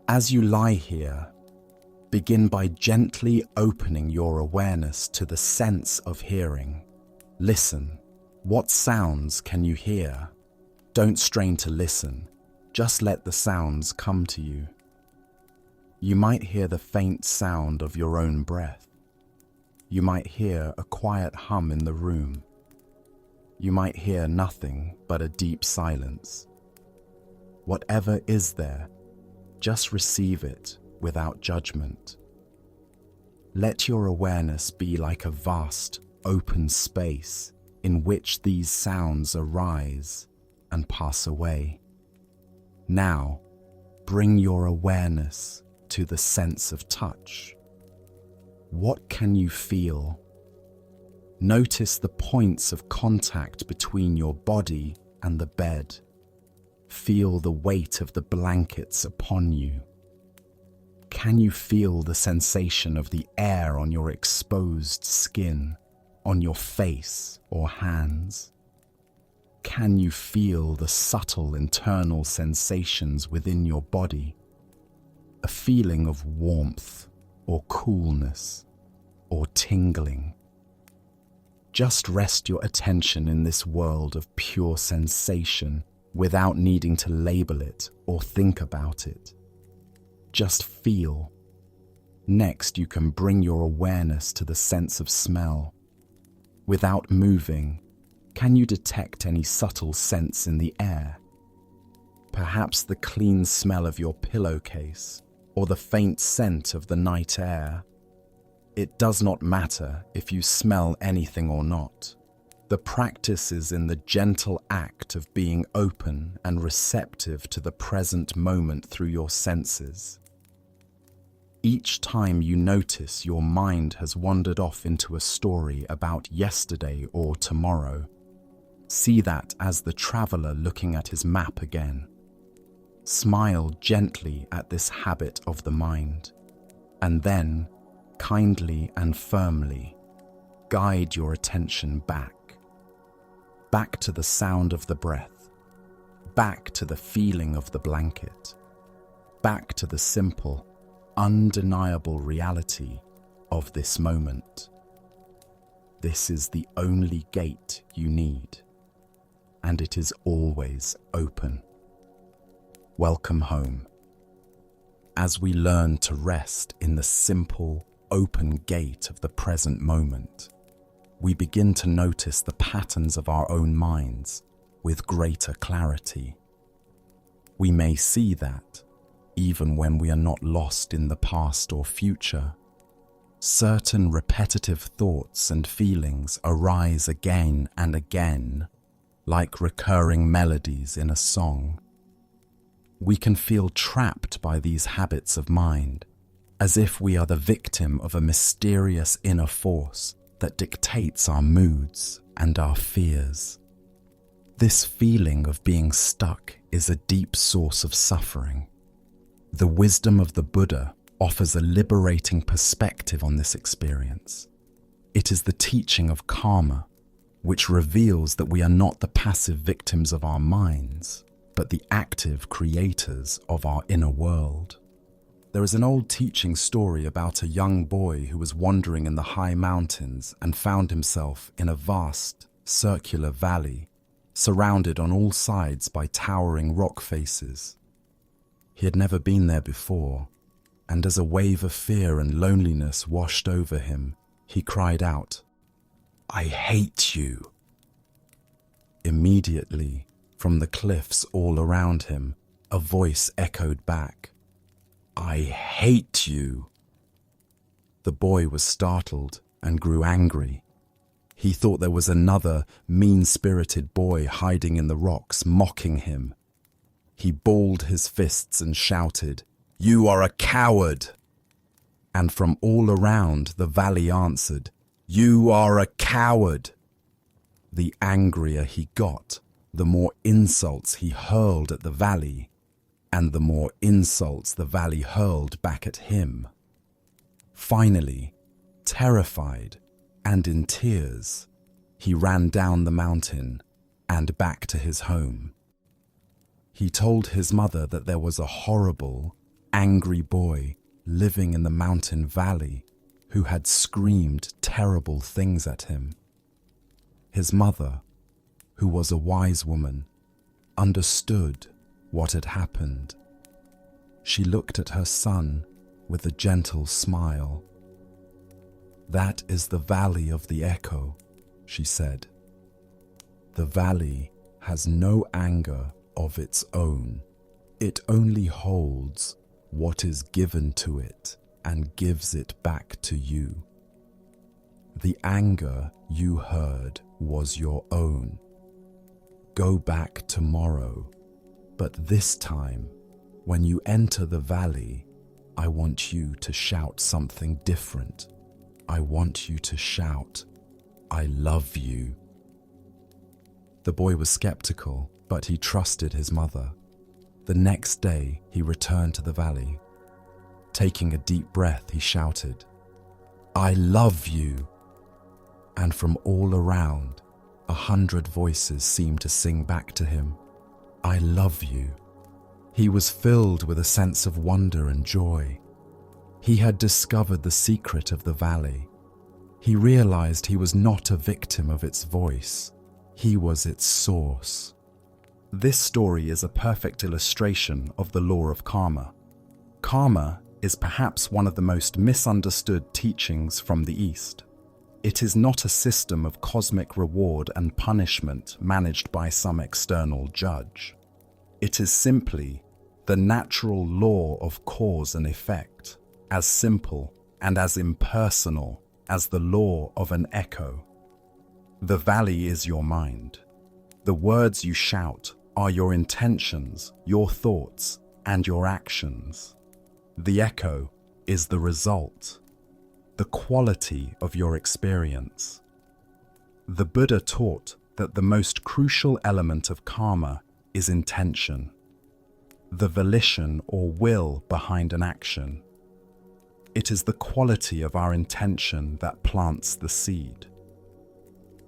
As you lie here, begin by gently opening your awareness to the sense of hearing. Listen. What sounds can you hear? Don't strain to listen. Just let the sounds come to you. You might hear the faint sound of your own breath. You might hear a quiet hum in the room. You might hear nothing but a deep silence. Whatever is there, just receive it without judgment. Let your awareness be like a vast, open space in which these sounds arise and pass away. Now, bring your awareness to the sense of touch. What can you feel? Notice the points of contact between your body and the bed. Feel the weight of the blankets upon you. Can you feel the sensation of the air on your exposed skin, on your face or hands? Can you feel the subtle internal sensations within your body? A feeling of warmth or coolness or tingling. Just rest your attention in this world of pure sensation without needing to label it or think about it. Just feel. Next, you can bring your awareness to the sense of smell. Without moving, can you detect any subtle sense in the air? Perhaps the clean smell of your pillowcase or the faint scent of the night air. It does not matter if you smell anything or not. The practice is in the gentle act of being open and receptive to the present moment through your senses. Each time you notice your mind has wandered off into a story about yesterday or tomorrow, see that as the traveler looking at his map again. Smile gently at this habit of the mind, and then, kindly and firmly, guide your attention back to the sound of the breath, back to the feeling of the blanket, back to the simple, undeniable reality of this moment. This is the only gate you need, and it is always open. Welcome home. As we learn to rest in the simple, open gate of the present moment, we begin to notice the patterns of our own minds with greater clarity. We may see that, even when we are not lost in the past or future, certain repetitive thoughts and feelings arise again and again, like recurring melodies in a song. We can feel trapped by these habits of mind, as if we are the victim of a mysterious inner force that dictates our moods and our fears. This feeling of being stuck is a deep source of suffering. The wisdom of the Buddha offers a liberating perspective on this experience. It is the teaching of karma, which reveals that we are not the passive victims of our minds, but the active creators of our inner world. There is an old teaching story about a young boy who was wandering in the high mountains and found himself in a vast, circular valley, surrounded on all sides by towering rock faces. He had never been there before, and as a wave of fear and loneliness washed over him, he cried out, "I hate you!" Immediately, from the cliffs all around him, a voice echoed back, "I hate you." The boy was startled and grew angry. He thought there was another mean-spirited boy hiding in the rocks, mocking him. He balled his fists and shouted, "You are a coward!" And from all around, the valley answered, "You are a coward!" The angrier he got, the more insults he hurled at the valley, and the more insults the valley hurled back at him. Finally, terrified and in tears, he ran down the mountain and back to his home. He told his mother that there was a horrible, angry boy living in the mountain valley who had screamed terrible things at him. His mother, who was a wise woman, understood what had happened. She looked at her son with a gentle smile. "That is the valley of the echo," she said. "The valley has no anger of its own. It only holds what is given to it and gives it back to you. The anger you heard was your own. Go back tomorrow, but this time, when you enter the valley, I want you to shout something different. I want you to shout, 'I love you.'" The boy was skeptical, but he trusted his mother. The next day, he returned to the valley. Taking a deep breath, he shouted, "I love you." And from all around, 100 voices seemed to sing back to him, "I love you." He was filled with a sense of wonder and joy. He had discovered the secret of the valley. He realized he was not a victim of its voice. He was its source. This story is a perfect illustration of the law of karma. Karma is perhaps one of the most misunderstood teachings from the East. It is not a system of cosmic reward and punishment managed by some external judge. It is simply the natural law of cause and effect, as simple and as impersonal as the law of an echo. The valley is your mind. The words you shout are your intentions, your thoughts, and your actions. The echo is the result, the quality of your experience. The Buddha taught that the most crucial element of karma is intention, the volition or will behind an action. It is the quality of our intention that plants the seed.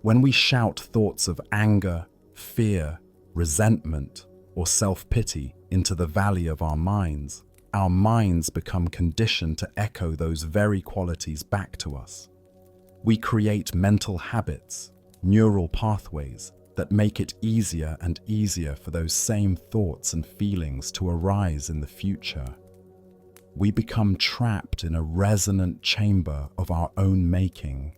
When we shout thoughts of anger, fear, resentment, or self-pity into the valley of our minds become conditioned to echo those very qualities back to us. We create mental habits, neural pathways that make it easier and easier for those same thoughts and feelings to arise in the future. We become trapped in a resonant chamber of our own making,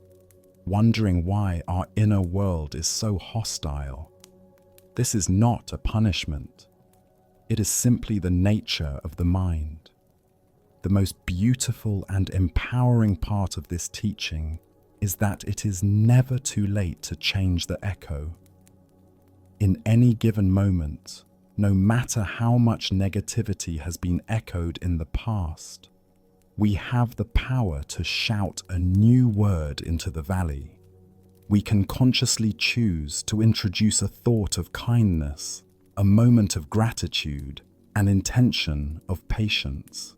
wondering why our inner world is so hostile. This is not a punishment. It is simply the nature of the mind. The most beautiful and empowering part of this teaching is that it is never too late to change the echo. In any given moment, no matter how much negativity has been echoed in the past, we have the power to shout a new word into the valley. We can consciously choose to introduce a thought of kindness, a moment of gratitude, an intention of patience.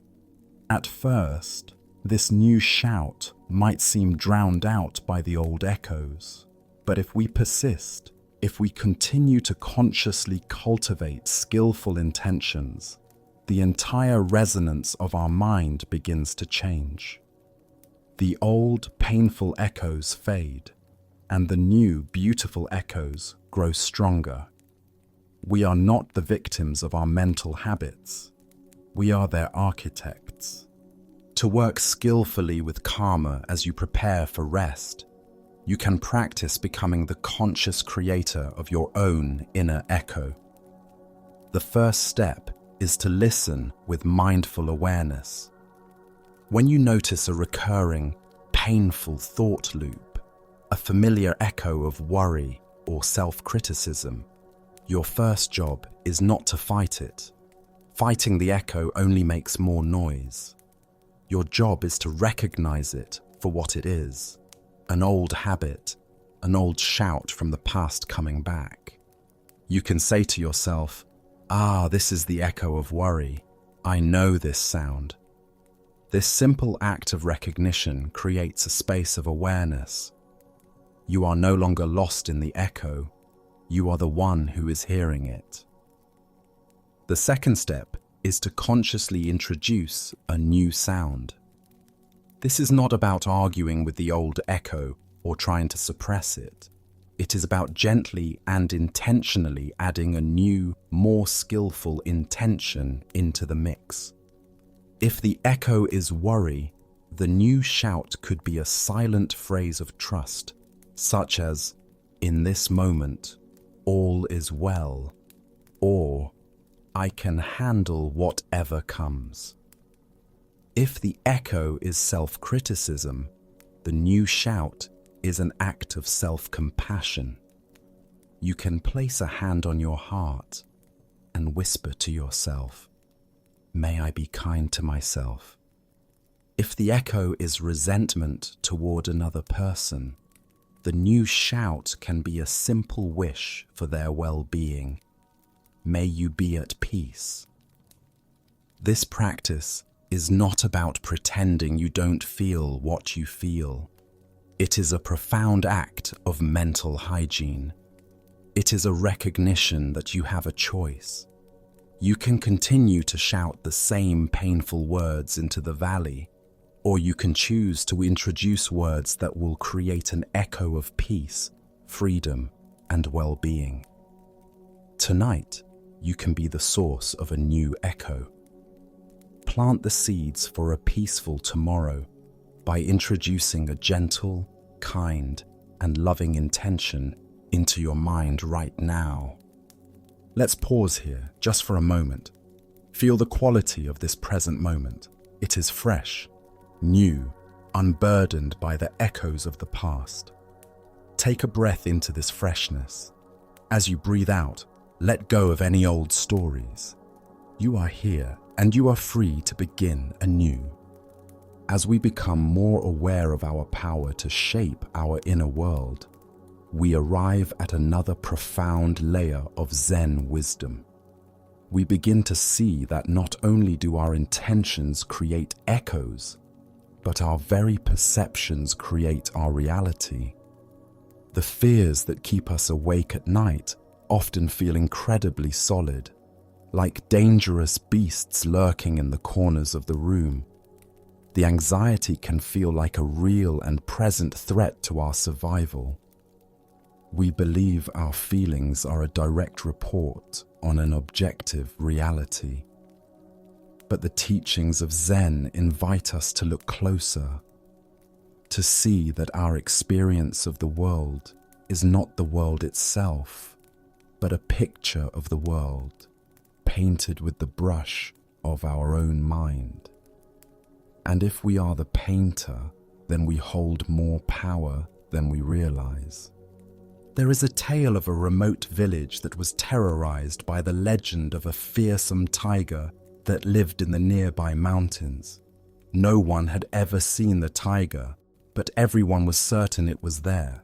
At first, this new shout might seem drowned out by the old echoes, but if we persist, if we continue to consciously cultivate skillful intentions, the entire resonance of our mind begins to change. The old, painful echoes fade, and the new, beautiful echoes grow stronger. We are not the victims of our mental habits. We are their architects. To work skillfully with karma as you prepare for rest, you can practice becoming the conscious creator of your own inner echo. The first step is to listen with mindful awareness. When you notice a recurring, painful thought loop, a familiar echo of worry or self-criticism, your first job is not to fight it. Fighting the echo only makes more noise. Your job is to recognize it for what it is, an old habit, an old shout from the past coming back. You can say to yourself, this is the echo of worry. I know this sound. This simple act of recognition creates a space of awareness. You are no longer lost in the echo. You are the one who is hearing it. The second step is to consciously introduce a new sound. This is not about arguing with the old echo or trying to suppress it. It is about gently and intentionally adding a new, more skillful intention into the mix. If the echo is worry, the new shout could be a silent phrase of trust, such as, "In this moment, all is well," or "I can handle whatever comes." If the echo is self-criticism, the new shout is an act of self-compassion. You can place a hand on your heart and whisper to yourself, "May I be kind to myself." If the echo is resentment toward another person, the new shout can be a simple wish for their well-being. May you be at peace. This practice is not about pretending you don't feel what you feel. It is a profound act of mental hygiene. It is a recognition that you have a choice. You can continue to shout the same painful words into the valley, or you can choose to introduce words that will create an echo of peace, freedom, and well-being. Tonight, you can be the source of a new echo. Plant the seeds for a peaceful tomorrow by introducing a gentle, kind, and loving intention into your mind right now. Let's pause here just for a moment. Feel the quality of this present moment. It is fresh, new, unburdened by the echoes of the past. Take a breath into this freshness. As you breathe out, let go of any old stories. You are here and you are free to begin anew. As we become more aware of our power to shape our inner world, we arrive at another profound layer of Zen wisdom. We begin to see that not only do our intentions create echoes, but our very perceptions create our reality. The fears that keep us awake at night often feel incredibly solid, like dangerous beasts lurking in the corners of the room. The anxiety can feel like a real and present threat to our survival. We believe our feelings are a direct report on an objective reality. But the teachings of Zen invite us to look closer, to see that our experience of the world is not the world itself, but a picture of the world, painted with the brush of our own mind. And if we are the painter, then we hold more power than we realize. There is a tale of a remote village that was terrorized by the legend of a fearsome tiger that lived in the nearby mountains. No one had ever seen the tiger, but everyone was certain it was there.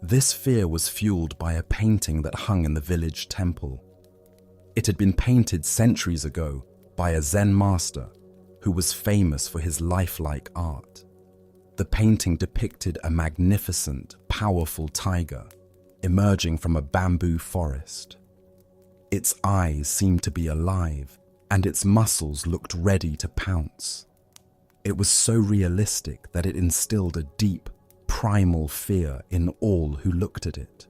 This fear was fueled by a painting that hung in the village temple. It had been painted centuries ago by a Zen master who was famous for his lifelike art. The painting depicted a magnificent, powerful tiger emerging from a bamboo forest. Its eyes seemed to be alive, and its muscles looked ready to pounce. It was so realistic that it instilled a deep, primal fear in all who looked at it.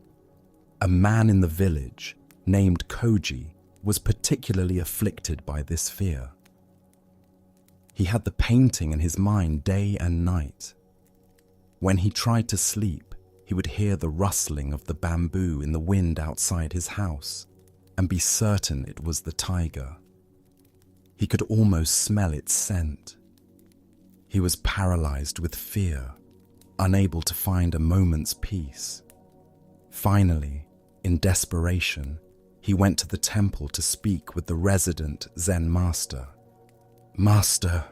A man in the village, named Koji, was particularly afflicted by this fear. He had the painting in his mind day and night. When he tried to sleep, he would hear the rustling of the bamboo in the wind outside his house and be certain it was the tiger. He could almost smell its scent. He was paralyzed with fear, unable to find a moment's peace. Finally, in desperation, he went to the temple to speak with the resident Zen master. "Master,"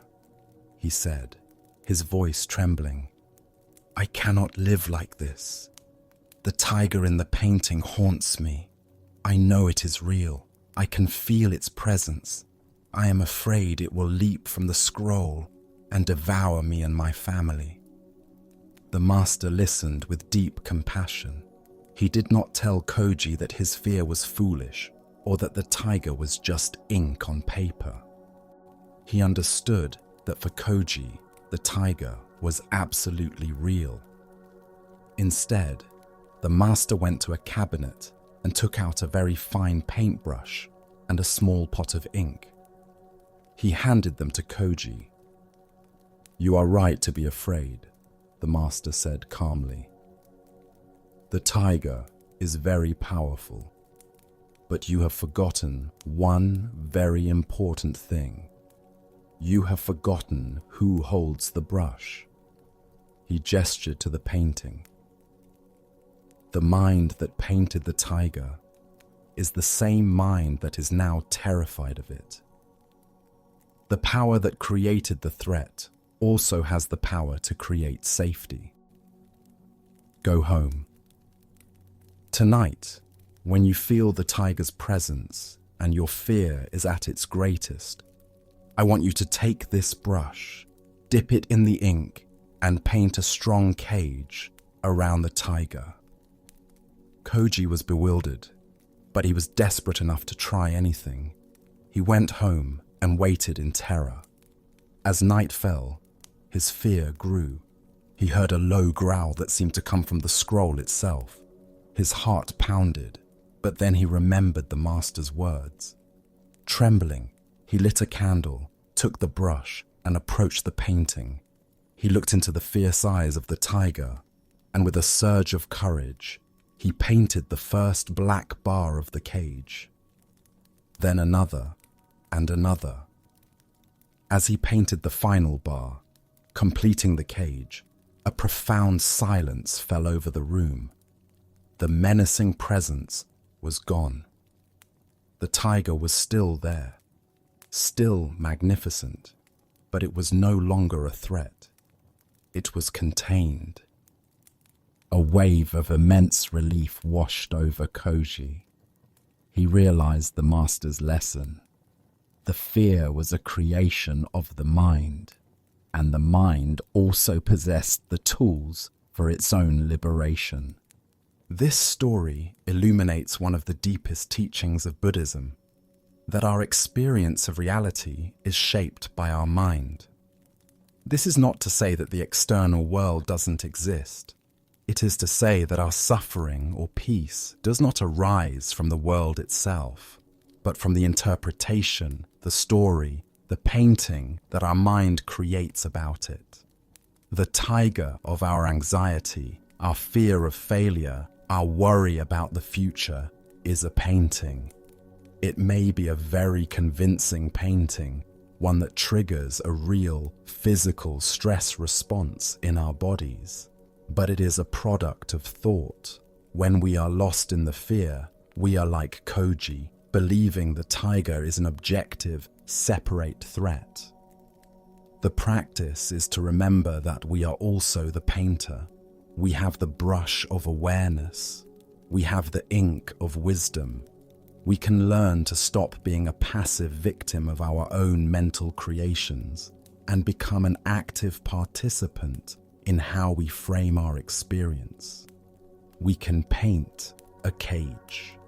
he said, his voice trembling, "I cannot live like this. The tiger in the painting haunts me. I know it is real. I can feel its presence. I am afraid it will leap from the scroll and devour me and my family." The master listened with deep compassion. He did not tell Koji that his fear was foolish or that the tiger was just ink on paper. He understood that for Koji, the tiger was absolutely real. Instead, the master went to a cabinet and took out a very fine paintbrush and a small pot of ink. He handed them to Koji. "You are right to be afraid," the master said calmly. "The tiger is very powerful, but you have forgotten one very important thing. You have forgotten who holds the brush." He gestured to the painting. "The mind that painted the tiger is the same mind that is now terrified of it. The power that created the threat also has the power to create safety. Go home. Tonight, when you feel the tiger's presence and your fear is at its greatest, I want you to take this brush, dip it in the ink, and paint a strong cage around the tiger." Koji was bewildered, but he was desperate enough to try anything. He went home and waited in terror. As night fell, his fear grew. He heard a low growl that seemed to come from the scroll itself. His heart pounded, but then he remembered the master's words. Trembling, he lit a candle, took the brush, and approached the painting. He looked into the fierce eyes of the tiger, and with a surge of courage, he painted the first black bar of the cage. Then another, and another. As he painted the final bar, completing the cage, a profound silence fell over the room. The menacing presence was gone. The tiger was still there, still magnificent, but it was no longer a threat. It was contained. A wave of immense relief washed over Koji. He realized the master's lesson. The fear was a creation of the mind, and the mind also possessed the tools for its own liberation. This story illuminates one of the deepest teachings of Buddhism, that our experience of reality is shaped by our mind. This is not to say that the external world doesn't exist. It is to say that our suffering or peace does not arise from the world itself, but from the interpretation, the story, the painting that our mind creates about it. The tiger of our anxiety, our fear of failure, our worry about the future is a painting. It may be a very convincing painting, one that triggers a real physical stress response in our bodies. But it is a product of thought. When we are lost in the fear, we are like Koji, believing the tiger is an objective, separate threat. The practice is to remember that we are also the painter. We have the brush of awareness. We have the ink of wisdom. We can learn to stop being a passive victim of our own mental creations and become an active participant in how we frame our experience. We can paint a cage.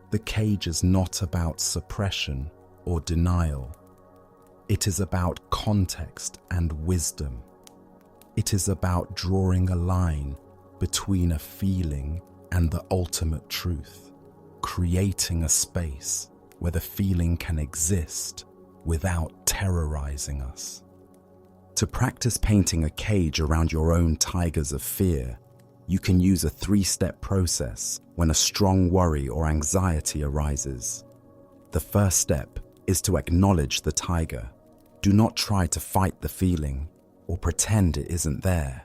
The cage is not about suppression or denial. It is about context and wisdom. It is about drawing a line between a feeling and the ultimate truth, creating a space where the feeling can exist without terrorizing us. To practice painting a cage around your own tigers of fear, you can use a 3-step process when a strong worry or anxiety arises. The first step is to acknowledge the tiger. Do not try to fight the feeling. or pretend it isn't there.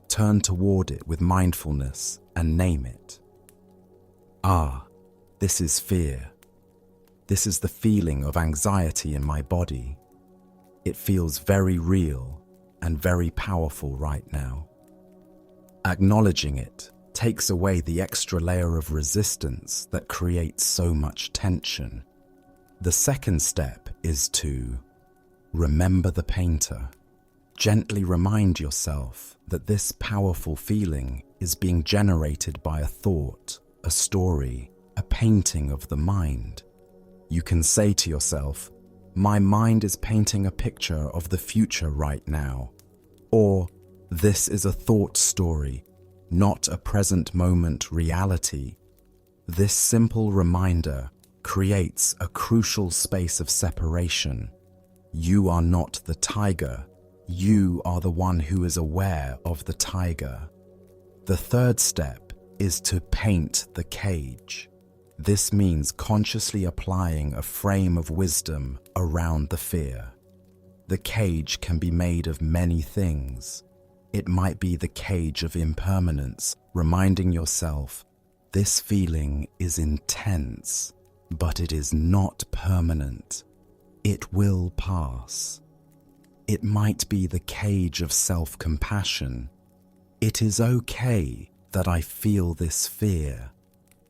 Turn toward it with mindfulness and name it. Ah, this is fear. This is the feeling of anxiety in my body. It feels very real and very powerful right now. Acknowledging it takes away the extra layer of resistance that creates so much tension. The second step is to remember the painter. Gently remind yourself that this powerful feeling is being generated by a thought, a story, a painting of the mind. You can say to yourself, "My mind is painting a picture of the future right now," or "This is a thought story, not a present moment reality." This simple reminder creates a crucial space of separation. You are not the tiger. You are the one who is aware of the tiger. The third step is to paint the cage. This means consciously applying a frame of wisdom around the fear. The cage can be made of many things. It might be the cage of impermanence, reminding yourself, this feeling is intense, but it is not permanent. It will pass. It might be the cage of self-compassion. It is okay that I feel this fear.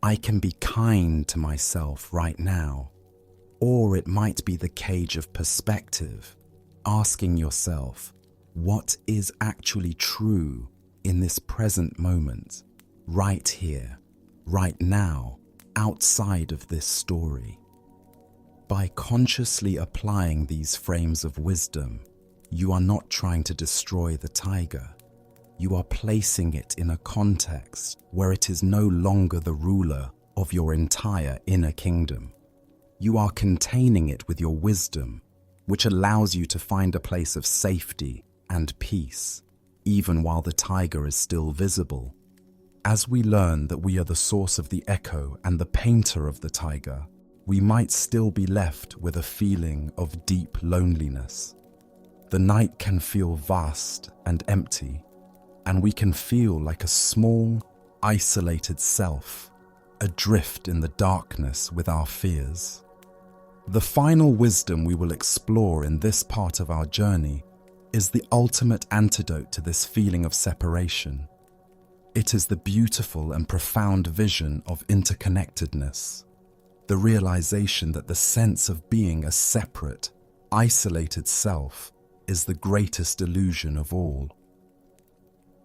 I can be kind to myself right now. Or it might be the cage of perspective, asking yourself, what is actually true in this present moment, right here, right now, outside of this story? By consciously applying these frames of wisdom, you are not trying to destroy the tiger. You are placing it in a context where it is no longer the ruler of your entire inner kingdom. You are containing it with your wisdom, which allows you to find a place of safety and peace, even while the tiger is still visible. As we learn that we are the source of the echo and the painter of the tiger, we might still be left with a feeling of deep loneliness. The night can feel vast and empty, and we can feel like a small, isolated self, adrift in the darkness with our fears. The final wisdom we will explore in this part of our journey is the ultimate antidote to this feeling of separation. It is the beautiful and profound vision of interconnectedness, the realization that the sense of being a separate, isolated self is the greatest illusion of all.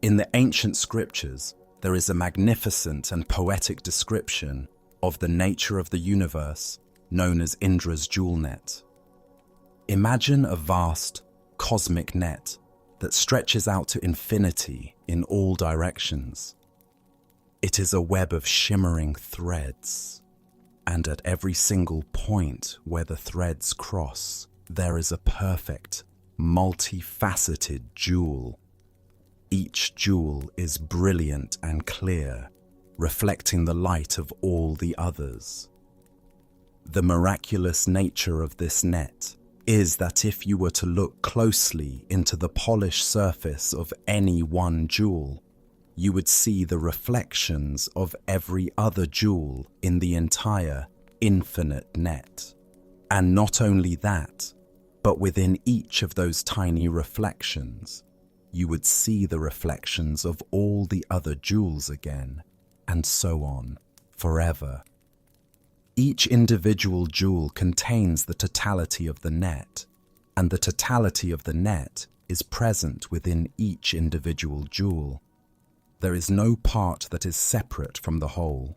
In the ancient scriptures, there is a magnificent and poetic description of the nature of the universe known as Indra's jewel net. Imagine a vast, cosmic net that stretches out to infinity in all directions. It is a web of shimmering threads, and at every single point where the threads cross, there is a perfect, multifaceted jewel. Each jewel is brilliant and clear, reflecting the light of all the others. The miraculous nature of this net is that if you were to look closely into the polished surface of any one jewel, you would see the reflections of every other jewel in the entire infinite net. And not only that, but within each of those tiny reflections, you would see the reflections of all the other jewels again, and so on, forever. Each individual jewel contains the totality of the net, and the totality of the net is present within each individual jewel. There is no part that is separate from the whole.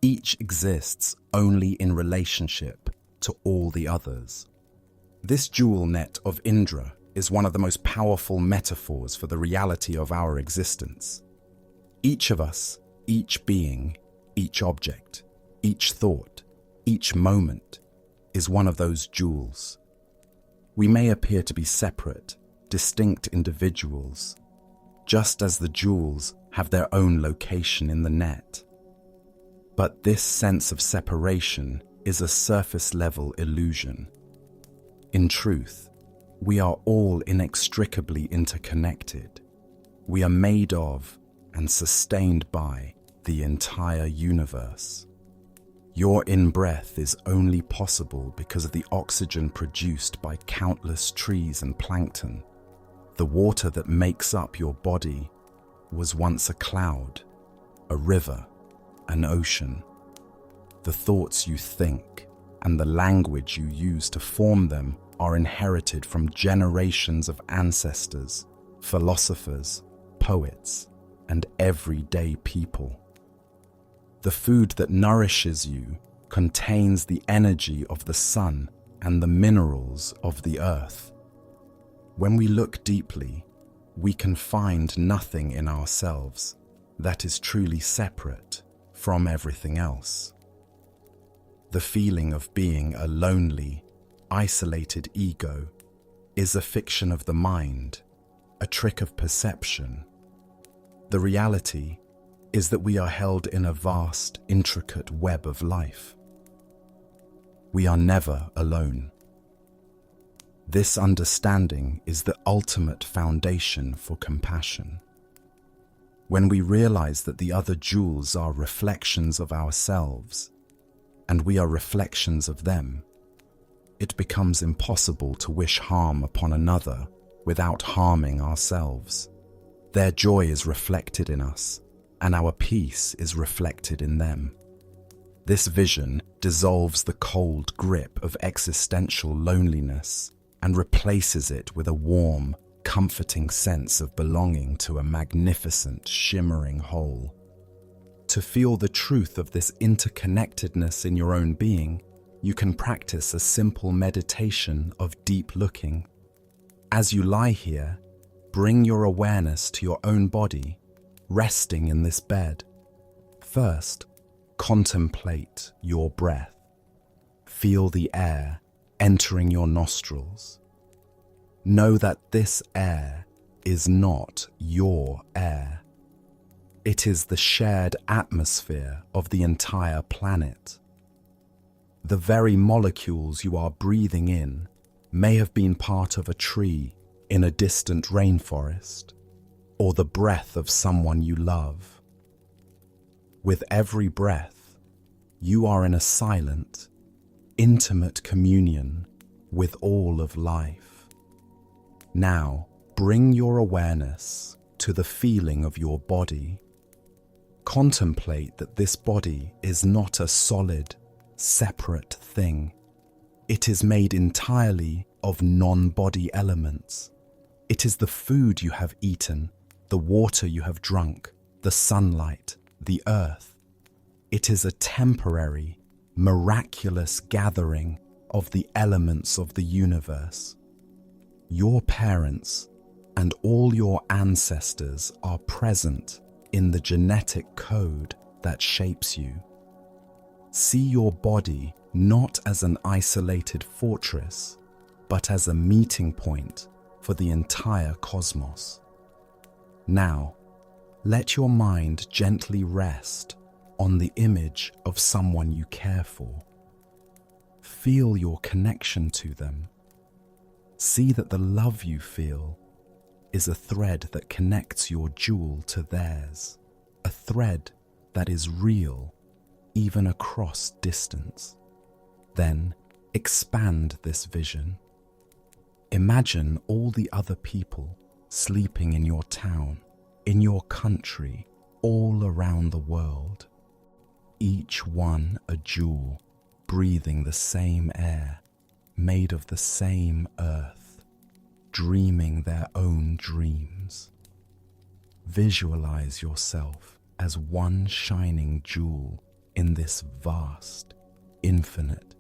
Each exists only in relationship to all the others. This jewel net of Indra is one of the most powerful metaphors for the reality of our existence. Each of us, each being, each object, each thought, each moment is one of those jewels. We may appear to be separate, distinct individuals, just as the jewels have their own location in the net. But this sense of separation is a surface-level illusion. In truth, We are all inextricably interconnected. We are made of and sustained by the entire universe. Your in-breath is only possible because of the oxygen produced by countless trees and plankton. The water that makes up your body was once a cloud, a river, an ocean. The thoughts you think and the language you use to form them are inherited from generations of ancestors, philosophers, poets, and everyday people. The food that nourishes you contains the energy of the sun and the minerals of the earth. When we look deeply, we can find nothing in ourselves that is truly separate from everything else. The feeling of being a lonely, isolated ego is a fiction of the mind, a trick of perception. The reality is that we are held in a vast, intricate web of life. We are never alone. This understanding is the ultimate foundation for compassion. When we realize that the other jewels are reflections of ourselves, and we are reflections of them, it becomes impossible to wish harm upon another without harming ourselves. Their joy is reflected in us, and our peace is reflected in them. This vision dissolves the cold grip of existential loneliness and replaces it with a warm, comforting sense of belonging to a magnificent, shimmering whole. To feel the truth of this interconnectedness in your own being, you can practice a simple meditation of deep looking. As you lie here, bring your awareness to your own body, resting in this bed. First, contemplate your breath. Feel the air entering your nostrils. Know that this air is not your air. It is the shared atmosphere of the entire planet. The very molecules you are breathing in may have been part of a tree in a distant rainforest, or the breath of someone you love. With every breath, you are in a silent, intimate communion with all of life. Now, bring your awareness to the feeling of your body. Contemplate that this body is not a solid, separate thing. It is made entirely of non-body elements. It is the food you have eaten, the water you have drunk, the sunlight, the earth. It is a temporary, miraculous gathering of the elements of the universe. Your parents and all your ancestors are present in the genetic code that shapes you. See your body not as an isolated fortress, but as a meeting point for the entire cosmos. Now, let your mind gently rest on the image of someone you care for. Feel your connection to them. See that the love you feel is a thread that connects your jewel to theirs, a thread that is real even across distance. Then expand this vision. Imagine all the other people sleeping in your town, in your country, all around the world. Each one a jewel, breathing the same air, made of the same earth, dreaming their own dreams. Visualize yourself as one shining jewel in this vast, infinite,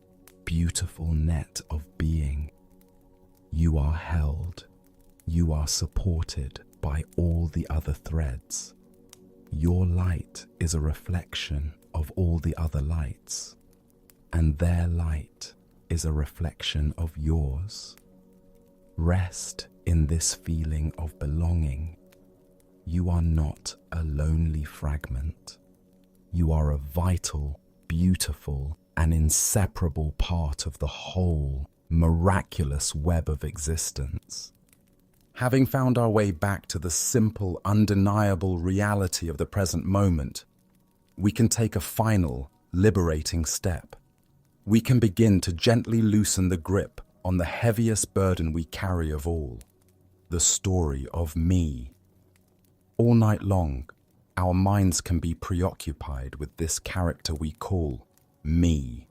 beautiful net of being. You are held, you are supported by all the other threads. Your light is a reflection of all the other lights, and their light is a reflection of yours. Rest in this feeling of belonging. You are not a lonely fragment. You are a vital, beautiful, and inseparable part of the whole miraculous web of existence. Having found our way back to the simple, undeniable reality of the present moment, we can take a final, liberating step. We can begin to gently loosen the grip on the heaviest burden we carry of all, the story of me. All night long, our minds can be preoccupied with this character we call me.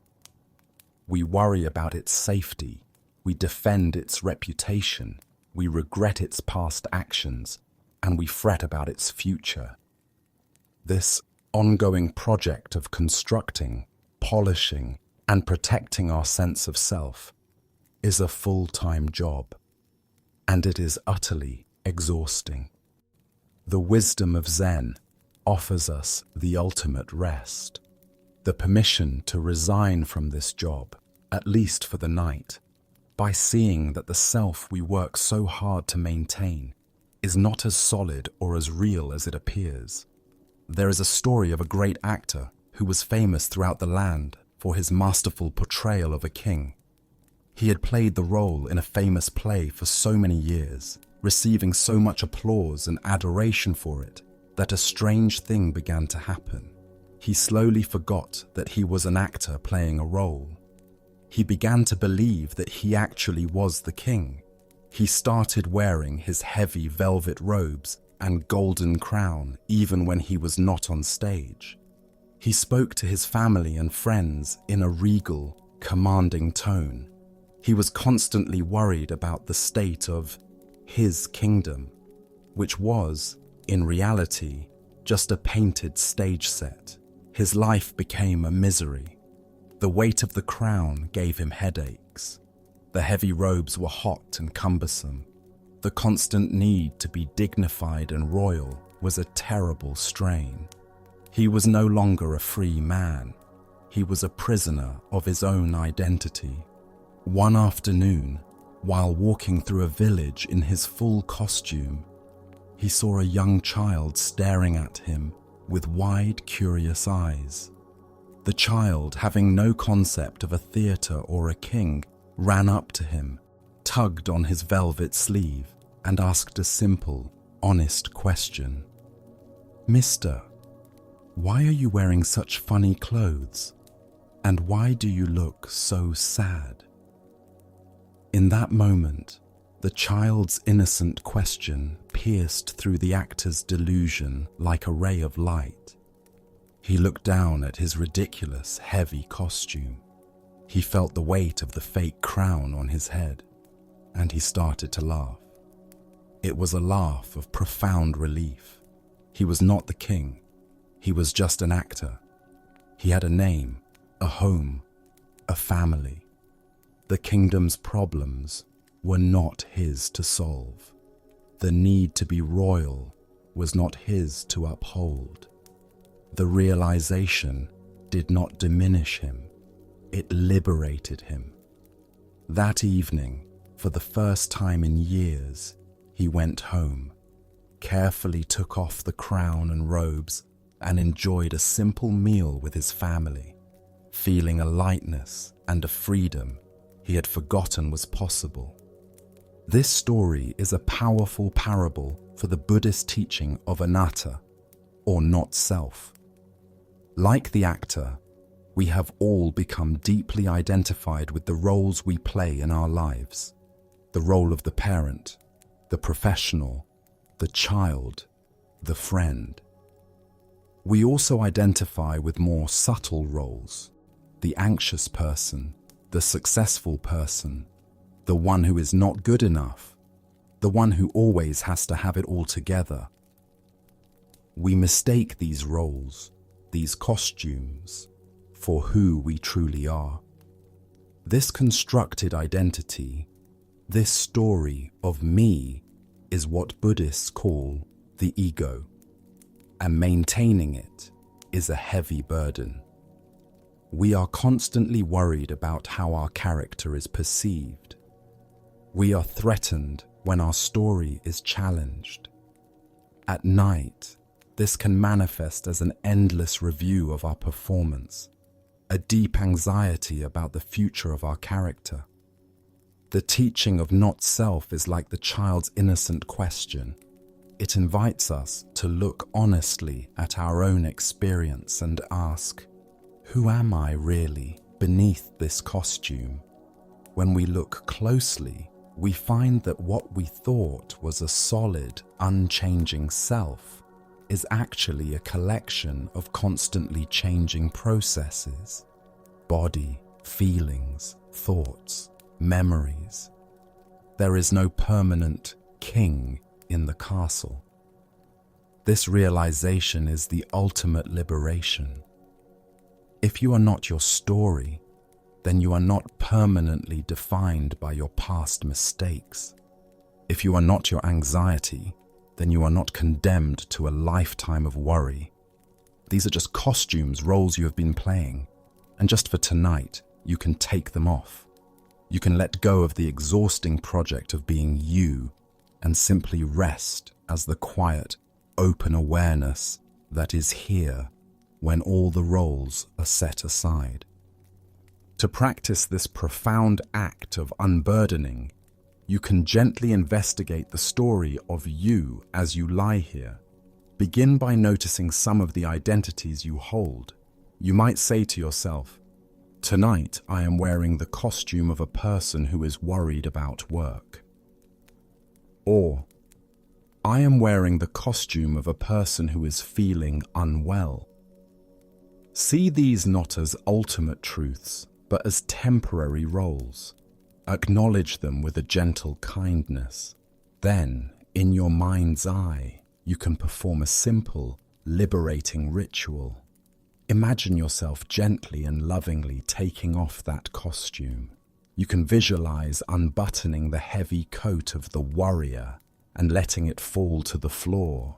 We worry about its safety, we defend its reputation, we regret its past actions, and we fret about its future. This ongoing project of constructing, polishing, and protecting our sense of self is a full-time job, and it is utterly exhausting. The wisdom of Zen offers us the ultimate rest, the permission to resign from this job, at least for the night, by seeing that the self we work so hard to maintain is not as solid or as real as it appears. There is a story of a great actor who was famous throughout the land for his masterful portrayal of a king. He had played the role in a famous play for so many years, receiving so much applause and adoration for it, that a strange thing began to happen. He slowly forgot that he was an actor playing a role. He began to believe that he actually was the king. He started wearing his heavy velvet robes and golden crown even when he was not on stage. He spoke to his family and friends in a regal, commanding tone. He was constantly worried about the state of his kingdom, which was, in reality, just a painted stage set. His life became a misery. The weight of the crown gave him headaches. The heavy robes were hot and cumbersome. The constant need to be dignified and royal was a terrible strain. He was no longer a free man. He was a prisoner of his own identity. One afternoon, while walking through a village in his full costume, he saw a young child staring at him with wide, curious eyes. The child, having no concept of a theatre or a king, ran up to him, tugged on his velvet sleeve, and asked a simple, honest question. "Mister, why are you wearing such funny clothes? And why do you look so sad?" In that moment, the child's innocent question pierced through the actor's delusion like a ray of light. He looked down at his ridiculous, heavy costume. He felt the weight of the fake crown on his head, and he started to laugh. It was a laugh of profound relief. He was not the king. He was just an actor. He had a name, a home, a family. The kingdom's problems were not his to solve. The need to be royal was not his to uphold. The realization did not diminish him. It liberated him. That evening, for the first time in years, he went home, carefully took off the crown and robes, and enjoyed a simple meal with his family, feeling a lightness and a freedom he had forgotten was possible. This story is a powerful parable for the Buddhist teaching of anatta, or not self. Like the actor, we have all become deeply identified with the roles we play in our lives. The role of the parent, the professional, the child, the friend. We also identify with more subtle roles, the anxious person, the successful person, the one who is not good enough, the one who always has to have it all together. We mistake these roles, these costumes, for who we truly are. This constructed identity, this story of me, is what Buddhists call the ego, and maintaining it is a heavy burden. We are constantly worried about how our character is perceived. We are threatened when our story is challenged. At night, this can manifest as an endless review of our performance, a deep anxiety about the future of our character. The teaching of not self is like the child's innocent question. It invites us to look honestly at our own experience and ask, who am I really beneath this costume? When we look closely, we find that what we thought was a solid, unchanging self is actually a collection of constantly changing processes: body, feelings, thoughts, memories. There is no permanent king in the castle. This realization is the ultimate liberation. If you are not your story, then you are not permanently defined by your past mistakes. If you are not your anxiety, then you are not condemned to a lifetime of worry. These are just costumes, roles you have been playing, and just for tonight, you can take them off. You can let go of the exhausting project of being you and simply rest as the quiet, open awareness that is here when all the roles are set aside. To practice this profound act of unburdening, you can gently investigate the story of you as you lie here. Begin by noticing some of the identities you hold. You might say to yourself, "Tonight I am wearing the costume of a person who is worried about work." Or, "I am wearing the costume of a person who is feeling unwell." See these not as ultimate truths, but as temporary roles. Acknowledge them with a gentle kindness. Then, in your mind's eye, you can perform a simple, liberating ritual. Imagine yourself gently and lovingly taking off that costume. You can visualize unbuttoning the heavy coat of the warrior and letting it fall to the floor.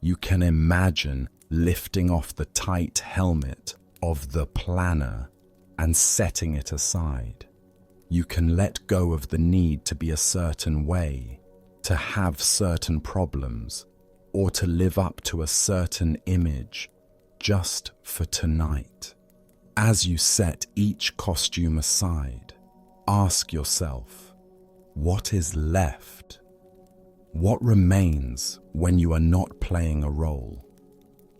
You can imagine lifting off the tight helmet of the planner and setting it aside. You can let go of the need to be a certain way, to have certain problems, or to live up to a certain image just for tonight. As you set each costume aside, ask yourself, what is left? What remains when you are not playing a role?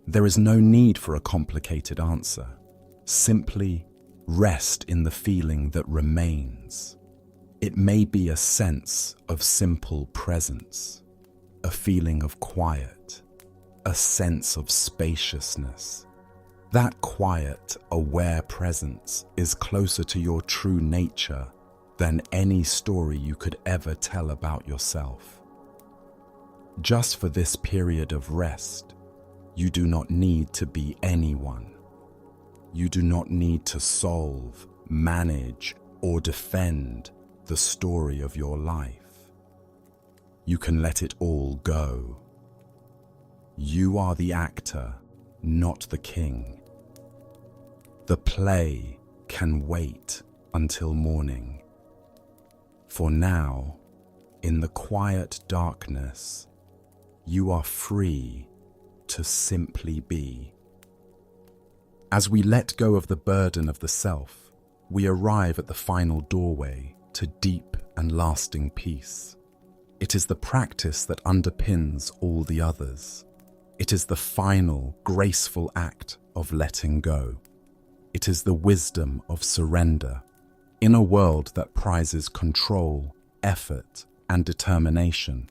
There is no need for a complicated answer. Simply rest in the feeling that remains. It may be a sense of simple presence, a feeling of quiet, a sense of spaciousness. That quiet, aware presence is closer to your true nature than any story you could ever tell about yourself. Just for this period of rest, you do not need to be anyone. You do not need to solve, manage, or defend the story of your life. You can let it all go. You are the actor, not the king. The play can wait until morning. For now, in the quiet darkness, you are free to simply be. As we let go of the burden of the self, we arrive at the final doorway to deep and lasting peace. It is the practice that underpins all the others. It is the final, graceful act of letting go. It is the wisdom of surrender. In a world that prizes control, effort, and determination,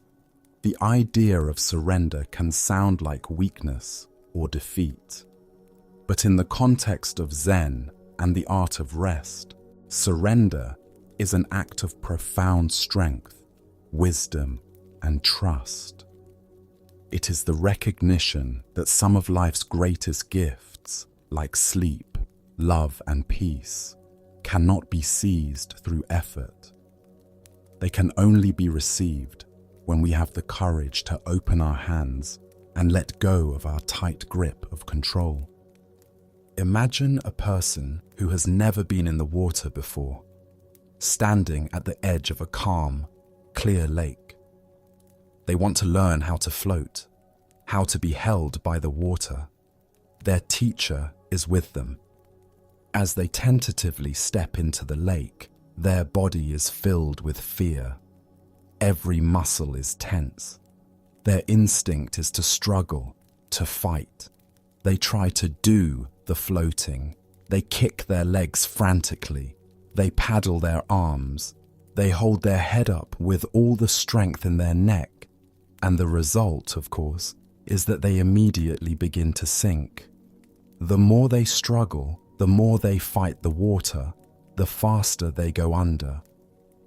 the idea of surrender can sound like weakness or defeat. But in the context of Zen and the art of rest, surrender is an act of profound strength, wisdom, and trust. It is the recognition that some of life's greatest gifts, like sleep, love, and peace, cannot be seized through effort. They can only be received when we have the courage to open our hands and let go of our tight grip of control. Imagine a person who has never been in the water before, standing at the edge of a calm, clear lake. They want to learn how to float, how to be held by the water. Their teacher is with them. As they tentatively step into the lake, Their body is filled with fear. Every muscle is tense. Their instinct is to struggle, to fight. They try to do the floating. They kick their legs frantically. They paddle their arms. They hold their head up with all the strength in their neck. And the result, of course, is that they immediately begin to sink. The more they struggle, the more they fight the water, the faster they go under.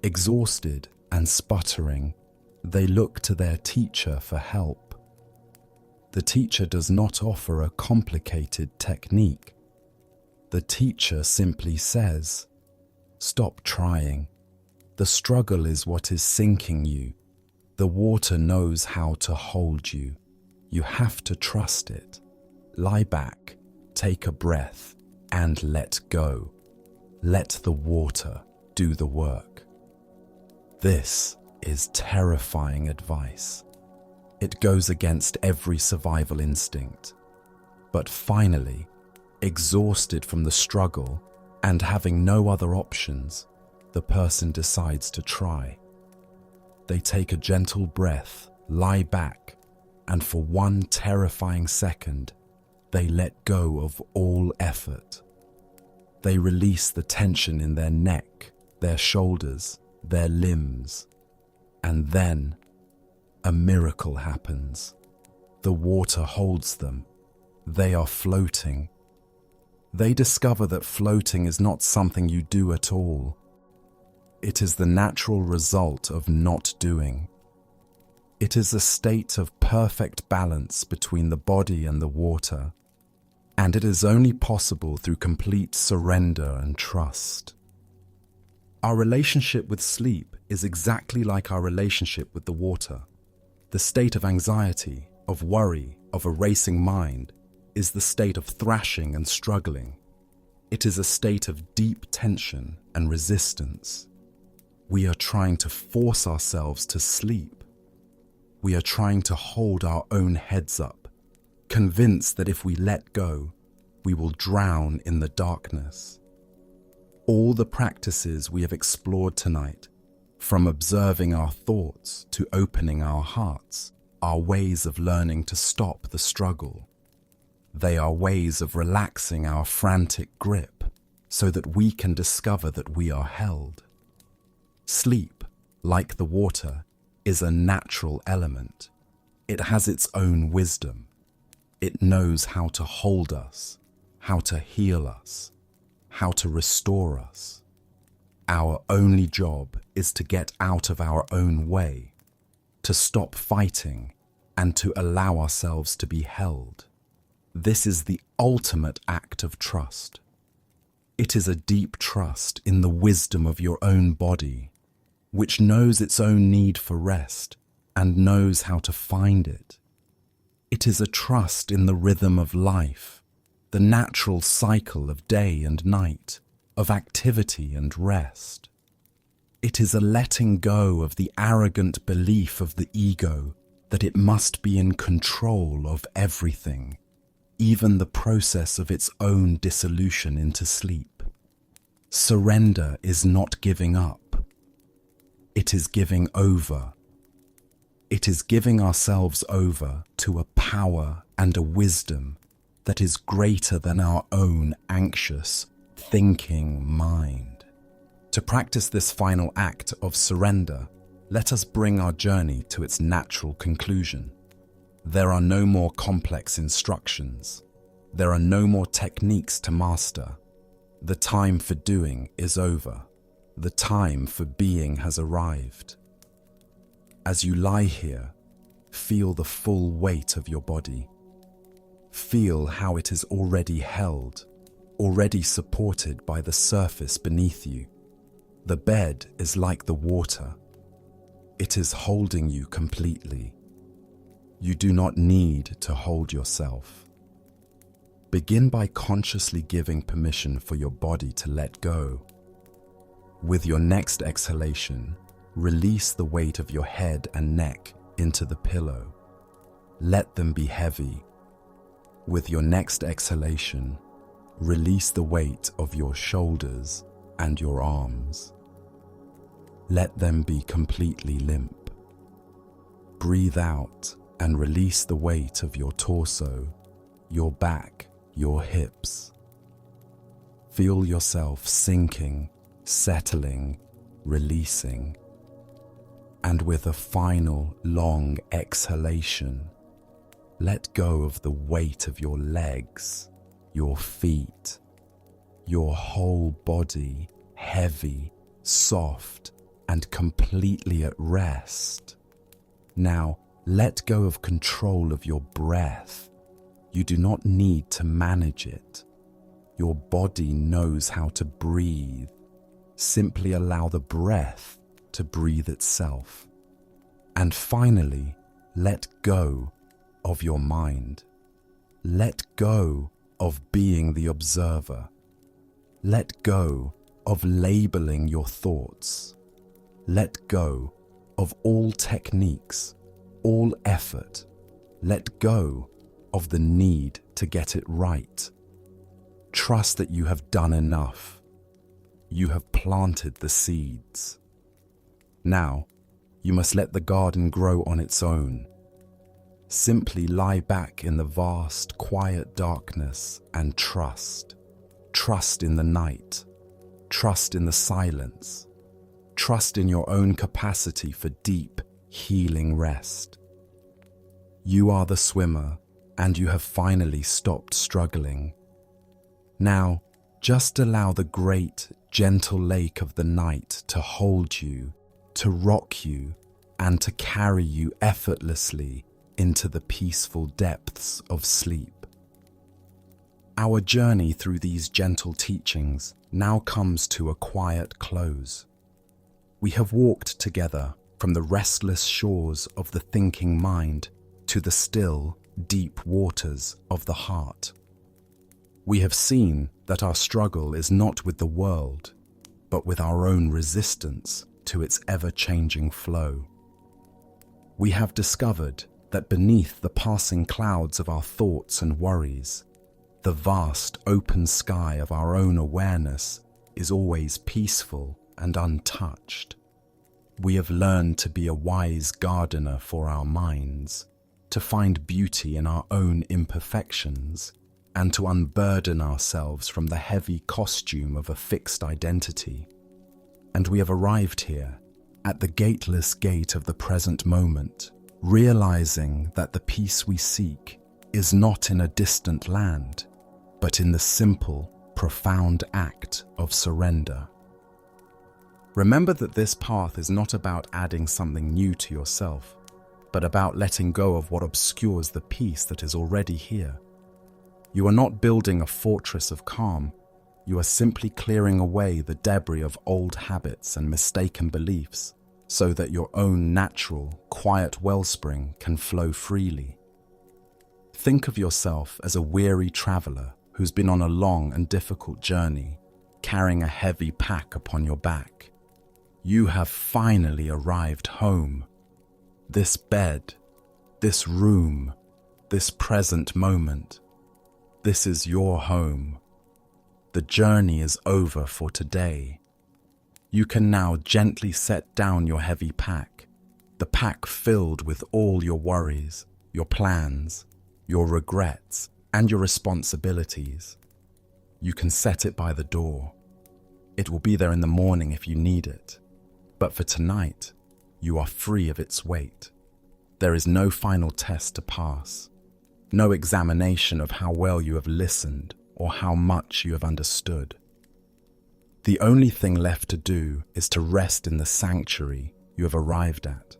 Exhausted and sputtering, they look to their teacher for help. The teacher does not offer a complicated technique. The teacher simply says, "Stop trying. The struggle is what is sinking you. The water knows how to hold you. You have to trust it. Lie back, take a breath, and let go. Let the water do the work." This is terrifying advice. It goes against every survival instinct. But finally, exhausted from the struggle and having no other options, the person decides to try. They take a gentle breath, lie back, and for one terrifying second, they let go of all effort. They release the tension in their neck, their shoulders, their limbs, and then a miracle happens. The water holds them. They are floating. They discover that floating is not something you do at all. It is the natural result of not doing. It is a state of perfect balance between the body and the water, and it is only possible through complete surrender and trust. Our relationship with sleep is exactly like our relationship with the water. The state of anxiety, of worry, of a racing mind is the state of thrashing and struggling. It is a state of deep tension and resistance. We are trying to force ourselves to sleep. We are trying to hold our own heads up, convinced that if we let go, we will drown in the darkness. All the practices we have explored tonight, from observing our thoughts to opening our hearts, are ways of learning to stop the struggle. They are ways of relaxing our frantic grip so that we can discover that we are held. Sleep, like the water, is a natural element. It has its own wisdom. It knows how to hold us, how to heal us, how to restore us. Our only job is to get out of our own way, to stop fighting, and to allow ourselves to be held. This is the ultimate act of trust. It is a deep trust in the wisdom of your own body, which knows its own need for rest and knows how to find it. It is a trust in the rhythm of life, the natural cycle of day and night, of activity and rest. It is a letting go of the arrogant belief of the ego that it must be in control of everything, even the process of its own dissolution into sleep. Surrender is not giving up. It is giving over. It is giving ourselves over to a power and a wisdom that is greater than our own anxious, thinking mind. To practice this final act of surrender, let us bring our journey to its natural conclusion. There are no more complex instructions. There are no more techniques to master. The time for doing is over. The time for being has arrived. As you lie here, feel the full weight of your body. Feel how it is already held, already supported by the surface beneath you. The bed is like the water. It is holding you completely. You do not need to hold yourself. Begin by consciously giving permission for your body to let go. With your next exhalation, release the weight of your head and neck into the pillow. Let them be heavy. With your next exhalation, release the weight of your shoulders and your arms. let them be completely limp. Breathe out and release the weight of your torso, your back, your hips. Feel yourself sinking, settling, releasing. And with a final, long exhalation, let go of the weight of your legs, your feet, your whole body heavy, soft, and completely at rest. Now, let go of control of your breath. You do not need to manage it. Your body knows how to breathe. Simply allow the breath to breathe itself. And finally, let go of your mind. Let go of being the observer. Let go of labeling your thoughts. Let go of all techniques, all effort. Let go of the need to get it right. Trust that you have done enough. You have planted the seeds. Now, you must let the garden grow on its own. Simply lie back in the vast, quiet darkness and trust. Trust in the night. Trust in the silence. Trust in your own capacity for deep, healing rest. You are the swimmer, and you have finally stopped struggling. Now, just allow the great, gentle lake of the night to hold you, to rock you, and to carry you effortlessly into the peaceful depths of sleep. Our journey through these gentle teachings now comes to a quiet close. We have walked together from the restless shores of the thinking mind to the still, deep waters of the heart. We have seen that our struggle is not with the world, but with our own resistance to its ever-changing flow. We have discovered that beneath the passing clouds of our thoughts and worries, the vast open sky of our own awareness is always peaceful and untouched. We have learned to be a wise gardener for our minds, to find beauty in our own imperfections, and to unburden ourselves from the heavy costume of a fixed identity. And we have arrived here, at the gateless gate of the present moment, realizing that the peace we seek is not in a distant land, but in the simple, profound act of surrender. Remember that this path is not about adding something new to yourself, but about letting go of what obscures the peace that is already here. You are not building a fortress of calm. You are simply clearing away the debris of old habits and mistaken beliefs so that your own natural, quiet wellspring can flow freely. Think of yourself as a weary traveler who's been on a long and difficult journey, carrying a heavy pack upon your back. You have finally arrived home. This bed, this room, this present moment, this is your home. The journey is over for today. You can now gently set down your heavy pack, the pack filled with all your worries, your plans, your regrets, and your responsibilities. You can set it by the door. It will be there in the morning if you need it. But for tonight, you are free of its weight. There is no final test to pass, no examination of how well you have listened or how much you have understood. The only thing left to do is to rest in the sanctuary you have arrived at.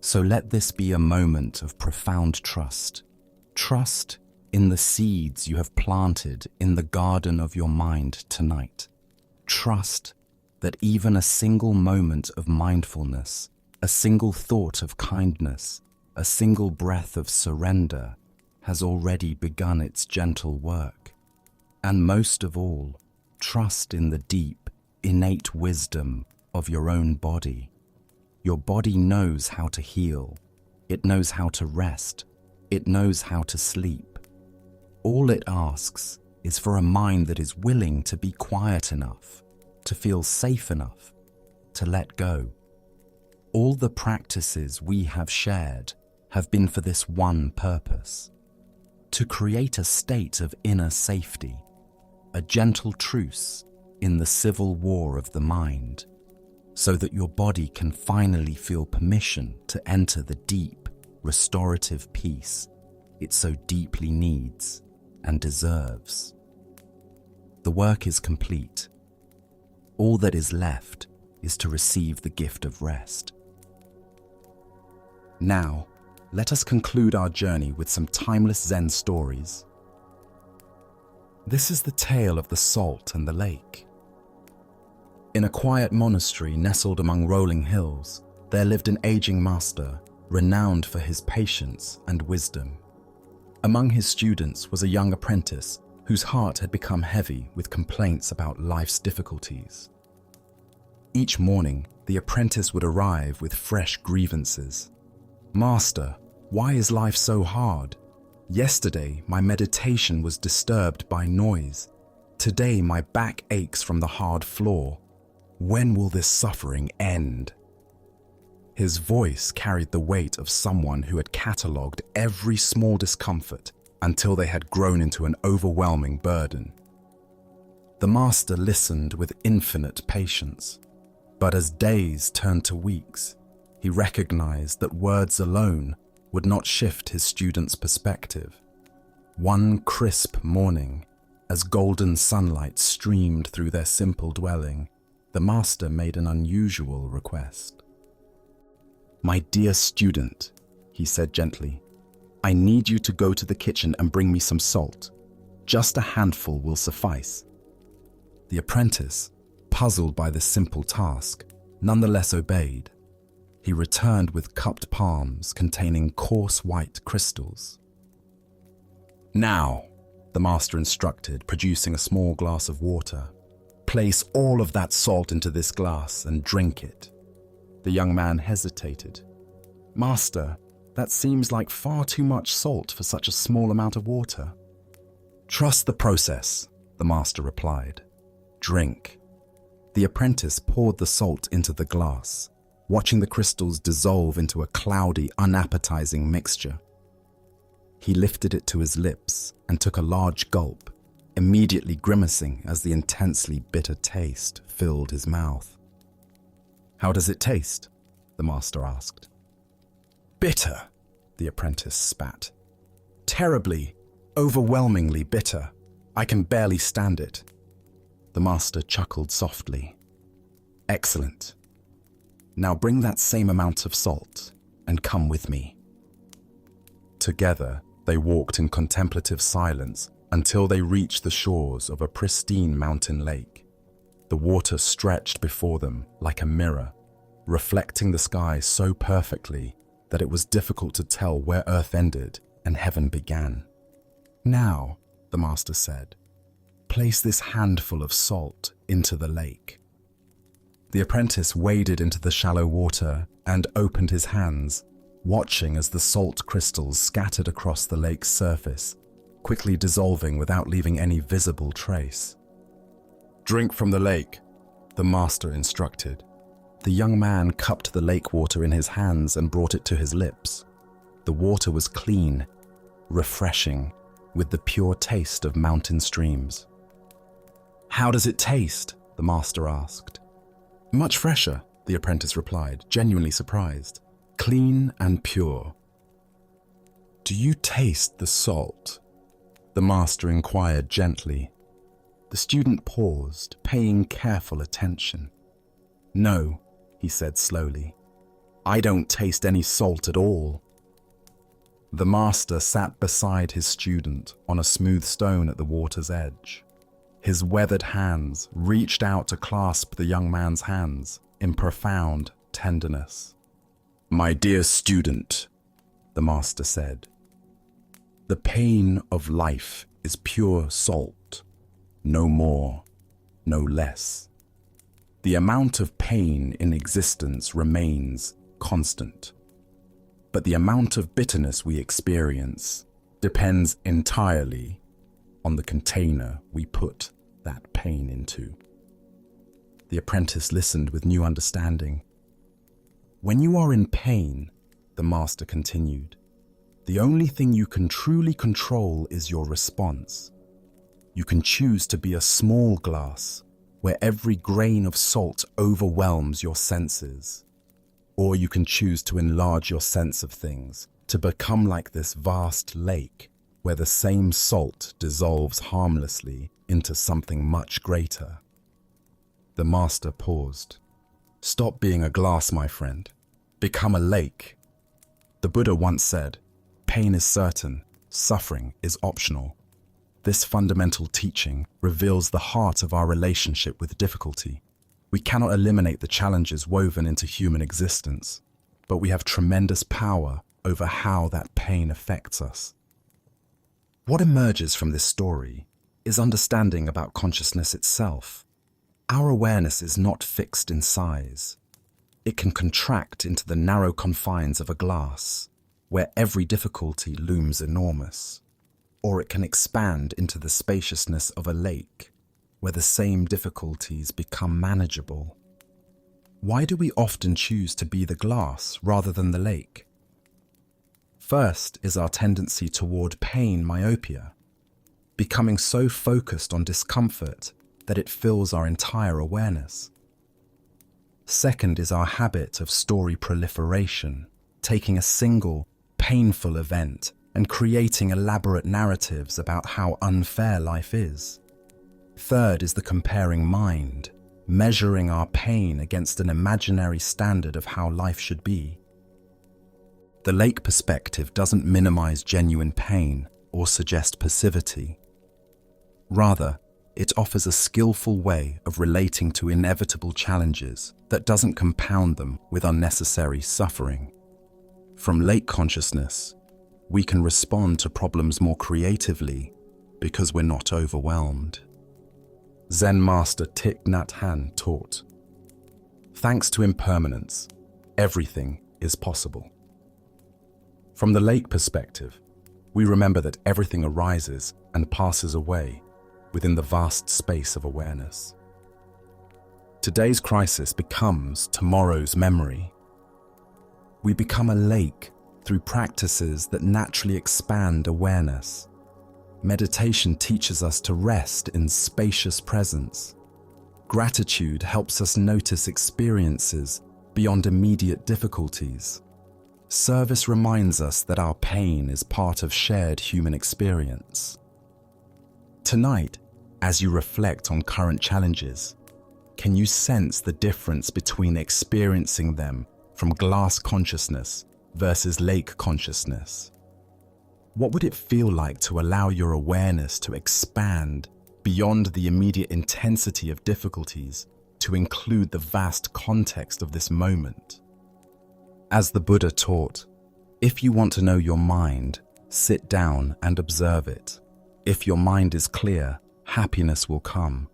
So let this be a moment of profound trust. Trust in the seeds you have planted in the garden of your mind tonight. Trust that even a single moment of mindfulness, a single thought of kindness, a single breath of surrender has already begun its gentle work. And most of all, trust in the deep, innate wisdom of your own body. Your body knows how to heal. It knows how to rest. It knows how to sleep. All it asks is for a mind that is willing to be quiet enough, to feel safe enough, to let go. All the practices we have shared have been for this one purpose: to create a state of inner safety, a gentle truce in the civil war of the mind, so that your body can finally feel permission to enter the deep, restorative peace it so deeply needs and deserves. The work is complete. All that is left is to receive the gift of rest. Now, let us conclude our journey with some timeless Zen stories. This is the tale of the salt and the lake. In a quiet monastery nestled among rolling hills, there lived an aging master, renowned for his patience and wisdom. Among his students was a young apprentice whose heart had become heavy with complaints about life's difficulties. Each morning, the apprentice would arrive with fresh grievances. "Master, why is life so hard? Yesterday, my meditation was disturbed by noise. Today, my back aches from the hard floor. When will this suffering end?" His voice carried the weight of someone who had catalogued every small discomfort until they had grown into an overwhelming burden. The master listened with infinite patience, but as days turned to weeks, he recognized that words alone would not shift his student's perspective. One crisp morning, as golden sunlight streamed through their simple dwelling, the master made an unusual request. "My dear student," he said gently, "I need you to go to the kitchen and bring me some salt. Just a handful will suffice." The apprentice, puzzled by this simple task, nonetheless obeyed. He returned with cupped palms containing coarse white crystals. "Now," the master instructed, producing a small glass of water, "place all of that salt into this glass and drink it." The young man hesitated. "Master, that seems like far too much salt for such a small amount of water." "Trust the process," the master replied. "Drink." The apprentice poured the salt into the glass, watching the crystals dissolve into a cloudy, unappetizing mixture. He lifted it to his lips and took a large gulp, immediately grimacing as the intensely bitter taste filled his mouth. "How does it taste?" the master asked. "Bitter," the apprentice spat. "Terribly, overwhelmingly bitter. I can barely stand it." The master chuckled softly. "Excellent. Now bring that same amount of salt and come with me." Together, they walked in contemplative silence until they reached the shores of a pristine mountain lake. The water stretched before them like a mirror, reflecting the sky so perfectly that it was difficult to tell where earth ended and heaven began. "Now," the master said, "place this handful of salt into the lake." The apprentice waded into the shallow water and opened his hands, watching as the salt crystals scattered across the lake's surface, quickly dissolving without leaving any visible trace. "Drink from the lake," the master instructed. The young man cupped the lake water in his hands and brought it to his lips. The water was clean, refreshing, with the pure taste of mountain streams. "How does it taste?" the master asked. "Much fresher," the apprentice replied, genuinely surprised. "Clean and pure." "Do you taste the salt?" the master inquired gently. The student paused, paying careful attention. "No," he said slowly. "I don't taste any salt at all." The master sat beside his student on a smooth stone at the water's edge. His weathered hands reached out to clasp the young man's hands in profound tenderness. "My dear student," the master said, "the pain of life is pure salt, no more, no less. The amount of pain in existence remains constant, but the amount of bitterness we experience depends entirely on the container we put that pain into." The apprentice listened with new understanding. When you are in pain, the master continued, the only thing you can truly control is your response. You can choose to be a small glass where every grain of salt overwhelms your senses. Or you can choose to enlarge your sense of things, to become like this vast lake where the same salt dissolves harmlessly into something much greater. The master paused. Stop being a glass, my friend. Become a lake. The Buddha once said, pain is certain, suffering is optional. This fundamental teaching reveals the heart of our relationship with difficulty. We cannot eliminate the challenges woven into human existence, but we have tremendous power over how that pain affects us. What emerges from this story is understanding about consciousness itself. Our awareness is not fixed in size. It can contract into the narrow confines of a glass, where every difficulty looms enormous. Or it can expand into the spaciousness of a lake, where the same difficulties become manageable. Why do we often choose to be the glass rather than the lake? First is our tendency toward pain myopia, becoming so focused on discomfort that it fills our entire awareness. Second is our habit of story proliferation, taking a single, painful event and creating elaborate narratives about how unfair life is. Third is the comparing mind, measuring our pain against an imaginary standard of how life should be. The lake perspective doesn't minimize genuine pain or suggest passivity. Rather, it offers a skillful way of relating to inevitable challenges that doesn't compound them with unnecessary suffering. From lake consciousness, we can respond to problems more creatively because we're not overwhelmed. Zen master Thich Nhat Hanh taught, thanks to impermanence, everything is possible. From the lake perspective, we remember that everything arises and passes away within the vast space of awareness. Today's crisis becomes tomorrow's memory. We become a lake through practices that naturally expand awareness. Meditation teaches us to rest in spacious presence. Gratitude helps us notice experiences beyond immediate difficulties. Service reminds us that our pain is part of shared human experience. Tonight, as you reflect on current challenges, can you sense the difference between experiencing them from glass consciousness versus lake consciousness? What would it feel like to allow your awareness to expand beyond the immediate intensity of difficulties to include the vast context of this moment? As the Buddha taught, if you want to know your mind, sit down and observe it. If your mind is clear, happiness will come.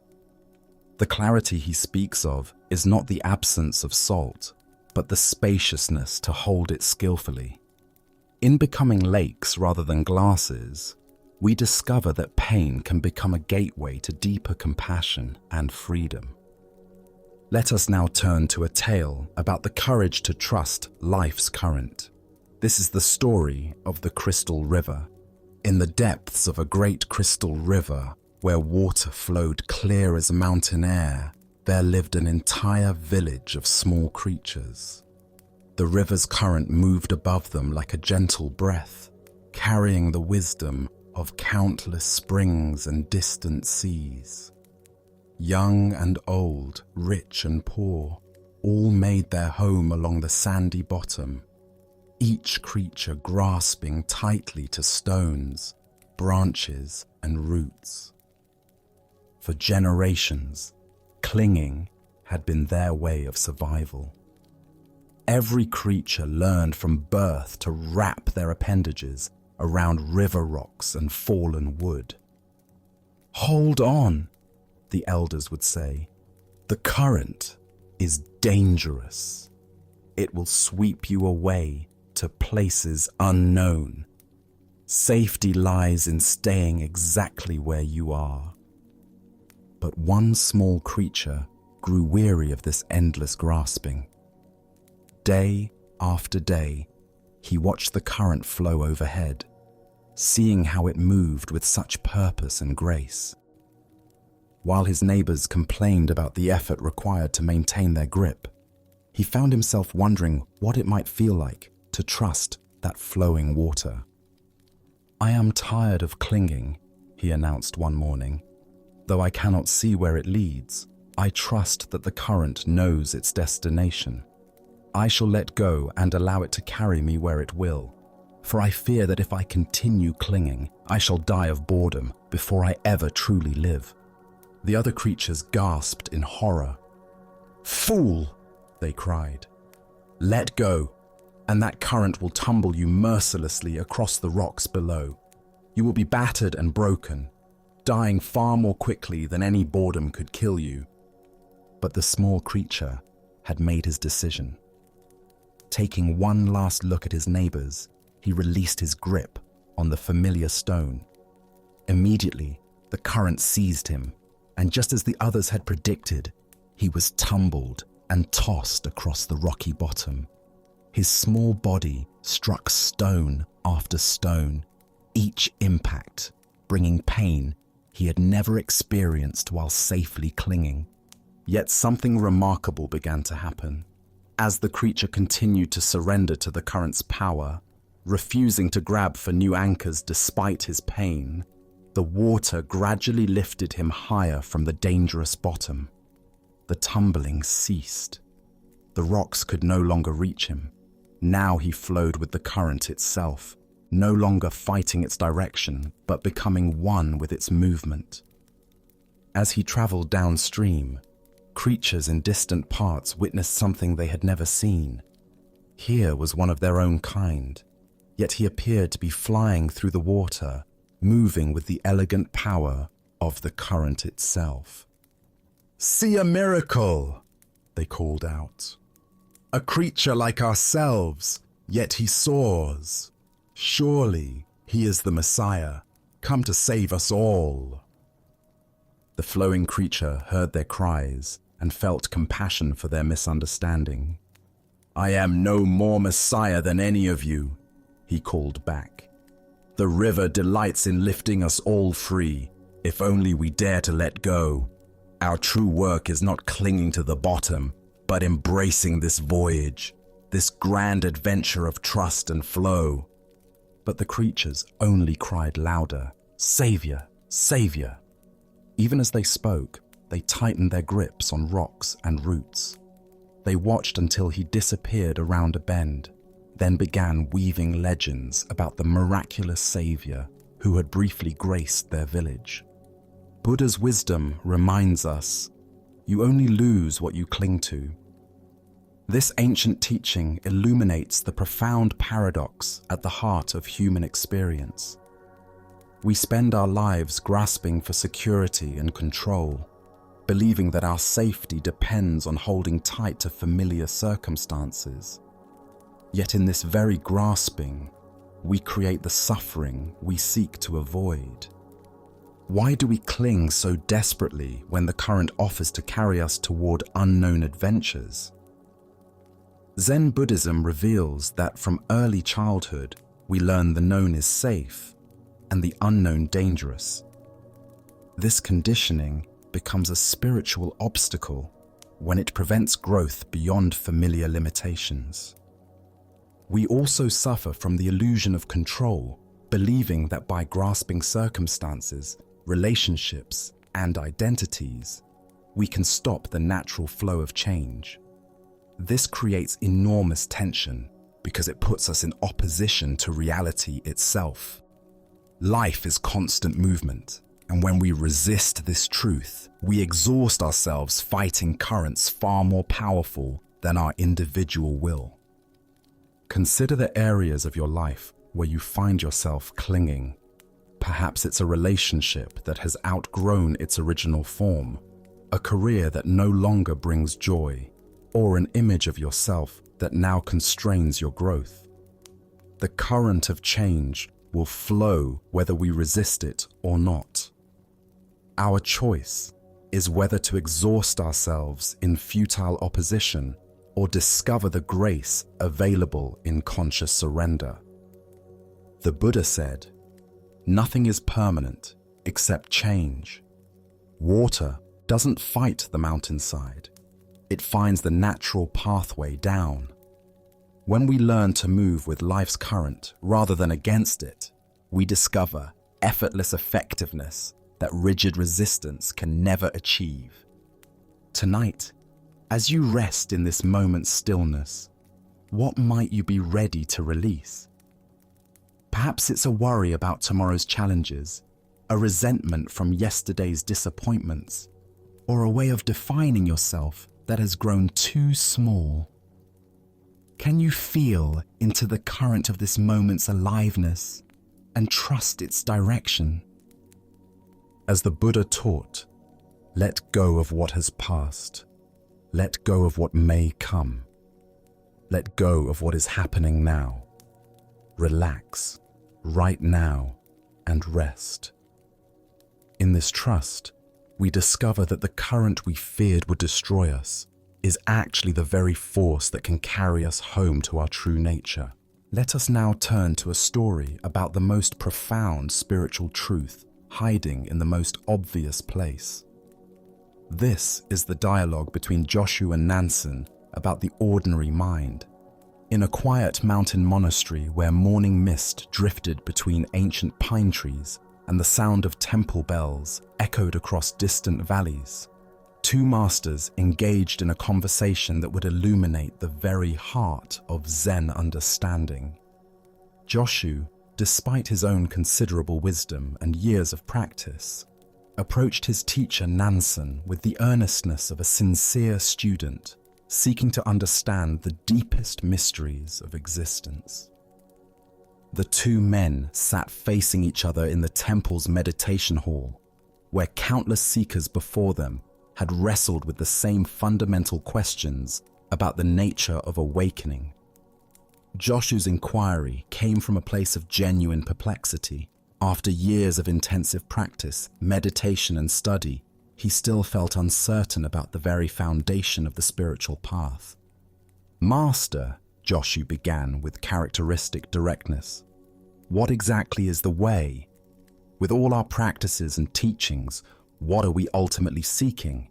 The clarity he speaks of is not the absence of salt, but the spaciousness to hold it skillfully. In becoming lakes rather than glasses, we discover that pain can become a gateway to deeper compassion and freedom. Let us now turn to a tale about the courage to trust life's current. This is the story of the Crystal River. In the depths of a great crystal river, where water flowed clear as mountain air, there lived an entire village of small creatures. The river's current moved above them like a gentle breath, carrying the wisdom of countless springs and distant seas. Young and old, rich and poor, all made their home along the sandy bottom, each creature grasping tightly to stones, branches, and roots. For generations, clinging had been their way of survival. Every creature learned from birth to wrap their appendages around river rocks and fallen wood. "Hold on," the elders would say. "The current is dangerous. It will sweep you away to places unknown. Safety lies in staying exactly where you are." But one small creature grew weary of this endless grasping. Day after day, he watched the current flow overhead, seeing how it moved with such purpose and grace. While his neighbors complained about the effort required to maintain their grip, he found himself wondering what it might feel like to trust that flowing water. "I am tired of clinging," he announced one morning. "Though I cannot see where it leads, I trust that the current knows its destination. I shall let go and allow it to carry me where it will, for I fear that if I continue clinging, I shall die of boredom before I ever truly live." The other creatures gasped in horror. "Fool!" they cried. "Let go, and that current will tumble you mercilessly across the rocks below. You will be battered and broken, dying far more quickly than any boredom could kill you." But the small creature had made his decision. Taking one last look at his neighbors, he released his grip on the familiar stone. Immediately, the current seized him, and just as the others had predicted, he was tumbled and tossed across the rocky bottom. His small body struck stone after stone, each impact bringing pain he had never experienced while safely clinging. Yet something remarkable began to happen. As the creature continued to surrender to the current's power, refusing to grab for new anchors despite his pain, the water gradually lifted him higher from the dangerous bottom. The tumbling ceased. The rocks could no longer reach him. Now he flowed with the current itself, no longer fighting its direction, but becoming one with its movement. As he traveled downstream, creatures in distant parts witnessed something they had never seen. Here was one of their own kind, yet he appeared to be flying through the water, moving with the elegant power of the current itself. "See a miracle!" they called out. "A creature like ourselves, yet he soars. Surely he is the Messiah, come to save us all." The flowing creature heard their cries and felt compassion for their misunderstanding. "I am no more Messiah than any of you," he called back. "The river delights in lifting us all free, if only we dare to let go. Our true work is not clinging to the bottom, but embracing this voyage, this grand adventure of trust and flow." But the creatures only cried louder, "Savior, Savior!" Even as they spoke, they tightened their grips on rocks and roots. They watched until he disappeared around a bend, then began weaving legends about the miraculous Savior who had briefly graced their village. Buddha's wisdom reminds us, you only lose what you cling to. This ancient teaching illuminates the profound paradox at the heart of human experience. We spend our lives grasping for security and control, believing that our safety depends on holding tight to familiar circumstances. Yet in this very grasping, we create the suffering we seek to avoid. Why do we cling so desperately when the current offers to carry us toward unknown adventures? Zen Buddhism reveals that from early childhood, we learn the known is safe and the unknown dangerous. This conditioning becomes a spiritual obstacle when it prevents growth beyond familiar limitations. We also suffer from the illusion of control, believing that by grasping circumstances, relationships, and identities, we can stop the natural flow of change. This creates enormous tension because it puts us in opposition to reality itself. Life is constant movement, and when we resist this truth, we exhaust ourselves fighting currents far more powerful than our individual will. Consider the areas of your life where you find yourself clinging. Perhaps it's a relationship that has outgrown its original form, a career that no longer brings joy, or an image of yourself that now constrains your growth. The current of change will flow whether we resist it or not. Our choice is whether to exhaust ourselves in futile opposition or discover the grace available in conscious surrender. The Buddha said, "Nothing is permanent except change. Water doesn't fight the mountainside. It finds the natural pathway down. When we learn to move with life's current rather than against it, we discover effortless effectiveness that rigid resistance can never achieve." Tonight, as you rest in this moment's stillness, what might you be ready to release? Perhaps it's a worry about tomorrow's challenges, a resentment from yesterday's disappointments, or a way of defining yourself that has grown too small. Can you feel into the current of this moment's aliveness and trust its direction? As the Buddha taught, let go of what has passed. Let go of what may come. Let go of what is happening now. Relax right now and rest. In this trust, we discover that the current we feared would destroy us is actually the very force that can carry us home to our true nature. Let us now turn to a story about the most profound spiritual truth hiding in the most obvious place. This is the dialogue between Joshu and Nansen about the ordinary mind. In a quiet mountain monastery where morning mist drifted between ancient pine trees and the sound of temple bells echoed across distant valleys, two masters engaged in a conversation that would illuminate the very heart of Zen understanding. Joshu, despite his own considerable wisdom and years of practice, approached his teacher Nansen with the earnestness of a sincere student seeking to understand the deepest mysteries of existence. The two men sat facing each other in the temple's meditation hall, where countless seekers before them had wrestled with the same fundamental questions about the nature of awakening. Joshu's inquiry came from a place of genuine perplexity. After years of intensive practice, meditation and study, he still felt uncertain about the very foundation of the spiritual path. "Master," Joshu began with characteristic directness, "what exactly is the way? With all our practices and teachings, what are we ultimately seeking?"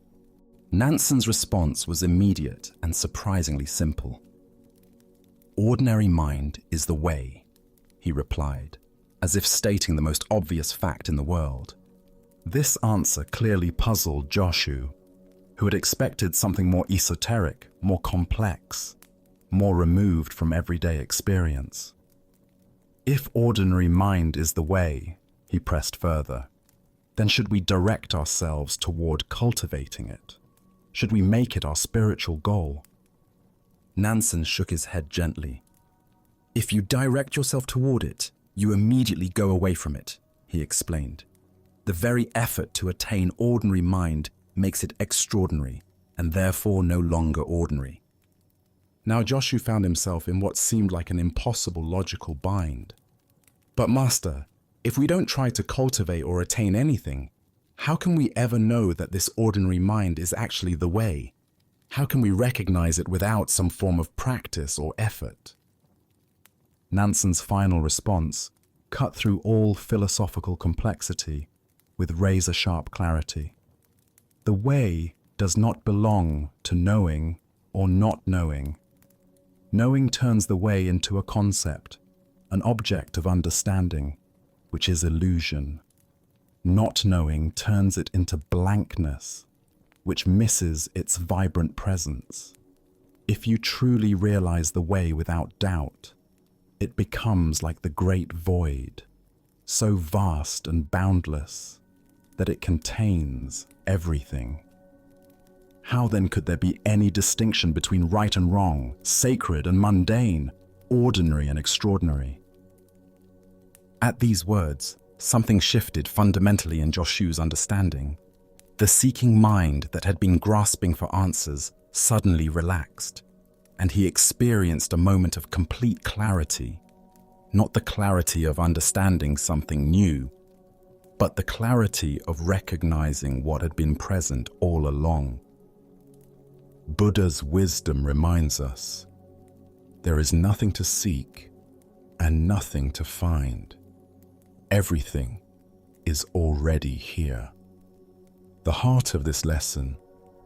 Nansen's response was immediate and surprisingly simple. "Ordinary mind is the way," he replied, as if stating the most obvious fact in the world. This answer clearly puzzled Joshu, who had expected something more esoteric, more complex, more removed from everyday experience. "If ordinary mind is the way," he pressed further, "then should we direct ourselves toward cultivating it? Should we make it our spiritual goal?" Nansen shook his head gently. "If you direct yourself toward it, you immediately go away from it," he explained. "The very effort to attain ordinary mind makes it extraordinary, and therefore no longer ordinary." Now Joshu found himself in what seemed like an impossible logical bind. "But Master, if we don't try to cultivate or attain anything, how can we ever know that this ordinary mind is actually the way? How can we recognize it without some form of practice or effort?" Nansen's final response cut through all philosophical complexity with razor-sharp clarity. The way does not belong to knowing or not knowing. Knowing turns the way into a concept, an object of understanding, which is illusion. Not knowing turns it into blankness, which misses its vibrant presence. If you truly realize the way without doubt, it becomes like the great void, so vast and boundless that it contains everything. How then could there be any distinction between right and wrong, sacred and mundane, ordinary and extraordinary? At these words, something shifted fundamentally in Joshu's understanding. The seeking mind that had been grasping for answers suddenly relaxed, and he experienced a moment of complete clarity. Not the clarity of understanding something new, but the clarity of recognizing what had been present all along. Buddha's wisdom reminds us, there is nothing to seek and nothing to find. Everything is already here. The heart of this lesson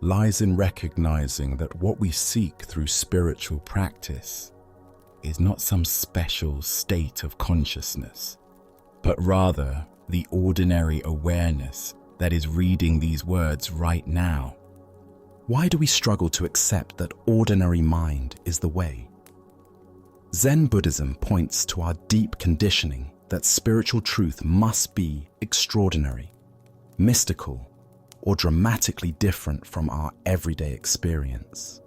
lies in recognizing that what we seek through spiritual practice is not some special state of consciousness, but rather the ordinary awareness that is reading these words right now. Why do we struggle to accept that ordinary mind is the way? Zen Buddhism points to our deep conditioning that spiritual truth must be extraordinary, mystical, or dramatically different from our everyday experience.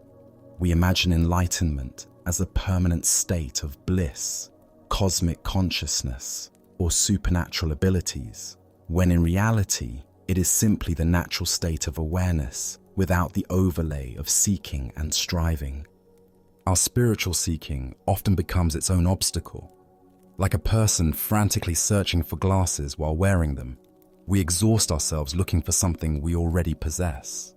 We imagine enlightenment as a permanent state of bliss, cosmic consciousness, or supernatural abilities, when in reality, it is simply the natural state of awareness without the overlay of seeking and striving. Our spiritual seeking often becomes its own obstacle. Like a person frantically searching for glasses while wearing them, we exhaust ourselves looking for something we already possess.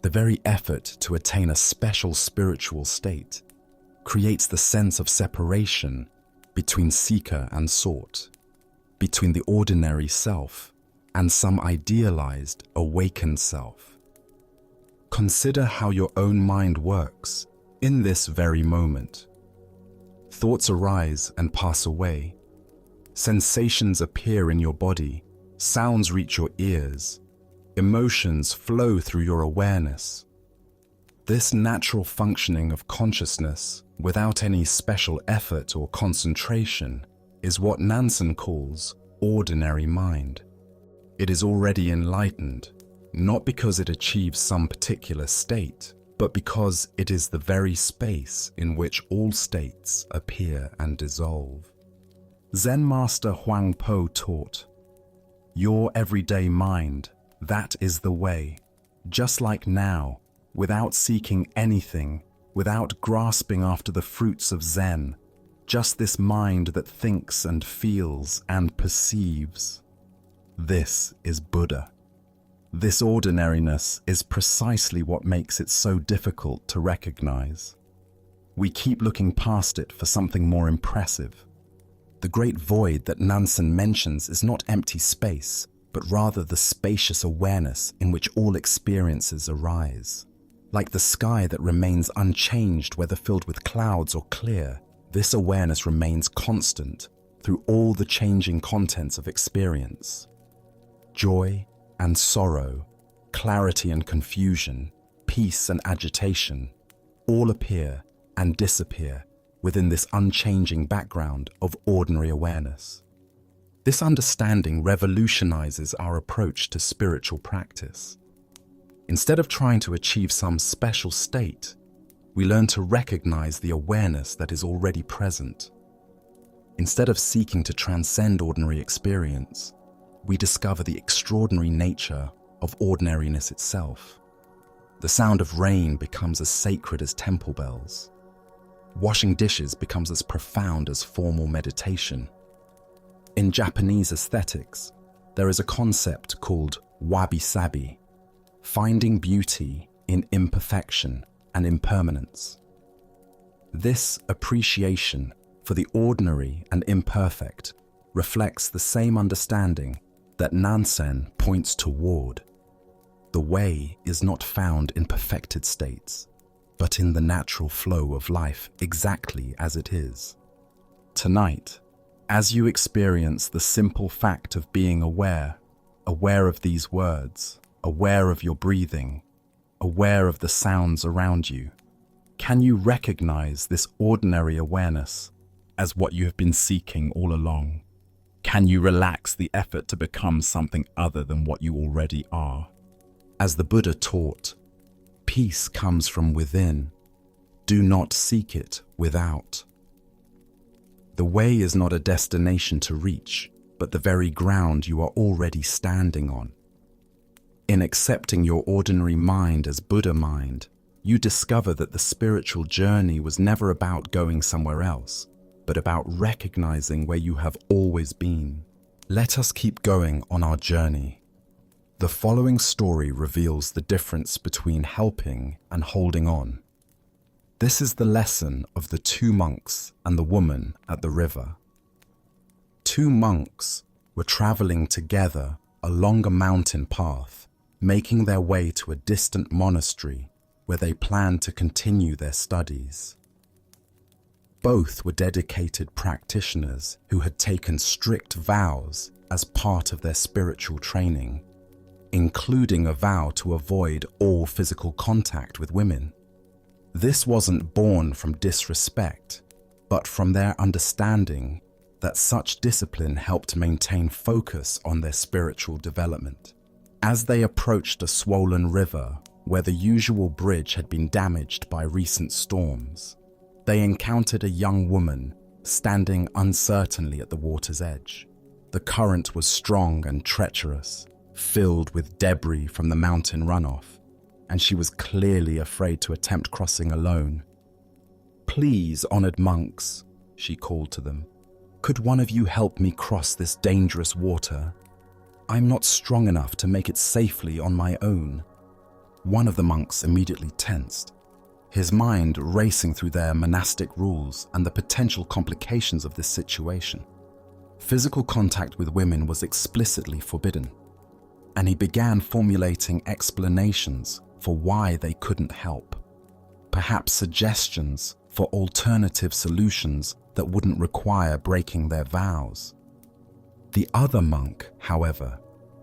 The very effort to attain a special spiritual state creates the sense of separation between seeker and sought, between the ordinary self and some idealized, awakened self. Consider how your own mind works in this very moment. Thoughts arise and pass away. Sensations appear in your body. Sounds reach your ears. Emotions flow through your awareness. This natural functioning of consciousness, without any special effort or concentration, is what Nansen calls ordinary mind. It is already enlightened, not because it achieves some particular state, but because it is the very space in which all states appear and dissolve. Zen master Huang Po taught, "Your everyday mind, that is the way, just like now, without seeking anything, without grasping after the fruits of Zen, just this mind that thinks and feels and perceives. This is Buddha." This ordinariness is precisely what makes it so difficult to recognize. We keep looking past it for something more impressive. The great void that Nansen mentions is not empty space, but rather the spacious awareness in which all experiences arise. Like the sky that remains unchanged whether filled with clouds or clear, this awareness remains constant through all the changing contents of experience. Joy and sorrow, clarity and confusion, peace and agitation, all appear and disappear within this unchanging background of ordinary awareness. This understanding revolutionizes our approach to spiritual practice. Instead of trying to achieve some special state, we learn to recognize the awareness that is already present. Instead of seeking to transcend ordinary experience, we discover the extraordinary nature of ordinariness itself. The sound of rain becomes as sacred as temple bells. Washing dishes becomes as profound as formal meditation. In Japanese aesthetics, there is a concept called wabi-sabi, finding beauty in imperfection and impermanence. This appreciation for the ordinary and imperfect reflects the same understanding that Nansen points toward. The way is not found in perfected states, but in the natural flow of life exactly as it is. Tonight, as you experience the simple fact of being aware of these words, aware of your breathing, aware of the sounds around you, can you recognize this ordinary awareness as what you have been seeking all along? Can you relax the effort to become something other than what you already are? As the Buddha taught, peace comes from within. Do not seek it without. The way is not a destination to reach, but the very ground you are already standing on. In accepting your ordinary mind as Buddha mind, you discover that the spiritual journey was never about going somewhere else, but about recognizing where you have always been. Let us keep going on our journey. The following story reveals the difference between helping and holding on. This is the lesson of the two monks and the woman at the river. Two monks were traveling together along a mountain path, making their way to a distant monastery where they planned to continue their studies. Both were dedicated practitioners who had taken strict vows as part of their spiritual training, including a vow to avoid all physical contact with women. This wasn't born from disrespect, but from their understanding that such discipline helped maintain focus on their spiritual development. As they approached a swollen river where the usual bridge had been damaged by recent storms, they encountered a young woman standing uncertainly at the water's edge. The current was strong and treacherous, filled with debris from the mountain runoff, and she was clearly afraid to attempt crossing alone. "Please, honored monks," she called to them, "could one of you help me cross this dangerous water? I'm not strong enough to make it safely on my own." One of the monks immediately tensed, his mind racing through their monastic rules and the potential complications of this situation. Physical contact with women was explicitly forbidden, and he began formulating explanations for why they couldn't help, perhaps suggestions for alternative solutions that wouldn't require breaking their vows. The other monk, however,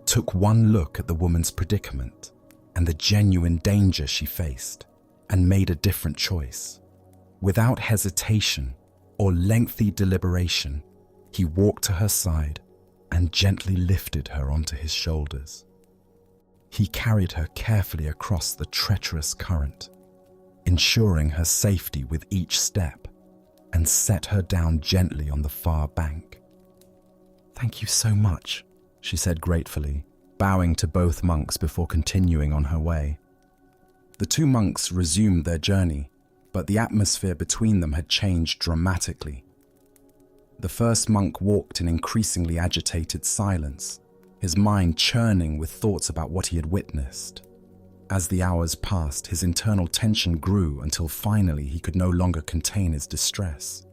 took one look at the woman's predicament and the genuine danger she faced, and made a different choice. Without hesitation or lengthy deliberation, he walked to her side and gently lifted her onto his shoulders. He carried her carefully across the treacherous current, ensuring her safety with each step, and set her down gently on the far bank. "Thank you so much," she said gratefully, bowing to both monks before continuing on her way. The two monks resumed their journey, but the atmosphere between them had changed dramatically. The first monk walked in increasingly agitated silence, his mind churning with thoughts about what he had witnessed. As the hours passed, his internal tension grew until finally he could no longer contain his distress.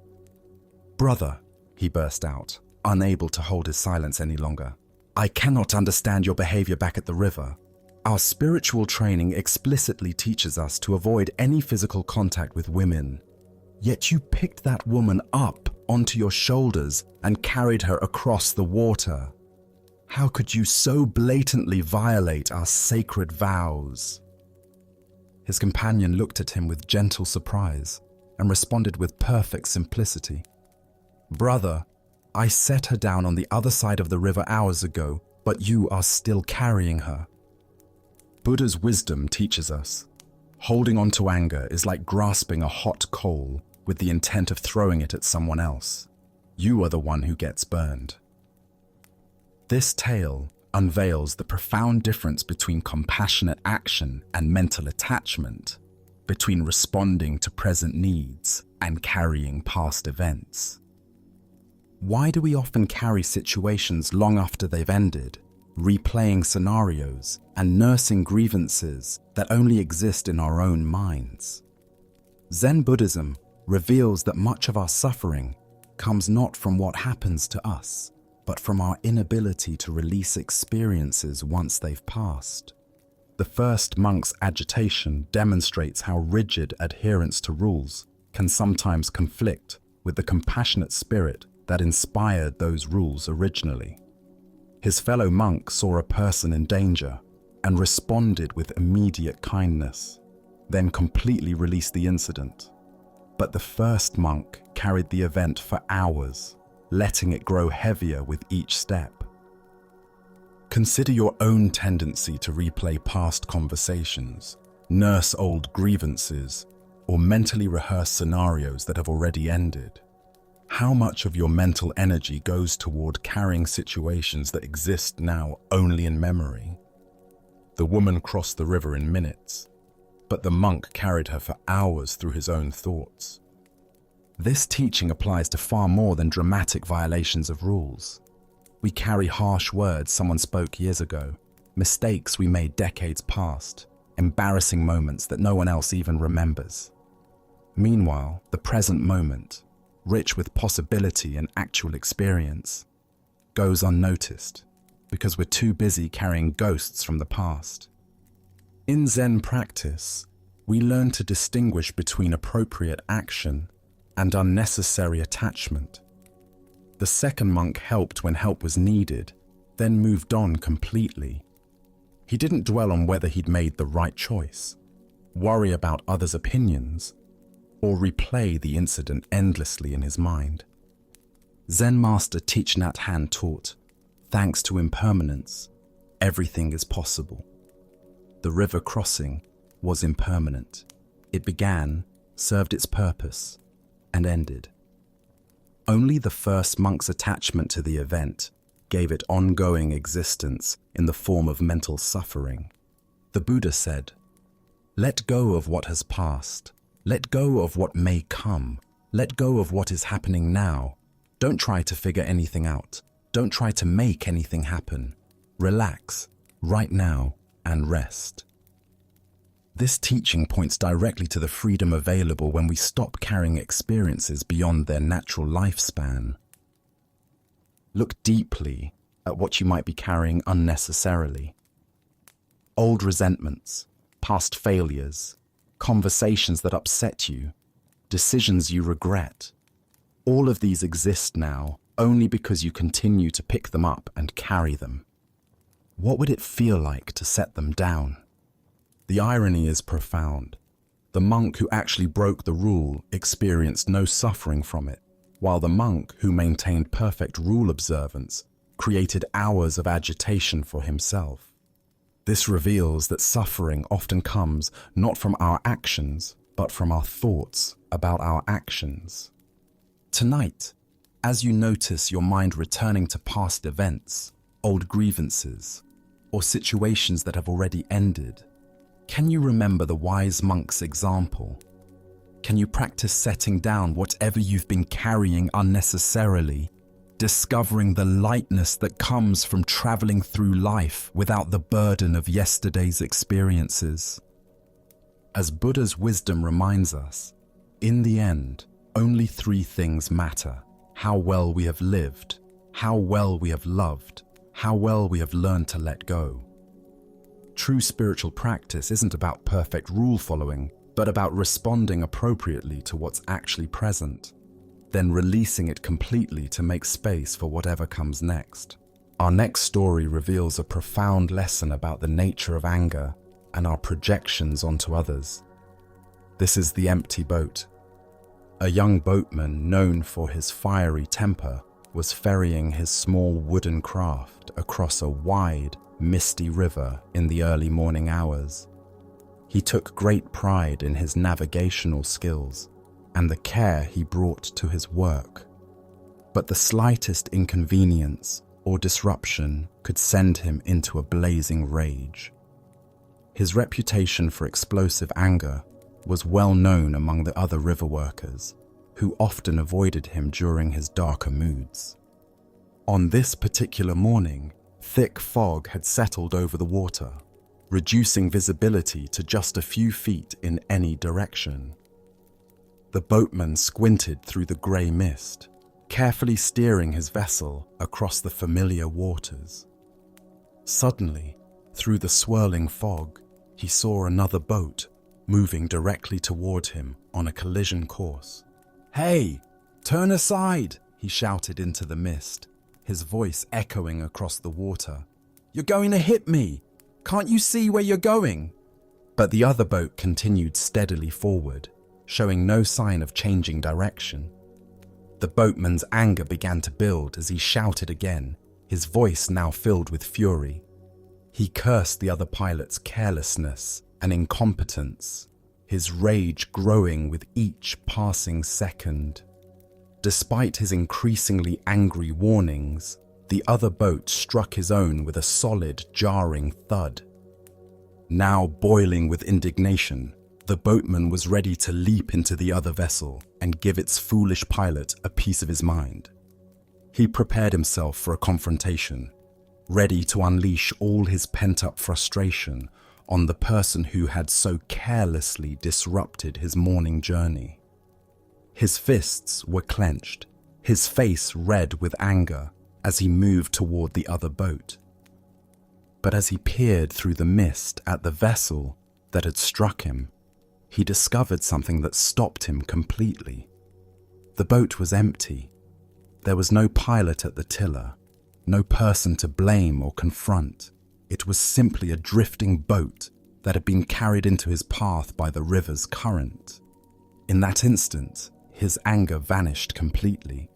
"Brother," he burst out, unable to hold his silence any longer, "I cannot understand your behavior back at the river. Our spiritual training explicitly teaches us to avoid any physical contact with women. Yet you picked that woman up onto your shoulders and carried her across the water. How could you so blatantly violate our sacred vows?" His companion looked at him with gentle surprise and responded with perfect simplicity. "Brother, I set her down on the other side of the river hours ago, but you are still carrying her." Buddha's wisdom teaches us, holding on to anger is like grasping a hot coal with the intent of throwing it at someone else. You are the one who gets burned. This tale unveils the profound difference between compassionate action and mental attachment, between responding to present needs and carrying past events. Why do we often carry situations long after they've ended, replaying scenarios and nursing grievances that only exist in our own minds? Zen Buddhism reveals that much of our suffering comes not from what happens to us, but from our inability to release experiences once they've passed. The first monk's agitation demonstrates how rigid adherence to rules can sometimes conflict with the compassionate spirit that inspired those rules originally. His fellow monk saw a person in danger and responded with immediate kindness, then completely released the incident. But the first monk carried the event for hours, letting it grow heavier with each step. Consider your own tendency to replay past conversations, nurse old grievances, or mentally rehearse scenarios that have already ended. How much of your mental energy goes toward carrying situations that exist now only in memory? The woman crossed the river in minutes, but the monk carried her for hours through his own thoughts. This teaching applies to far more than dramatic violations of rules. We carry harsh words someone spoke years ago, mistakes we made decades past, embarrassing moments that no one else even remembers. Meanwhile, the present moment, rich with possibility and actual experience, goes unnoticed because we're too busy carrying ghosts from the past. In Zen practice, we learn to distinguish between appropriate action and unnecessary attachment. The second monk helped when help was needed, then moved on completely. He didn't dwell on whether he'd made the right choice, worry about others' opinions, or replay the incident endlessly in his mind. Zen master Thich Nhat Hanh taught, thanks to impermanence, everything is possible. The river crossing was impermanent. It began, served its purpose, and ended. Only the first monk's attachment to the event gave it ongoing existence in the form of mental suffering. The Buddha said, "Let go of what has passed. Let go of what may come. Let go of what is happening now. Don't try to figure anything out. Don't try to make anything happen. Relax, right now, and rest." This teaching points directly to the freedom available when we stop carrying experiences beyond their natural lifespan. Look deeply at what you might be carrying unnecessarily. Old resentments, past failures, conversations that upset you, decisions you regret. All of these exist now only because you continue to pick them up and carry them. What would it feel like to set them down? The irony is profound. The monk who actually broke the rule experienced no suffering from it, while the monk who maintained perfect rule observance created hours of agitation for himself. This reveals that suffering often comes not from our actions, but from our thoughts about our actions. Tonight, as you notice your mind returning to past events, old grievances, or situations that have already ended, can you remember the wise monk's example? Can you practice setting down whatever you've been carrying unnecessarily, discovering the lightness that comes from traveling through life without the burden of yesterday's experiences? As Buddha's wisdom reminds us, in the end, only three things matter: how well we have lived, how well we have loved, how well we have learned to let go. True spiritual practice isn't about perfect rule following, but about responding appropriately to what's actually present, then releasing it completely to make space for whatever comes next. Our next story reveals a profound lesson about the nature of anger and our projections onto others. This is The Empty Boat. A young boatman known for his fiery temper was ferrying his small wooden craft across a wide, misty river in the early morning hours. He took great pride in his navigational skills and the care he brought to his work. But the slightest inconvenience or disruption could send him into a blazing rage. His reputation for explosive anger was well known among the other river workers, who often avoided him during his darker moods. On this particular morning, thick fog had settled over the water, reducing visibility to just a few feet in any direction. The boatman squinted through the grey mist, carefully steering his vessel across the familiar waters. Suddenly, through the swirling fog, he saw another boat moving directly toward him on a collision course. "Hey, turn aside!" he shouted into the mist, his voice echoing across the water. "You're going to hit me! Can't you see where you're going?" But the other boat continued steadily forward, showing no sign of changing direction. The boatman's anger began to build as he shouted again, his voice now filled with fury. He cursed the other pilot's carelessness and incompetence, his rage growing with each passing second. Despite his increasingly angry warnings, the other boat struck his own with a solid, jarring thud. Now boiling with indignation, the boatman was ready to leap into the other vessel and give its foolish pilot a piece of his mind. He prepared himself for a confrontation, ready to unleash all his pent-up frustration on the person who had so carelessly disrupted his morning journey. His fists were clenched, his face red with anger as he moved toward the other boat. But as he peered through the mist at the vessel that had struck him, he discovered something that stopped him completely. The boat was empty. There was no pilot at the tiller, no person to blame or confront. It was simply a drifting boat that had been carried into his path by the river's current. In that instant, his anger vanished completely.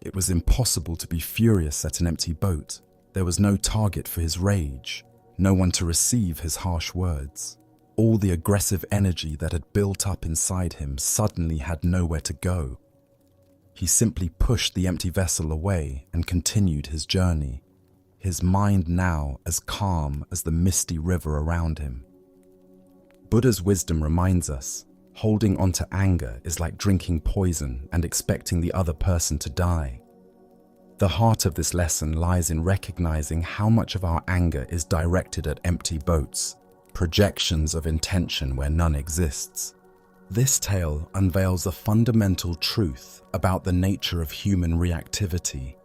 It was impossible to be furious at an empty boat. There was no target for his rage, no one to receive his harsh words. All the aggressive energy that had built up inside him suddenly had nowhere to go. He simply pushed the empty vessel away and continued his journey, his mind now as calm as the misty river around him. Buddha's wisdom reminds us, holding on to anger is like drinking poison and expecting the other person to die. The heart of this lesson lies in recognizing how much of our anger is directed at empty boats, projections of intention where none exists. This tale unveils a fundamental truth about the nature of human reactivity.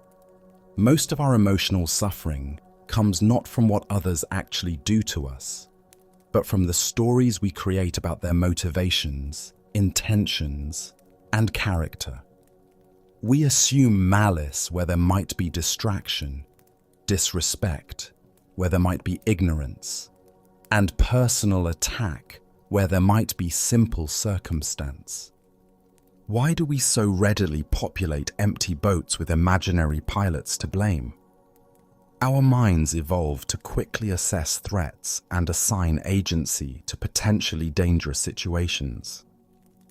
Most of our emotional suffering comes not from what others actually do to us, but from the stories we create about their motivations, intentions, and character. We assume malice where there might be distraction, disrespect where there might be ignorance, and personal attack where there might be simple circumstance. Why do we so readily populate empty boats with imaginary pilots to blame? Our minds evolved to quickly assess threats and assign agency to potentially dangerous situations.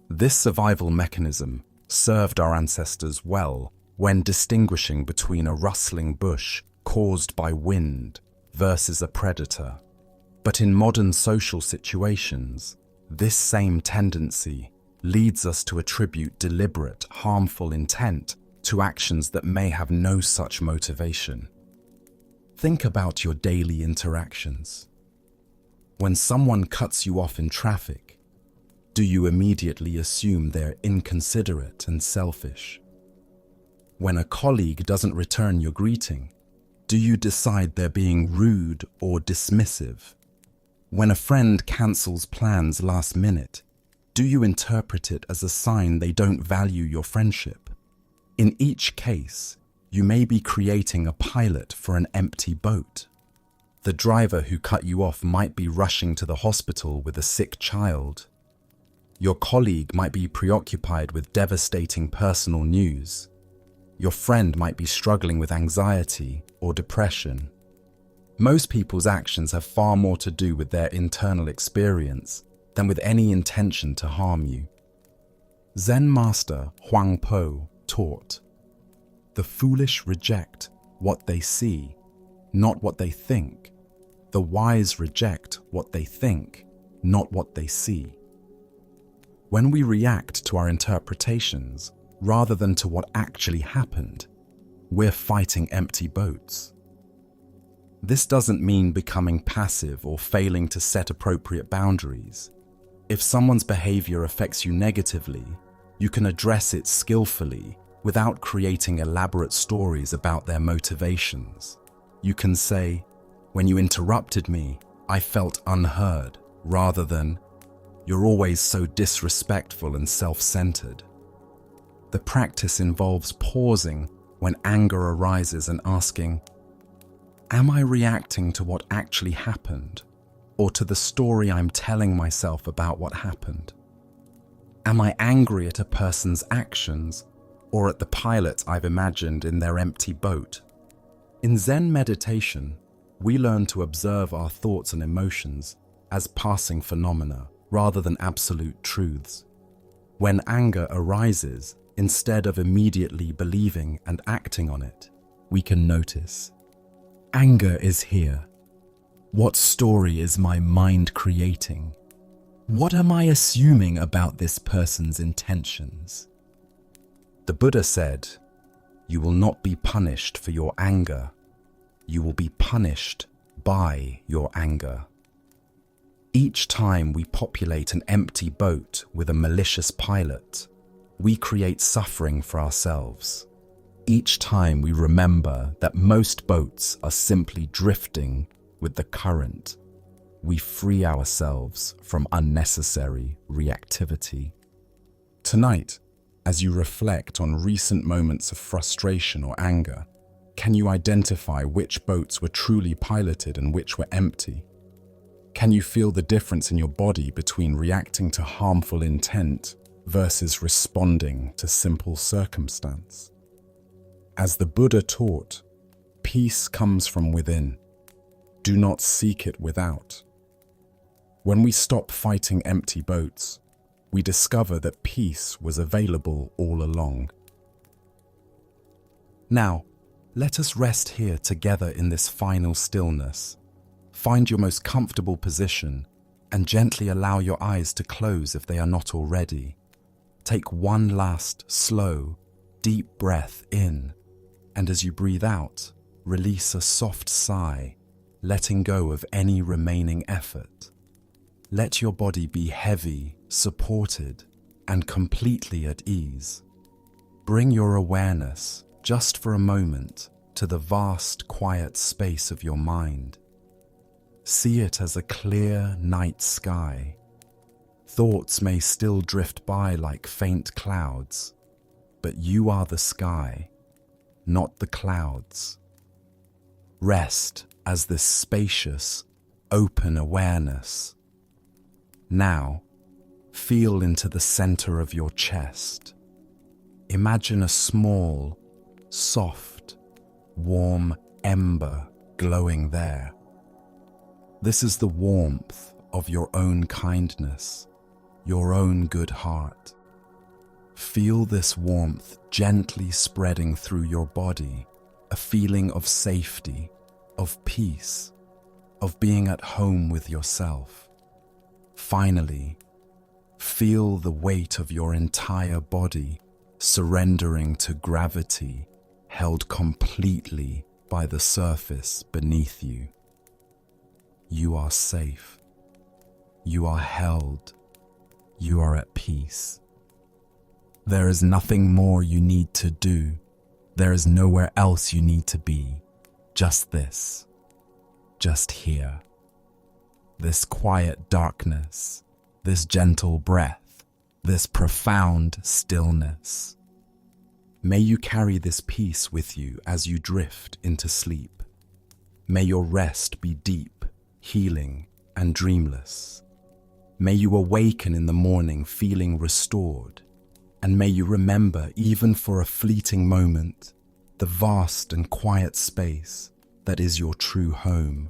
This survival mechanism served our ancestors well when distinguishing between a rustling bush caused by wind versus a predator. But in modern social situations, this same tendency leads us to attribute deliberate, harmful intent to actions that may have no such motivation. Think about your daily interactions. When someone cuts you off in traffic, do you immediately assume they're inconsiderate and selfish? When a colleague doesn't return your greeting, do you decide they're being rude or dismissive? When a friend cancels plans last minute, do you interpret it as a sign they don't value your friendship? In each case, you may be creating a pilot for an empty boat. The driver who cut you off might be rushing to the hospital with a sick child. Your colleague might be preoccupied with devastating personal news. Your friend might be struggling with anxiety or depression. Most people's actions have far more to do with their internal experience than with any intention to harm you. Zen master Huang Po taught, "The foolish reject what they see, not what they think. The wise reject what they think, not what they see." When we react to our interpretations rather than to what actually happened, we're fighting empty boats. This doesn't mean becoming passive or failing to set appropriate boundaries. If someone's behavior affects you negatively, you can address it skillfully without creating elaborate stories about their motivations. You can say, "When you interrupted me, I felt unheard," rather than, "You're always so disrespectful and self-centered." The practice involves pausing when anger arises and asking, "Am I reacting to what actually happened, or to the story I'm telling myself about what happened? Am I angry at a person's actions, or at the pilot I've imagined in their empty boat?" In Zen meditation, we learn to observe our thoughts and emotions as passing phenomena rather than absolute truths. When anger arises, instead of immediately believing and acting on it, we can notice, anger is here. What story is my mind creating? What am I assuming about this person's intentions? The Buddha said, You will not be punished for your anger. You will be punished by your anger. Each time we populate an empty boat with a malicious pilot, we create suffering for ourselves. Each time we remember that most boats are simply drifting with the current, we free ourselves from unnecessary reactivity. Tonight, as you reflect on recent moments of frustration or anger, can you identify which boats were truly piloted and which were empty? Can you feel the difference in your body between reacting to harmful intent versus responding to simple circumstance? As the Buddha taught, peace comes from within. Do not seek it without. When we stop fighting empty boats, we discover that peace was available all along. Now, let us rest here together in this final stillness. Find your most comfortable position and gently allow your eyes to close if they are not already. Take one last, slow, deep breath in, and as you breathe out, release a soft sigh, letting go of any remaining effort. Let your body be heavy, supported, and completely at ease. Bring your awareness, just for a moment, to the vast, quiet space of your mind. See it as a clear night sky. Thoughts may still drift by like faint clouds, but you are the sky, not the clouds. Rest as this spacious, open awareness. Now, feel into the center of your chest. Imagine a small, soft, warm ember glowing there. This is the warmth of your own kindness, your own good heart. Feel this warmth gently spreading through your body, a feeling of safety, of peace, of being at home with yourself. Finally, feel the weight of your entire body surrendering to gravity, held completely by the surface beneath you. You are safe. You are held. You are at peace. There is nothing more you need to do. There is nowhere else you need to be. Just this. Just here. This quiet darkness. This gentle breath. This profound stillness. May you carry this peace with you as you drift into sleep. May your rest be deep, healing, and dreamless. May you awaken in the morning feeling restored, and may you remember, even for a fleeting moment, the vast and quiet space that is your true home.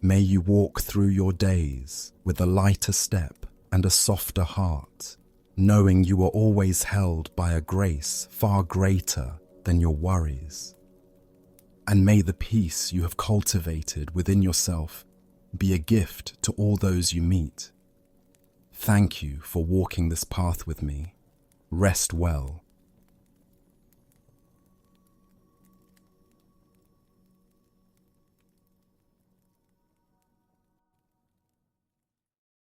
May you walk through your days with a lighter step and a softer heart, knowing you are always held by a grace far greater than your worries. And may the peace you have cultivated within yourself be a gift to all those you meet. Thank you for walking this path with me. Rest well.